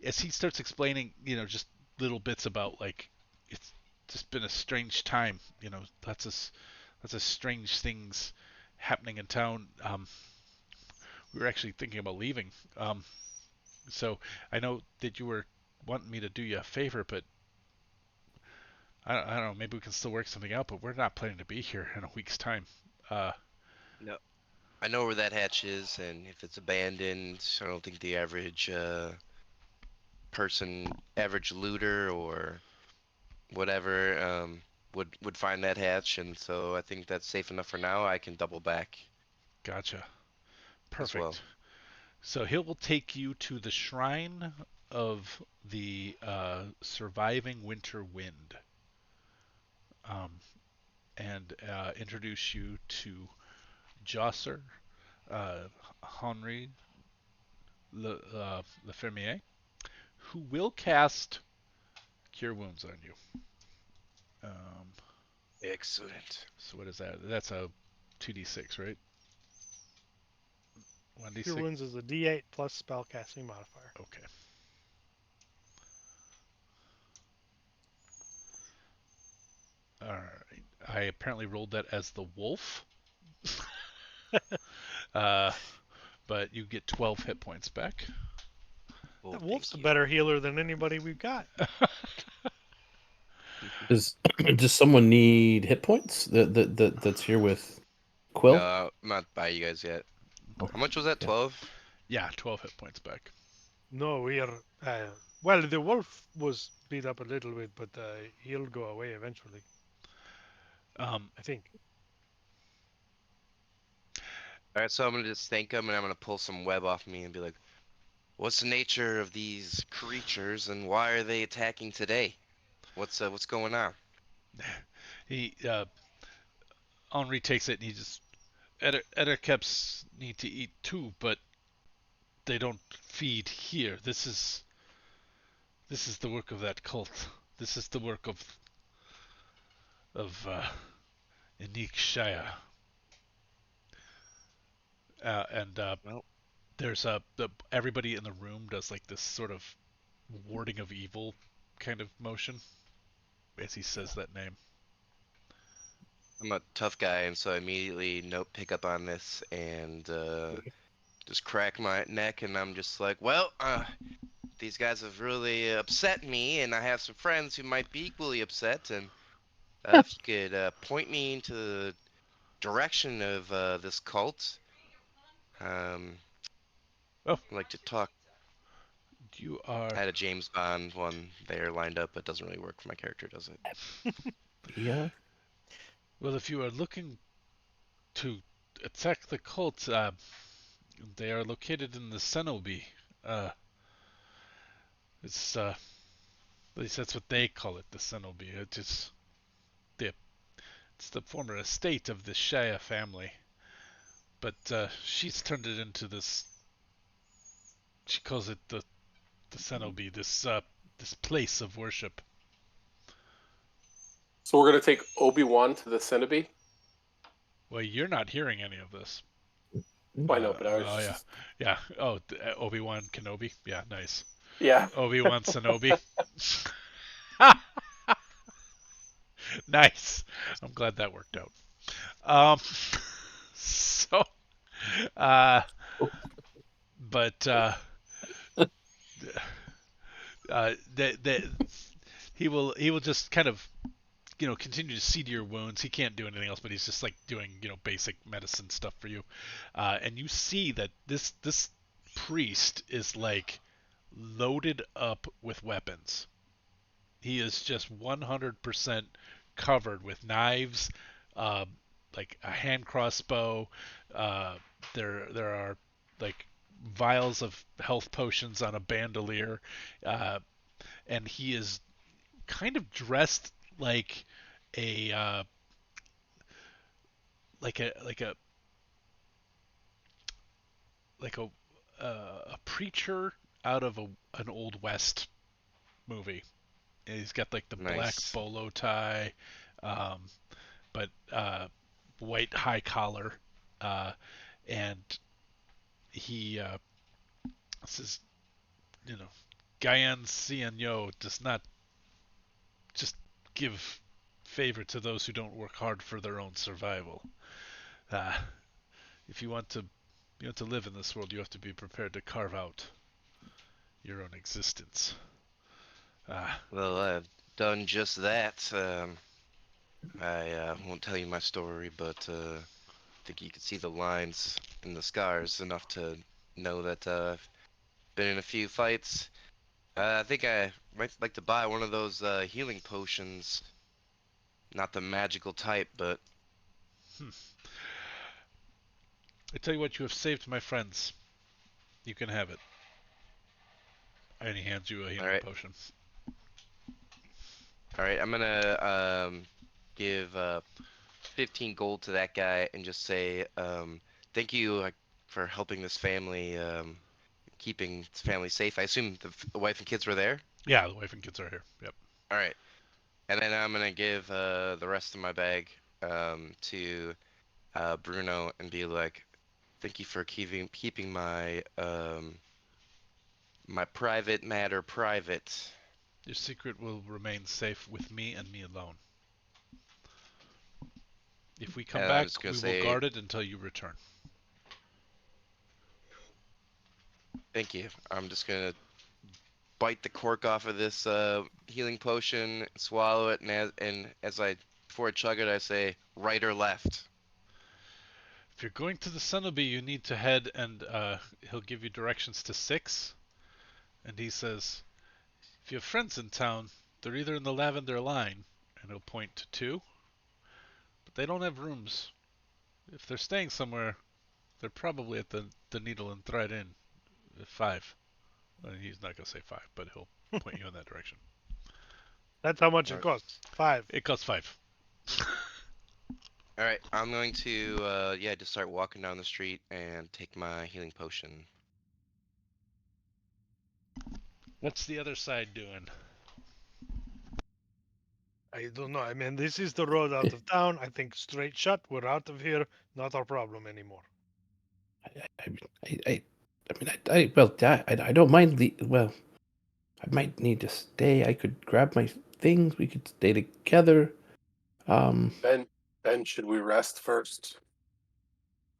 as he starts explaining, just little bits about like it's just been a strange time, lots of strange things happening in town. We were actually thinking about leaving. So I know that you were wanting me to do you a favor, but I don't know. Maybe we can still work something out. But we're not planning to be here in a week's time. Uh, No, I know where that hatch is, and if it's abandoned, I don't think the average average looter or whatever would find that hatch, and so I think that's safe enough for now. I can double back gotcha. as well. Perfect. So he will take you to the shrine of the surviving winter wind, um, and introduce you to Josser, uh, Henri Le Fermier, who will cast Cure Wounds on you. Um, Excellent. so what is that? That's a 2d6, right? Your 1d6. wounds is a D8 plus spellcasting modifier. Okay. All right. I apparently rolled that as the wolf. uh, but you get 12 hit points back. Oh, That wolf's a thank you. better healer than anybody we've got. Does does someone need hit points? That's here with Quill. No, I'm not by you guys yet. Oh, How much was that? yeah. 12? Yeah, 12 hit points back. No, we are. Well, the wolf was beat up a little bit, but he'll go away eventually. Um, I think. All right, so I'm gonna just thank him, and I'm gonna pull some web off me and be like, "What's the nature of these creatures, and why are they attacking today? What's going on?" he Henri takes it and he just Etterkeps need to eat too, but they don't feed here. This is the work of that cult. This is the work of Enique Shire. And Well, there's everybody in the room does like this sort of warding of evil kind of motion as he says that name. I'm a tough guy, and so I immediately pick up on this and just crack my neck, and I'm just like, "Well, these guys have really upset me, and I have some friends who might be equally upset, and if you could point me into the direction of this cult, um, Oh, I'd like to talk. you are. I had a James Bond one there lined up, but it doesn't really work for my character, does it? Yeah. Well, if you are looking to attack the cult, they are located in the Cenobi. Uh, it's at least that's what they call it, the Cenobi. It's the former estate of the Shaya family, but she's turned it into this. She calls it the Cenobi, this place of worship. So we're gonna take Obi-Wan to the Cenobi. Well, you're not hearing any of this. I know, but I was Oh yeah, just yeah. Oh, Obi-Wan Kenobi. Yeah, nice. yeah. Obi-Wan Kenobi. Nice. I'm glad that worked out. Um, so, uh, but he will just kind of continue to see to your wounds. He can't do anything else, but he's just like doing basic medicine stuff for you. And you see that this priest is like loaded up with weapons. He is just 100% covered with knives, uh, like a hand crossbow. Uh, there are like vials of health potions on a bandolier, uh, and he is kind of dressed a uh, like a like a like a preacher out of an old west movie. And he's got like the black Nice. bolo tie, um, but white high collar, uh, and he says, Guyan Cianyo does not just give favor to those who don't work hard for their own survival. Uh, if you want to live in this world, you have to be prepared to carve out your own existence. Uh, Well, I've done just that. I won't tell you my story, but I think you can see the lines and the scars enough to know that I've been in a few fights. I think I might like to buy one of those healing potions. Not the magical type, but hmm. I tell you what, you have saved my friends. You can have it. And he hands you a all healing right. potion. All right, I'm gonna give 15 gold to that guy and just say thank you for helping this family, keeping this family safe. I assume the wife and kids were there. Yeah, the wife and kids are here. Yep. All right, and then I'm gonna give the rest of my bag to Bruno and be like, thank you for keeping my my private matter private. Your secret will remain safe with me and me alone. If we come And I'm back, just gonna we will say guard it until you return. thank you. I'm just gonna bite the cork off of this healing potion, swallow it, and as I before I chug it, I say right or left. If you're going to the Cenobi, you need to head and he'll give you directions to 6. And he says, if you have friends in town, they're either in the Lavender Line, and he'll point to 2, but they don't have rooms. If they're staying somewhere, they're probably at the Needle and Thread Inn at 5. And he's not going to say 5, but he'll point you in that direction. That's how much it Alright. costs. 5. It costs 5. All right, I'm going to yeah, just start walking down the street and take my healing potion. What's the other side doing? I don't know. I mean, this is the road out of town. I think straight shot. We're out of here. Not our problem anymore. I don't mind well, I might need to stay. I could grab my things. We could stay together. Ben, should we rest first?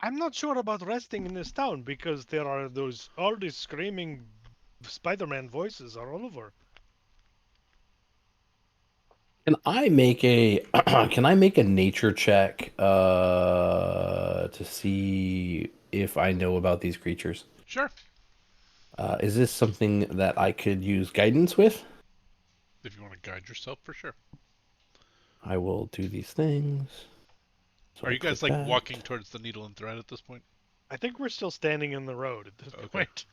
I'm not sure about resting in this town because there are all these screaming Spider-Man voices are all over. Can I make a can I make a nature check to see if I know about these creatures? Sure. Is this something that I could use guidance with? If you want to guide yourself, for sure. I will do these things. So Are I you guys click like that. walking towards the needle and thread at this point? I think we're still standing in the road at this Okay. point.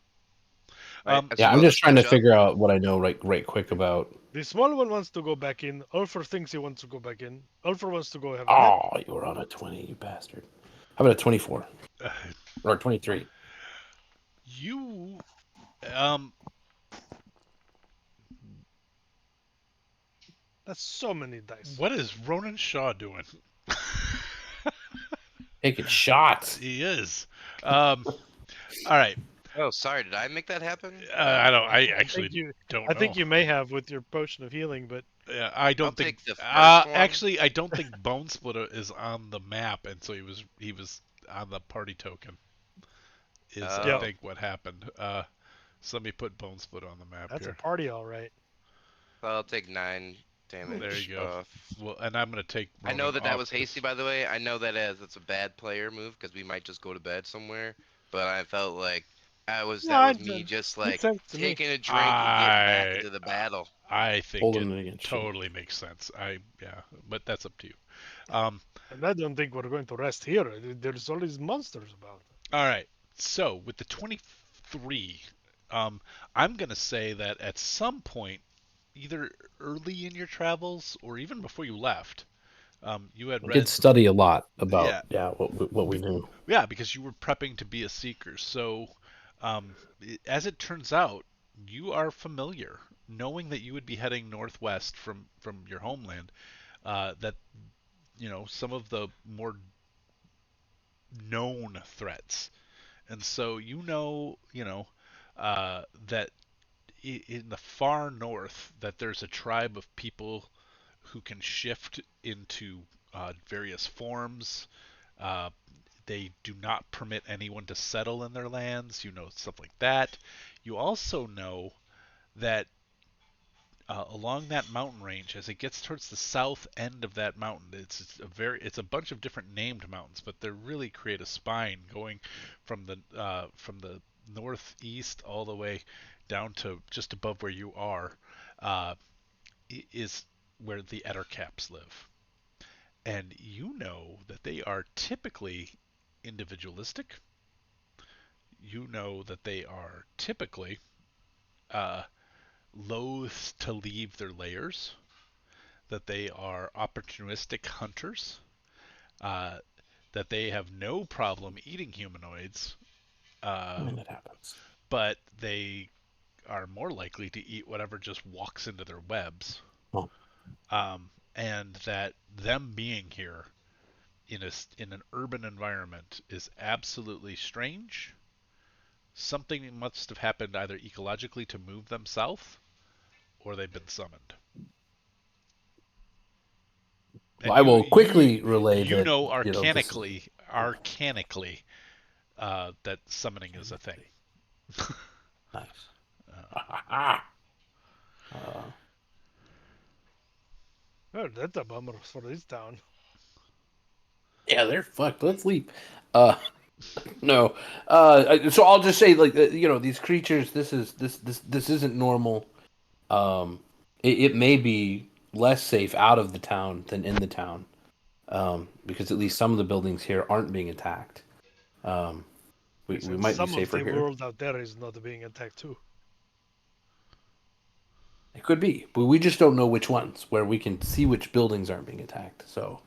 I Yeah, I'm suppose just trying to catch up. figure out what I know right quick about. The small one wants to go back in. Ulfer thinks he wants to go back in. Ulfer wants to go have a nap. Oh, you were on a 20, you bastard. How about a 24 or 23? You um That's so many dice. what is Ronan Shaw doing? Taking shots. He is. All right. Oh, sorry. Did I make that happen? I don't. I I actually think you. don't I know. think you may have with your potion of healing, but I don't I'll think. take the first one. Actually, I don't think Bone Splitter is on the map, and so he was on the party token. Is I Oh. think what happened. So let me put Bone Splitter on the map that's a here. party, all right. I'll take 9 damage. There you go. Off. Well, and I'm gonna take. I know Ronan that off was hasty, 'cause- by the way. I know that it's a bad player move because we might just go to bed somewhere. But I felt like that was me just like makes sense to me. taking a drink and getting back into the I battle. I think Holding it it against you. totally makes sense. Yeah, but that's up to you. And I don't think we're going to rest here. There's all these monsters about. All right. So with the 23, I'm gonna say that at some point, either early in your travels or even before you left, you had I did read. study a lot about Yeah, what we knew. yeah, because you were prepping to be a seeker. So, as it turns out, you are familiar, knowing that you would be heading northwest from your homeland. That some of the more known threats. And so that in the far north that there's a tribe of people who can shift into various forms. Uh, they do not permit anyone to settle in their lands. Stuff like that. You also know that along that mountain range, as it gets towards the south end of that mountain, it's a bunch of different named mountains, but they really create a spine going from the northeast all the way down to just above where you are, uh, is where the Ettercaps live, and you know that they are typically individualistic. You know that they are typically uh, loath to leave their lairs, that they are opportunistic hunters, uh, that they have no problem eating humanoids, I uh, mean, it happens. but they are more likely to eat whatever just walks into their webs. Oh. And that them being here in an urban environment is absolutely strange. Something must have happened either ecologically to move them south, or they've been summoned. Well, And I will quickly relay that arcanically, that summoning is a thing. Nice. Oh, that's a bummer for this town. Yeah, they're fucked. Let's leave. No. So I'll just say, like, these creatures. This isn't normal. It may be less safe out of the town than in the town, because at least some of the buildings here aren't being attacked. We Since might be some safer of the here. world out there is not being attacked too. It could be, but we just don't know which ones. Where we can see which buildings aren't being attacked. So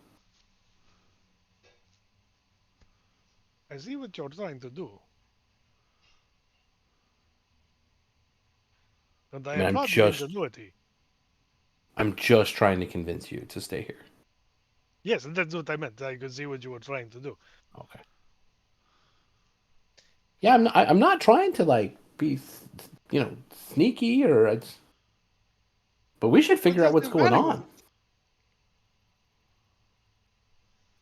I see what you're trying to do. And I I mean, applaud your ingenuity. I'm just trying to convince you to stay here. Yes, and that's what I meant. I could see what you were trying to do. Okay. Yeah, I'm not trying to like be, sneaky or it's. But we should figure out what's going on.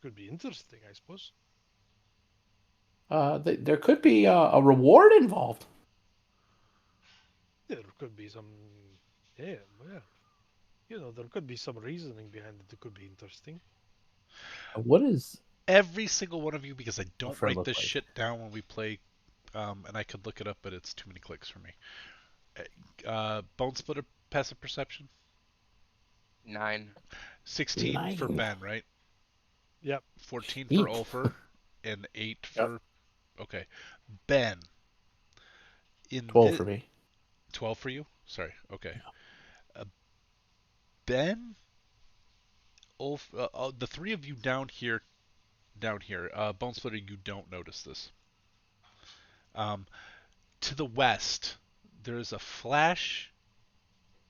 Could be interesting, I suppose. There could be a reward involved. There could be some, yeah, well, there could be some reasoning behind it that could be interesting. What is Every single one of you, because I don't friend write look this like? shit down when we play And I could look it up, but it's too many clicks for me. Bone Splitter passive perception. 9. 16 for 9. Ben, right? Yep. 14 for 8. Ulfer, and 8 Yep. for. Okay. Ben. In 12 this. for me. 12 for you? Sorry. Okay. Uh, Ben, Ulf, the three of you down here, Bone Splitter, you don't notice this. Um, to the west, there's a flash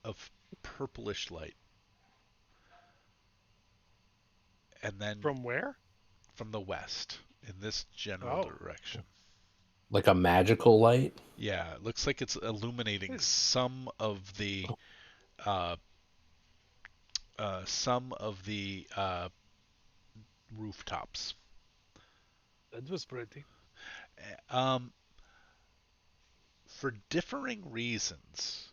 of purplish light, and then From where? from the west in this general Oh. direction. Like a magical light. Yeah, it looks like it's illuminating Hmm. uh, some of the rooftops. That was pretty. Um, for differing reasons,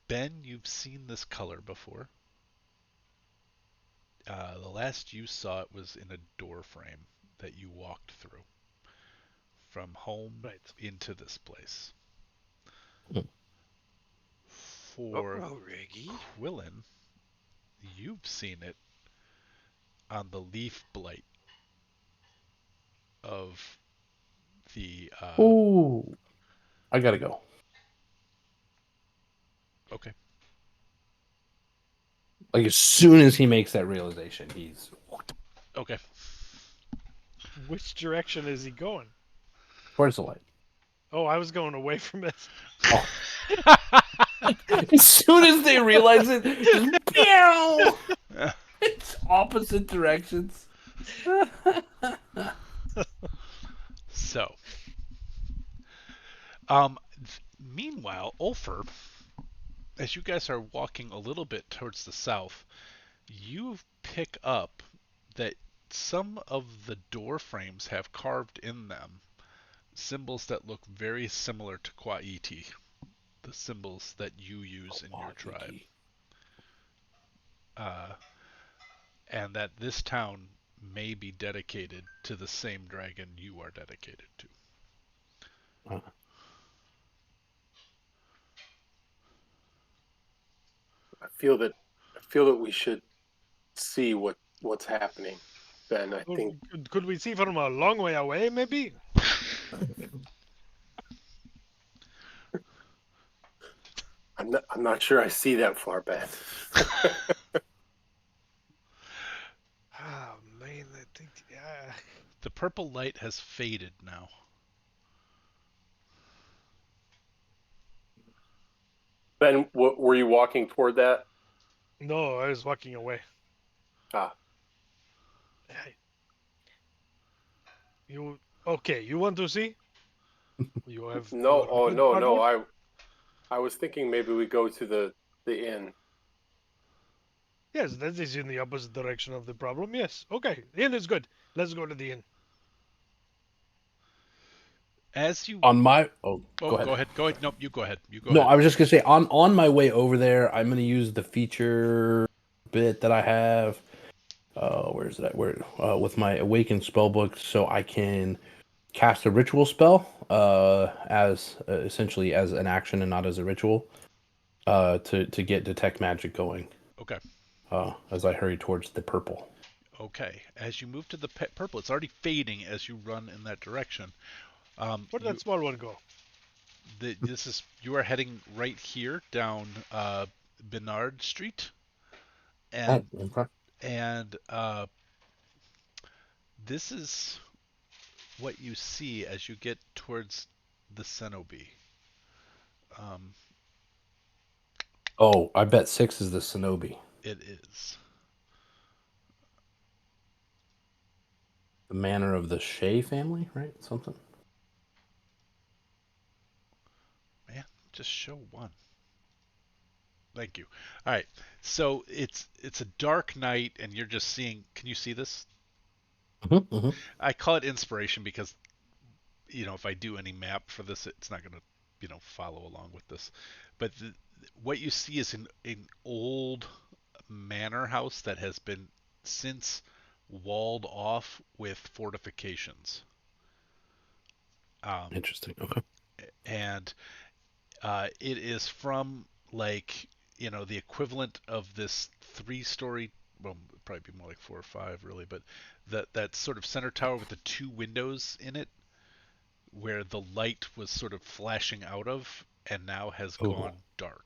Ben, you've seen this color before. The last you saw it was in a door frame that you walked through from home Right. into this place. Hmm. For Reggie. Quillen, you've seen it on the leaf blight of the. Ooh. I gotta go. Okay. Like as soon as he makes that realization, he's Okay. Which direction is he going? towards the light. Oh, I was going away from it. Oh. As soon as they realize it, just pew! It's opposite directions. So, meanwhile, Ulfer, as you guys are walking a little bit towards the south, you pick up that some of the door frames have carved in them symbols that look very similar to Kwaiti, the symbols that you use in your tribe. Uh, and that this town may be dedicated to the same dragon you are dedicated to. I feel that we should see what's happening. Ben, I think Could we see from a long way away, maybe? I'm not sure I see that far, Ben. Oh man, I think yeah. The purple light has faded now. Ben, were you walking toward that? No, I was walking away. Ah, Hey, you okay? You want to see? You have no. a Oh, good no, no. armor? I was thinking maybe we go to the inn. Yes, that is in the opposite direction of the problem. Yes. Okay, the inn is good. Let's go to the inn. As you On my Oh, go ahead. go ahead. Go ahead. Nope, you go ahead. You go No, ahead. I was just gonna say on my way over there, I'm gonna use the feature bit that I have. Where is that? Where with my awakened spellbook, so I can cast a ritual spell as essentially as an action and not as a ritual to get detect magic going Okay. as I hurry towards the purple. Okay. As you move to the purple, it's already fading as you run in that direction. Where'd that small one go? You are heading right here down Bernard Street, Oh, and okay. and this is what you see as you get towards the cenobi. Um, Oh, I bet 6 is the Cenobi. it is. The manor of the Shea family, right? Something. Man, just show one. Thank you. All right. So it's a dark night, and you're just seeing. Can you see this? Mm-hmm, mm-hmm. I call it inspiration because if I do any map for this, it's not going to follow along with this. But what you see is an old manor house that has been since walled off with fortifications. Interesting. Okay. And it is from like the equivalent of this 3-story. Well, it'd probably be more like 4 or 5, really, but that sort of center tower with the 2 windows in it, where the light was sort of flashing out of, and now has Oh. gone dark.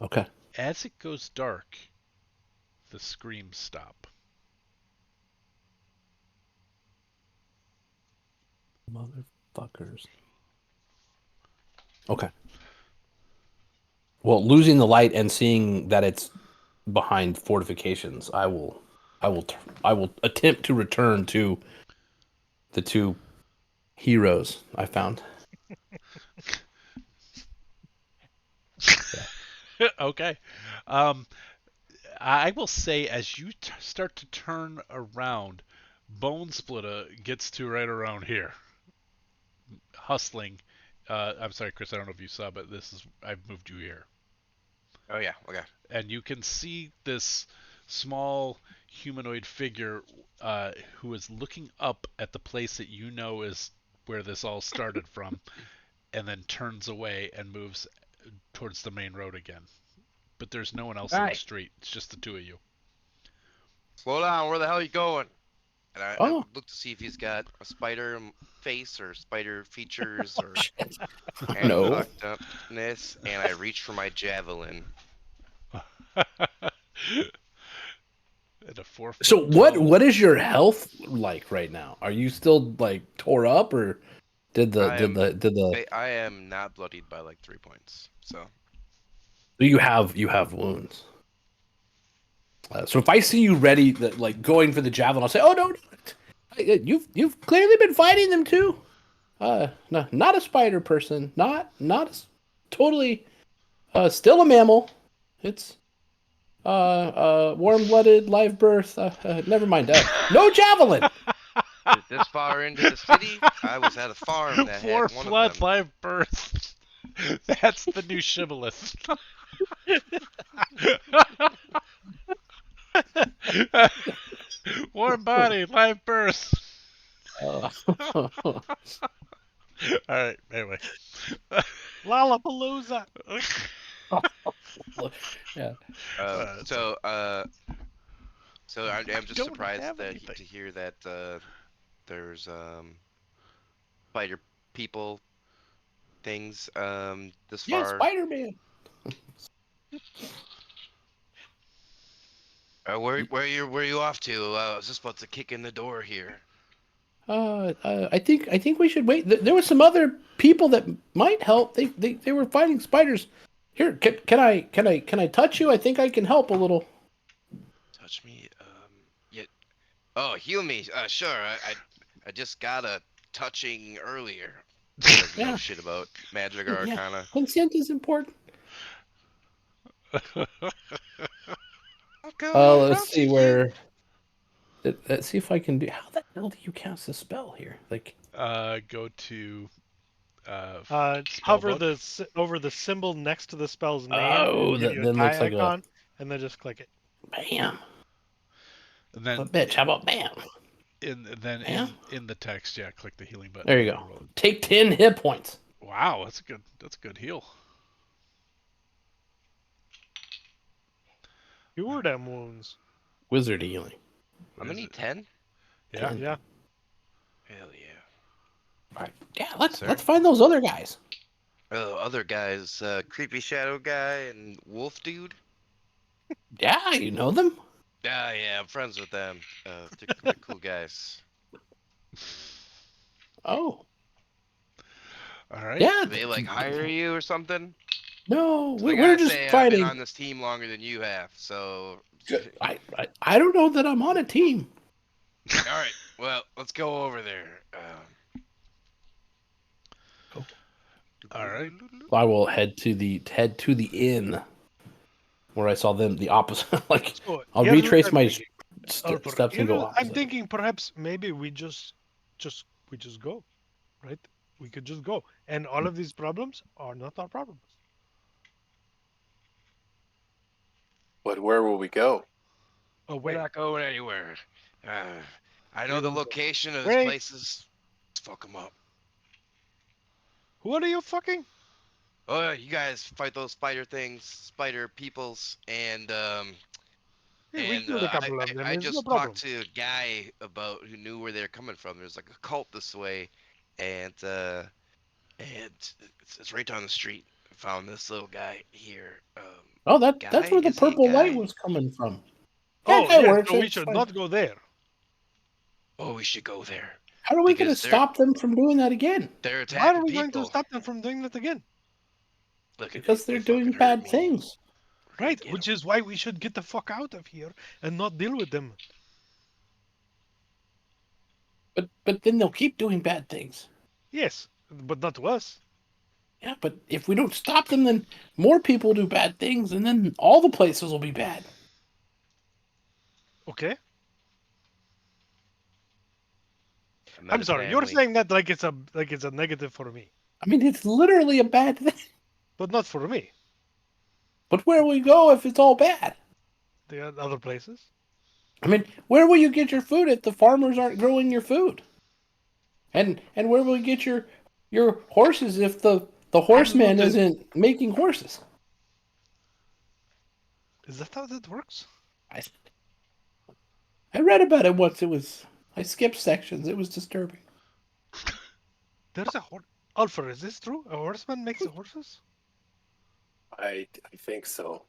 Okay. As it goes dark, the screams stop. Motherfuckers. Okay. Well, losing the light and seeing that it's behind fortifications, I will attempt to return to the 2 heroes I found. Okay. Um, I will say, as you start to turn around, Bone Splitter gets to right around here, hustling. I'm sorry, Chris. I don't know if you saw, but I've moved you here, Oh yeah, okay. and you can see this small humanoid figure who is looking up at the place that you know is where this all started from, and then turns away and moves towards the main road again. But there's no one else in the Right. street. It's just the 2 of you. Slow down. Where the hell are you going? And I Oh. look to see if he's got a spider face or spider features or any No. fucked upness. And I reach for my javelin. At a 4 foot So tall. what is your health like right now? Are you still like tore up, or did I am not bloodied by like 3 points. So you have wounds? So if I see you ready, like going for the javelin, I'll say, "Oh no, you've clearly been fighting them too. No, not a spider person, totally, still a mammal. It's warm-blooded, live birth. Never mind. No javelin. this far into the city, I was at a farm that had War one flood of them. live birth. That's the new shibboleth. Warm body, live birth. Uh, All right. Anyway. Lollapalooza. yeah. So I'm just don't surprised have that anything. to hear that there's spider people things this Yeah, far. Spider-Man. Where you off to? I was just about to kick in the door here. I think we should wait. There were some other people that might help. They were fighting spiders. Here, can I touch you? I think I can help a little. Touch me. Yeah. Oh, heal me. Sure. I just got a touching earlier. He doesn't know Yeah, shit about magic or yeah. arcana. Consent is important. Okay, Let's I'll see take you. where. Let's see if I can do. How the hell do you cast a spell here? Like, Go to Hover spellbook. over the symbol next to the spell's name. It'll oh, give that you a then looks die like a icon, and then just click it. bam. And A then bitch. How about bam? Bam. in the text, yeah, click the healing button There and you then go. roll. Take 10 hit points. Wow, that's a good heal. Cure them wounds. Wizard healing. How What is many? it? 10? Yeah. 10. Yeah. Hell yeah. All right. Yeah, Sir. let's find those other guys. Oh, other guys, creepy shadow guy and wolf dude. Yeah, you know them. Yeah, I'm friends with them. They're cool guys. Oh, All right. yeah. Do they like hire you or something? No, 'Cause I we're gotta just say, I've been fighting. on this team longer than you have, so. I don't know that I'm on a team. All right, well, let's go over there. All right. I will head to the inn where I saw them. The opposite. Like, So I'll here's what retrace I'm my thinking. Arthur, steps and go I'm opposite. thinking perhaps maybe we just go, right? We could just go, and all of these problems are not our problems. But where will we go? Oh We're wait, not going anywhere. I know we the will go. location of this Wait, place is. Let's fuck them up. What are you fucking? Oh, yeah, you guys fight those spider things, spider peoples, and Yeah, we killed a couple of them. I It's no just problem. talked to a guy about who knew where they're coming from. There's like a cult this way, and it's right down the street. I found this little guy here. Oh, that's Guy? where the Is he a purple light guy? was coming from. Yeah, Oh, that yeah, works. so we That's should fine. not go there. Oh, we should go there How are we going to because stop them from doing that again? they're Why are attacking we going to people. stop them from doing that again? Look at Because they they're doing fucking hurt bad me. things. We're gonna Right, get which 'em. is why we should get the fuck out of here and not deal with them. But then they'll keep doing bad things. Yes, but not to us. Yeah, but if we don't stop them, then more people do bad things, and then all the places will be bad. Okay. I met I'm a sorry. You're family. saying that like it's a negative for me, I mean, it's literally a bad thing. but not for me. But where will we go if it's all bad? The other places. I mean, where will you get your food if the farmers aren't growing your food? And where will you get your horses if the I'm horseman not a. isn't making horses? Is that how that works? I I read about it once. I skipped sections. It was disturbing. There's a horse. Alfred, is this true? A horseman makes the horses? I think so.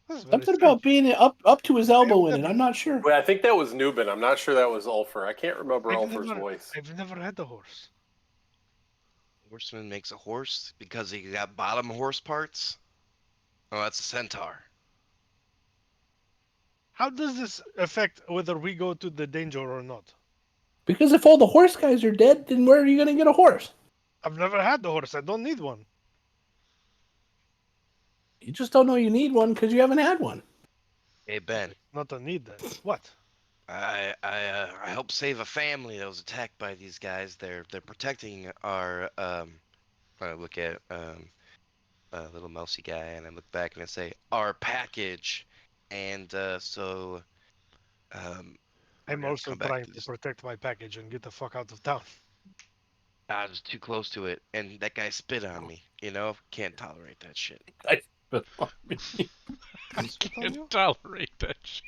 That's very Something strange. about being up to his elbow in it. never- I'm not sure. Wait, I think that was Nubin. I'm not sure that was Ulfer. I can't remember I've Ulfer's never, voice. I've never had a horse. Horseman makes a horse because he got bottom horse parts. Oh, that's a centaur. How does this affect whether we go to the danger or not? Because if all the horse guys are dead, then where are you going to get a horse? I've never had the horse. I don't need one. You just don't know you need one because you haven't had one. Hey Ben, Not a need then. What? I helped save a family that was attacked by these guys. They're protecting our I look at little mousy guy and I look back and I say our package, and so we're I'm gonna have to also come back trying to to this. protect my package and get the fuck out of town. I was too close to it, and that guy spit on me. You know, can't tolerate that shit. I I spit on you? Can't tolerate that shit.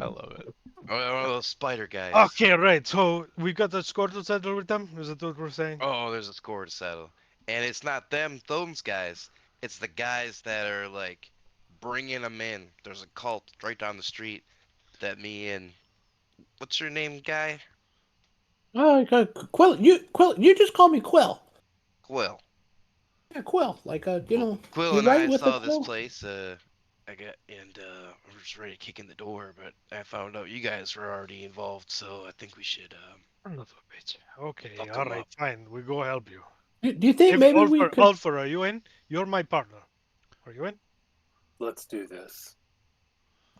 I love it. One of those spider guys. Okay, right. So we got the score to settle with them? Is that what we're saying? Oh, there's a score to settle, and it's not those guys. It's the guys that are like bringing them in. There's a cult right down the street that me and what's your name, guy? Quill. You just call me Quill. Quill. Yeah, Quill. Like Well, Quill you and write I with a saw this quill. place. I got and I was ready to kick in the door, but I found out you guys were already involved, so I think we should I'm not a bitch. Okay, fuck all 'em right, up. fine. We go help you. Do you think If maybe we Alfred, could? Alfred, are you in? You're my partner. Are you in? Let's do this.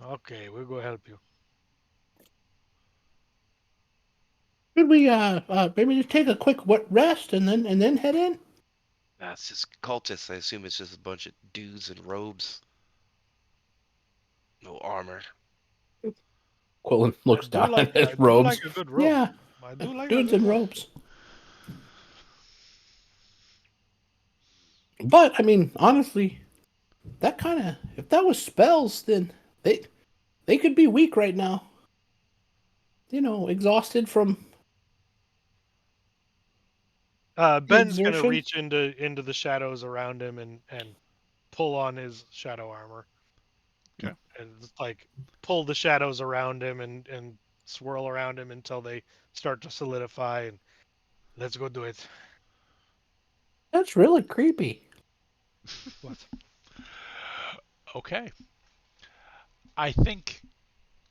Okay, we'll go help you. Could we maybe just take a quick rest and then head in? It's just cultists. I assume it's just a bunch of dudes in robes, no armor. Quillen looks I do down like at I his do robes. like a good robe. Yeah, I do like a dudes good in robe. robes. But I mean, honestly, that kind of if that was spells, then they could be weak right now. You know, exhausted from Ben's gonna exertion. reach into the shadows around him and pull on his shadow armor. Okay. And just, like pull the shadows around him and swirl around him until they start to solidify. And let's go do it. That's really creepy. What? Okay. I think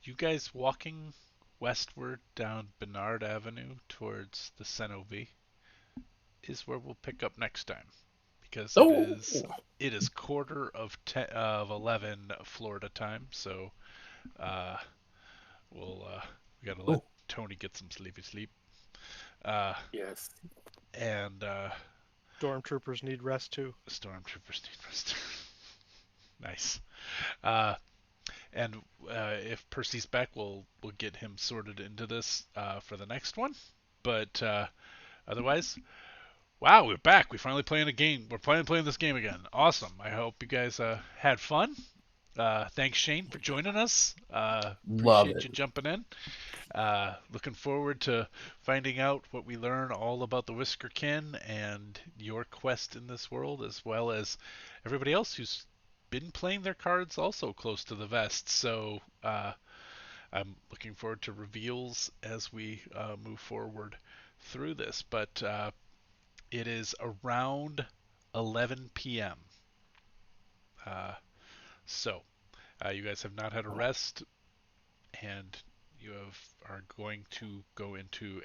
you guys walking westward down Bernard Avenue towards the Cenovi is where we'll pick up next time, because Oh, it is quarter of 11 Florida time, so uh, we gotta let oh. Tony get some sleepy sleep, uh, Yes. and Stormtroopers need rest too. stormtroopers need rest. Nice. And if Percy's back, we'll get him sorted into this for the next one. But Otherwise, wow, we're back. We're finally playing a game. We're finally playing this game again. Awesome. I hope you guys had fun. Thanks, Shane, for joining us. Love Appreciate you it. jumping in. Looking forward to finding out what we learn all about the Whiskerkin and your quest in this world, as well as everybody else who's been playing their cards also close to the vest. So I'm looking forward to reveals as we move forward through this. But it is around 11 p.m. So you guys have not had a rest, and are going to go into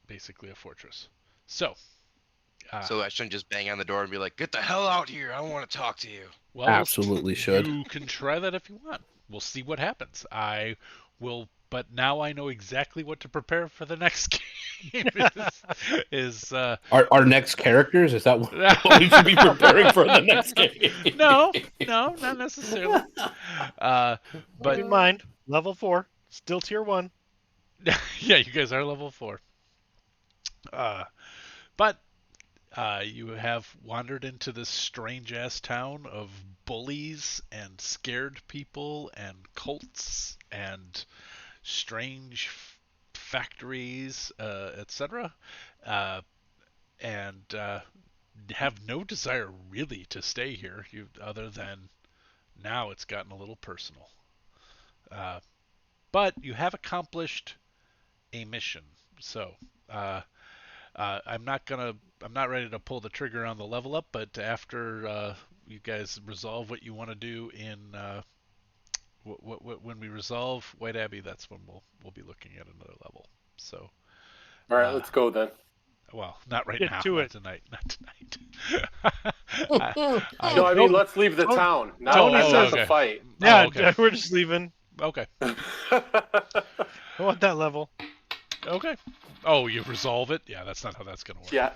basically a fortress. So, So I shouldn't just bang on the door and be like, "Get the hell out here! I want to talk to you." well, Absolutely should. you can try that if you want. We'll see what happens. I will, but now I know exactly what to prepare for the next game. Our next characters, is that what we should be preparing for the next game? No, not necessarily. Keep in mind, level 4, still tier 1. Yeah, you guys are level 4. But you have wandered into this strange ass town of bullies and scared people and cults and strange factories, etc. And have no desire really to stay here, other than now it's gotten a little personal. Uh, but you have accomplished a mission, so I'm not ready to pull the trigger on the level up, but after you guys resolve what you want to do in when we resolve White Abbey, that's when we'll be looking at another level. So, All right, let's go then. well, not right Get now, to not it. tonight, not tonight. No, I mean, let's leave the town, Tony not says- the okay. fight. Yeah, okay. we're just leaving. Okay. I want that level. Okay. Oh, you resolve it? Yeah, that's not how that's gonna work. Yeah.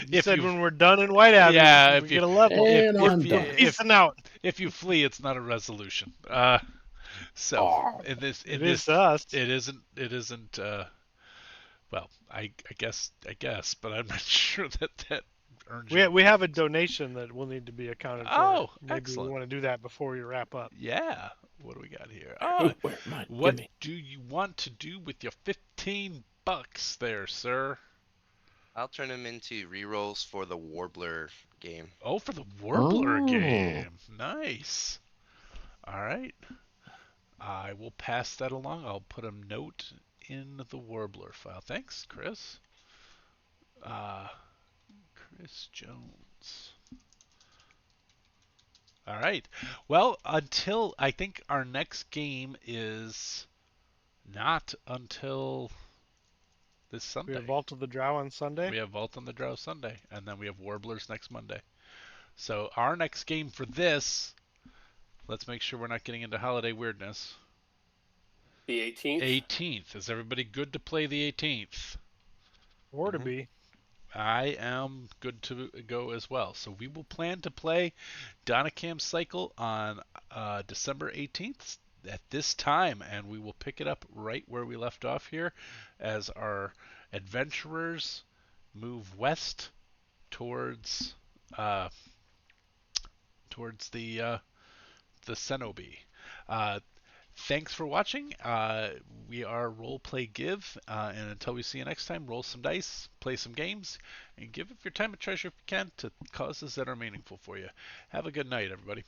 You said when we're done in White Abbey, Yeah, we get a level. And I'm done. Peacing out. if you flee, it's not a resolution. So Aw. in this, It is to us. it isn't. Well, I guess, but I'm not sure that earns you. We have a donation that will need to be accounted for. Oh, Maybe excellent. we want to do that before we wrap up. Yeah. What do we got here? Ooh, where, mine, What gimme. do you want to do with your $15 there, sir? I'll turn them into rerolls for the Warbler game. Oh, for the Warbler Oh. game. Nice. All right. I will pass that along. I'll put a note in the Warbler file. Thanks, Chris. Chris Jones. All right. Well, until I think our next game is not until this Sunday. We have Vault of the Drow on Sunday. We have Vault on the Drow Sunday, and then we have Warblers next Monday. So our next game for this, let's make sure we're not getting into holiday weirdness. The 18th? 18th. Is everybody good to play the 18th? Or to be. I am good to go as well. So we will plan to play Donnacam Cycle on December 18th at this time, and we will pick it up right where we left off here as our adventurers move west towards the Cenobi. Thanks for watching. We are Roleplay Give, and until we see you next time, roll some dice, play some games, and give up your time and treasure if you can to causes that are meaningful for you. Have a good night, everybody.